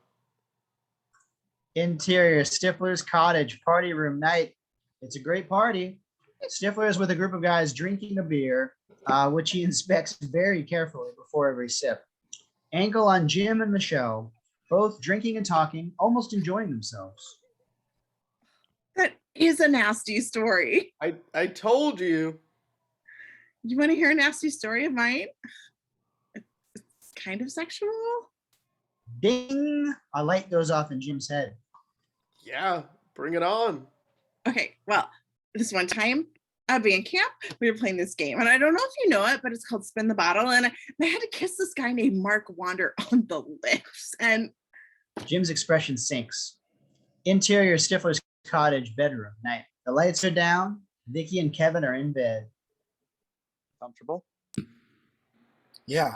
Interior, Stifler's cottage, party room night. It's a great party. Stifler is with a group of guys drinking a beer, which he inspects very carefully before every sip. Angle on Jim and Michelle, both drinking and talking, almost enjoying themselves. That is a nasty story. I told you. You want to hear a nasty story of mine? It's kind of sexual. Ding! A light goes off in Jim's head. Yeah, bring it on. Okay, well, this one time at band camp, we were playing this game, and I don't know if you know it, but it's called Spin the Bottle, and I had to kiss this guy named Mark Wander on the lips, and Jim's expression sinks. Interior, Stifler's cottage, bedroom, night. The lights are down. Vicky and Kevin are in bed. Comfortable? Yeah.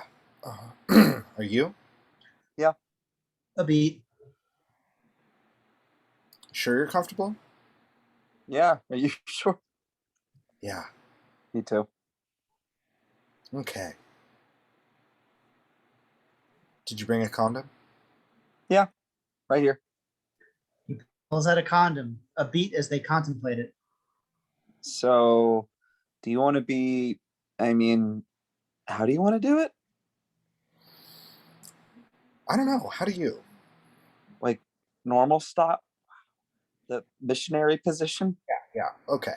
Are you? A beat. Sure you're comfortable? Yeah, are you sure? Yeah. Me too. Okay. Did you bring a condom? Right here. Pulls out a condom, a beat as they contemplate it. So, do you want to be, I mean, how do you want to do it? I don't know. How do you? Like normal stop? The missionary position? Yeah. Okay.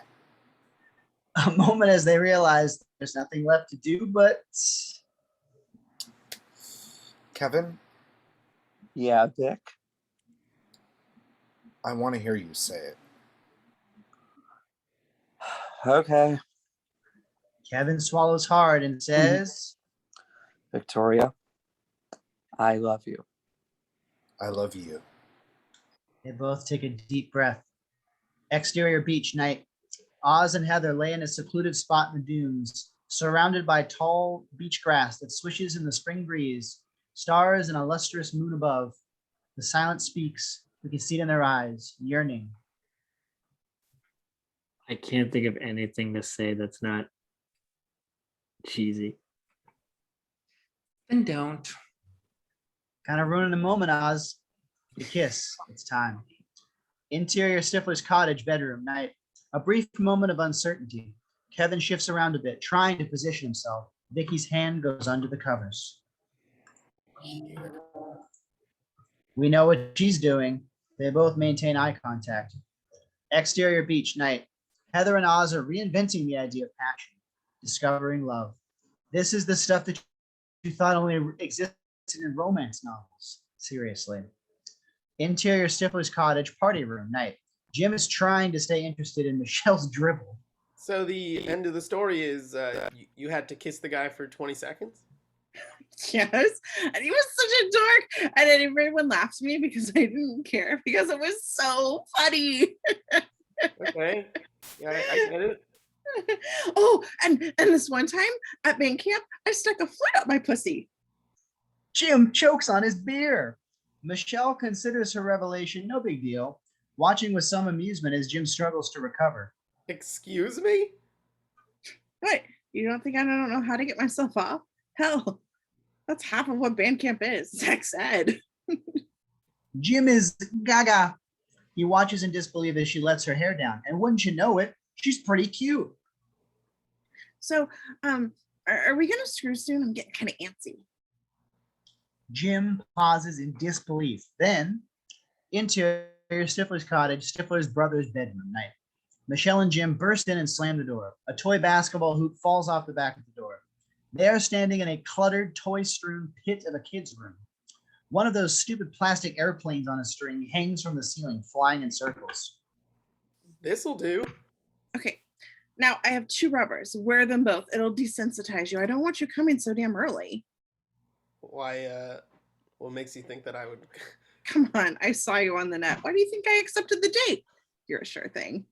A moment as they realize there's nothing left to do but Kevin, Yeah, Dick. I want to hear you say it. Okay, Kevin swallows hard and says, Victoria, I love you. I love you. They both take a deep breath. Exterior beach night. Oz and Heather lay in a secluded spot in the dunes, surrounded by tall beach grass that swishes in the spring breeze, stars and a lustrous moon above. The silence speaks. We can see it in their eyes, yearning. I can't think of anything to say that's not cheesy. Then don't. Kind of ruining the moment, Oz. The kiss. It's time. Interior Stifler's cottage bedroom night. A brief moment of uncertainty. Kevin shifts around a bit, trying to position himself. Vicky's hand goes under the covers. We know what she's doing. They both maintain eye contact. Exterior beach night. Heather and Oz are reinventing the idea of passion, discovering love. This is the stuff that you thought only existed in romance novels. Seriously. Interior Stifler's cottage party room night. Jim is trying to stay interested in Michelle's dribble. So the end of the story is you had to kiss the guy for 20 seconds? Yes, and he was such a dork, and then everyone laughed at me because I didn't care because it was so funny. Okay. Yeah, I get it. Oh, and this one time at band camp, I stuck a foot up my pussy. Jim chokes on his beer. Michelle considers her revelation no big deal, watching with some amusement as Jim struggles to recover. Excuse me? What? You don't think I don't know how to get myself off? Hell, that's half of what band camp is. Sex ed. Jim is gaga. He watches in disbelief as she lets her hair down, and wouldn't you know it, she's pretty cute. So, are we gonna screw soon? I'm getting kind of antsy. Jim pauses in disbelief. Then, interior Stifler's cottage, Stifler's brother's bedroom night. Michelle and Jim burst in and slam the door. A toy basketball hoop falls off the back of the door. They are standing in a cluttered, toy-strewn pit of a kid's room. One of those stupid plastic airplanes on a string hangs from the ceiling, flying in circles. This'll do. Okay, now I have 2 rubbers. Wear them both. It'll desensitize you. I don't want you coming so damn early. Why, what makes you think that I would... Come on, I saw you on the net. Why do you think I accepted the date? You're a sure thing.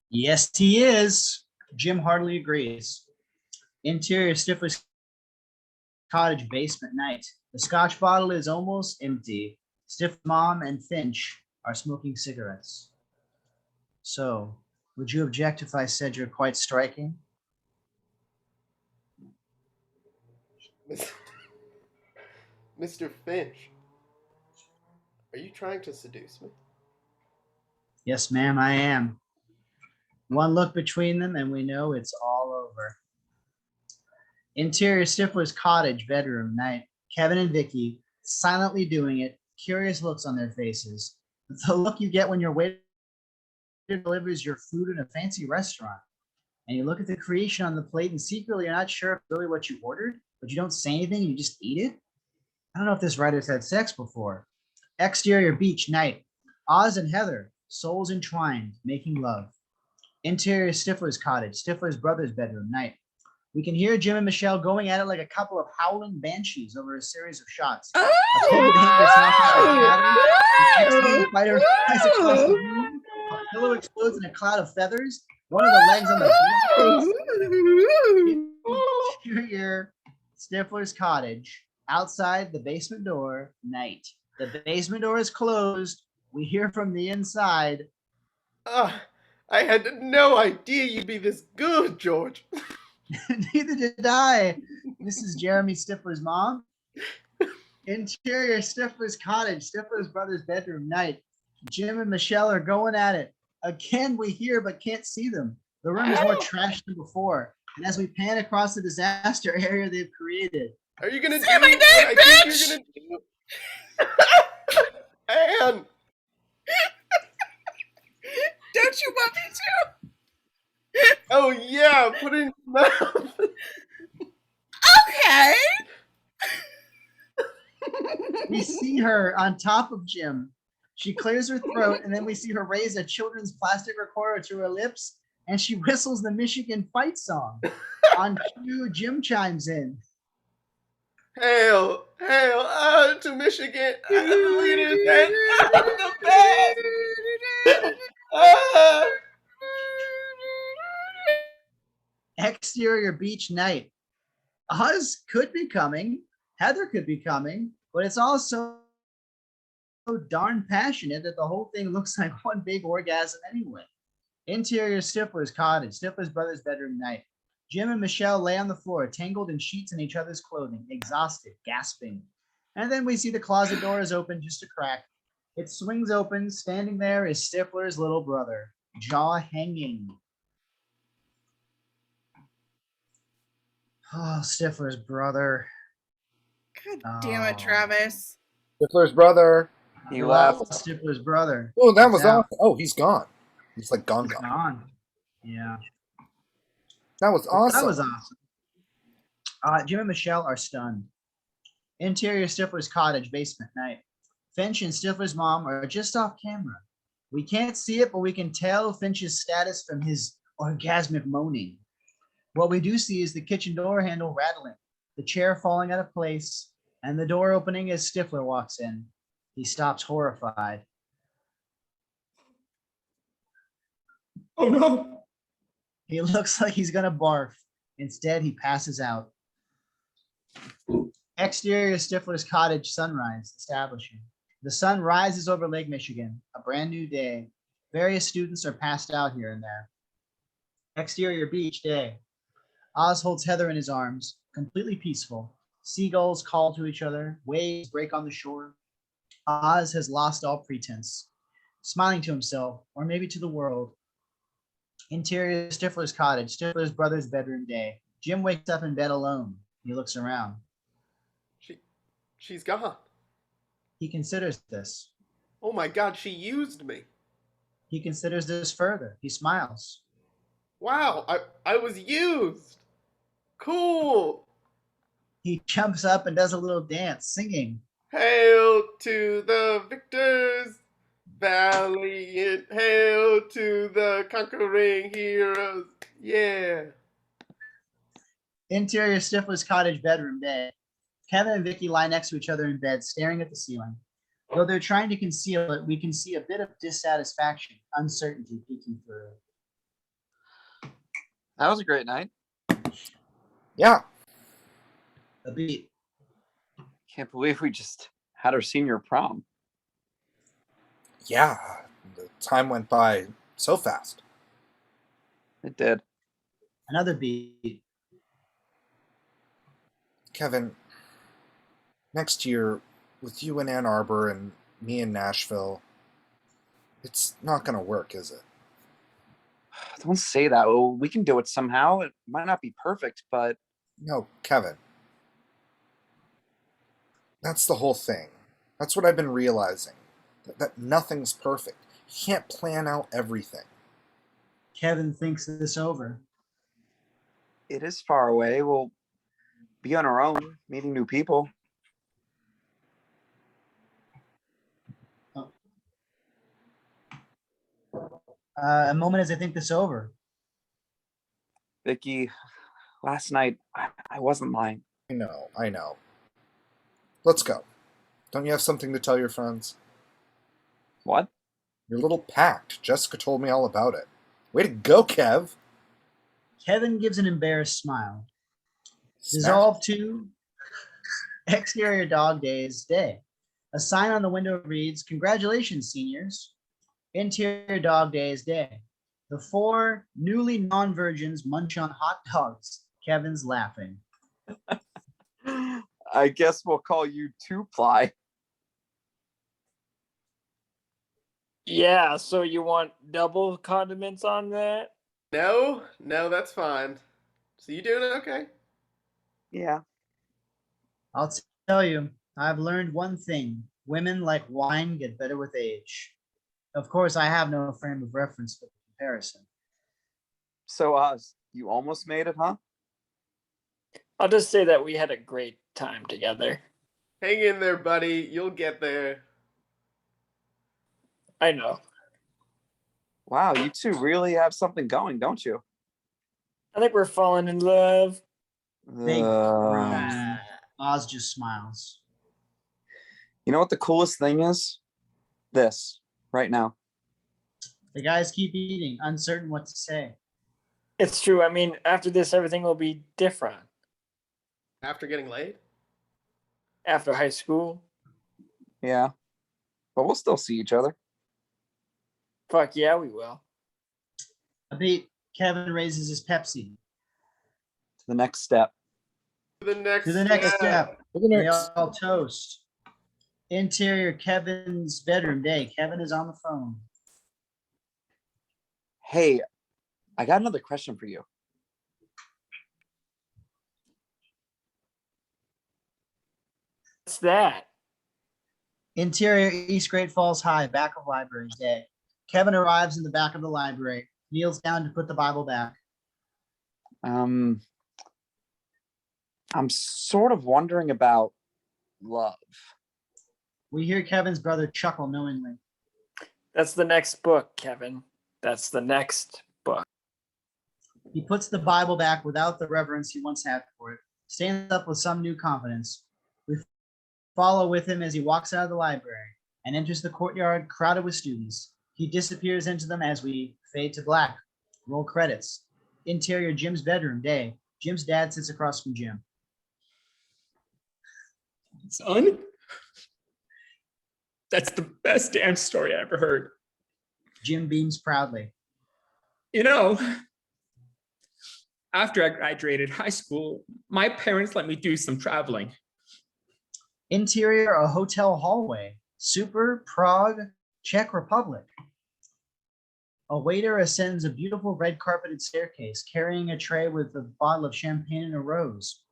Yes, he is. Jim heartily agrees. Interior Stifler's cottage basement night. The scotch bottle is almost empty. Stiff Mom and Finch are smoking cigarettes. So, would you object if I said you're quite striking? Mr. Finch, are you trying to seduce me? Yes, ma'am, I am. One look between them and we know it's all over. Interior Stifler's cottage bedroom night. Kevin and Vicky silently doing it, curious looks on their faces. The look you get when your waiter delivers your food in a fancy restaurant. And you look at the creation on the plate and secretly you're not sure if it's really what you ordered, but you don't say anything and you just eat it. I don't know if this writer's had sex before. Exterior beach night. Oz and Heather, souls entwined, making love. Interior Stifler's cottage, Stifler's brother's bedroom night. We can hear Jim and Michelle going at it like a couple of howling banshees over a series of shots. A cold hand gets knocked out of the battery. The fighter flies across the room. A pillow explodes in a cloud of feathers. One of the legs on the interior Stifler's cottage, outside the basement door, night. The basement door is closed. We hear from the inside. I had no idea you'd be this good, George. Neither did I. This is Jeremy Stifler's mom. Interior Stifler's cottage, Stifler's brother's bedroom night. Jim and Michelle are going at it. Again, we hear but can't see them. The room is more trashed than before. And as we pan across the disaster area they've created. Are you gonna do Say my what name, I think bitch! you're gonna do? Anne! Don't you want me to? Oh yeah, put it in your mouth. Okay. We see her on top of Jim. She clears her throat, and then we see her raise a children's plastic recorder to her lips, and she whistles the Michigan fight song. On cue, Jim chimes in. Hail, hail, to Michigan, the leaders and the best. Ah. Exterior beach night. Oz could be coming. Heather could be coming, but it's all so darn passionate that the whole thing looks like one big orgasm anyway. Interior Stifler's cottage, Stifler's brother's bedroom night. Jim and Michelle lay on the floor, tangled in sheets in each other's clothing, exhausted, gasping. And then we see the closet door is open just a crack. It swings open. Standing there is Stifler's little brother, jaw hanging. Oh, Stifler's brother. God damn it, Oh. Travis. Stifler's brother. He We left. lost Stifler's brother. Oh, that was Yeah. awesome. Oh, he's gone. He's like gone. He's gone. Yeah. That was awesome. That was awesome. Jim and Michelle are stunned. Interior Stifler's cottage, basement night. Finch and Stifler's mom are just off camera. We can't see it, but we can tell Finch's status from his orgasmic moaning. What we do see is the kitchen door handle rattling, the chair falling out of place, and the door opening as Stifler walks in. He stops horrified. Oh no. He looks like he's gonna barf. Instead, he passes out. Exterior Stifler's cottage, sunrise, establishing. The sun rises over Lake Michigan, a brand new day. Various students are passed out here and there. Exterior beach day. Oz holds Heather in his arms, completely peaceful. Seagulls call to each other, waves break on the shore. Oz has lost all pretense, smiling to himself, or maybe to the world. Interior Stifler's cottage, Stifler's brother's bedroom day. Jim wakes up in bed alone. He looks around. She's gone. He considers this. Oh my God, she used me. He considers this further. He smiles. Wow, I was used. Cool. He jumps up and does a little dance, singing. Hail to the victors, valiant. Hail to the conquering heroes. Yeah. Interior Stifler's cottage, bedroom day. Kevin and Vicky lie next to each other in bed, staring at the ceiling. Though they're trying to conceal it, we can see a bit of dissatisfaction, uncertainty peeking through. That was a great night. Yeah. A beat. Can't believe we just had our senior prom. Yeah. The time went by so fast. It did. Another beat. Kevin, next year, with you in Ann Arbor and me in Nashville, it's not going to work, is it? Don't say that. Well, we can do it somehow. It might not be perfect, but No, Kevin. That's the whole thing. That's what I've been realizing. That nothing's perfect. You can't plan out everything. Kevin thinks this over. it is far away. We'll be on our own, meeting new people. A moment as I think this over. Vicky, last night, I wasn't lying. I know. Let's go. Don't you have something to tell your friends? What? Your little pact. Jessica told me all about it. Way to go, Kev. Kevin gives an embarrassed smile. Smash. Dissolve to exterior dog days day. A sign on the window reads, "Congratulations, seniors. Interior Dog Day is day." The four newly non-virgins munch on hot dogs. Kevin's laughing. I guess we'll call you Two Ply. Yeah, so you want double condiments on that? No, that's fine. So you doing it okay? Yeah. I'll tell you, I've learned one thing. Women like wine get better with age. Of course, I have no frame of reference for comparison. So, Oz, you almost made it, huh? I'll just say that we had a great time together. Hang in there, buddy. You'll get there. I know. Wow, you two really have something going, don't you? I think we're falling in love. They groan. Oz just smiles. You know what the coolest thing is? This, right now. The guys keep eating, uncertain what to say. It's true. I mean, after this, everything will be different. After getting laid? After high school, Yeah. But we'll still see each other. fuck yeah, we will. A beat. Kevin raises his Pepsi. To the next step. To the next To the next step. We're They gonna- all toast. Interior Kevin's bedroom day. Kevin is on the phone. Hey, I got another question for you. What's that? Interior East Great Falls High, back of library day. Kevin arrives in the back of the library, kneels down to put the Bible back. I'm sort of wondering about love. We hear Kevin's brother chuckle knowingly. That's the next book, Kevin. That's the next book. He puts the Bible back without the reverence he once had for it, stands up with some new confidence. We follow with him as he walks out of the library and enters the courtyard crowded with students. He disappears into them as we fade to black. Roll credits. Interior Jim's bedroom day. Jim's dad sits across from Jim. Son, that's the best damn story I ever heard. Jim beams proudly. You know, after I graduated high school, my parents let me do some traveling. Interior a hotel hallway. Super Prague, Czech Republic. A waiter ascends a beautiful red carpeted staircase, carrying a tray with a bottle of champagne and a rose.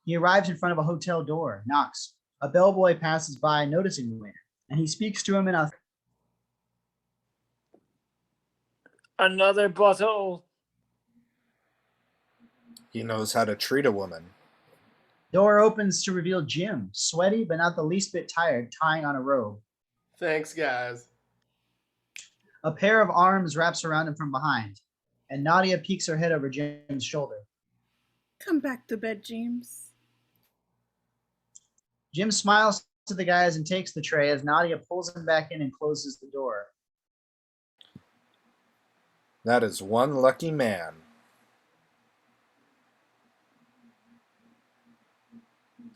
He arrives in front of a hotel door, knocks. A bellboy passes by, noticing the waiter, and he speaks to him in a Another bottle. He knows how to treat a woman. door opens to reveal Jim, sweaty but not the least bit tired, tying on a robe. Thanks, guys. A pair of arms wraps around him from behind, and Nadia peeks her head over Jim's shoulder. Come back to bed, James. Jim smiles to the guys and takes the tray as Nadia pulls him back in and closes the door. That is one lucky man.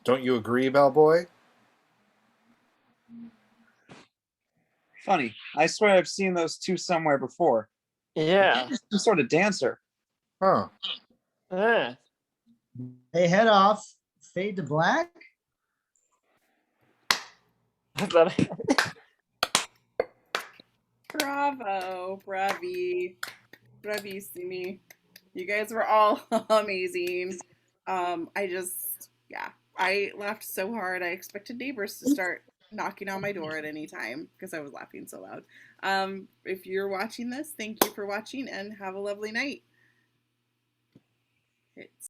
Don't you agree, bellboy? Funny. I swear I've seen those two somewhere before. Yeah. Some sort of dancer. Huh. Eh. They head off, fade to black. I thought- Bravo, bravissimi. You guys were all amazing. I laughed so hard. I expected neighbors to start knocking on my door at any time because I was laughing so loud. If you're watching this, thank you for watching and have a lovely night. It's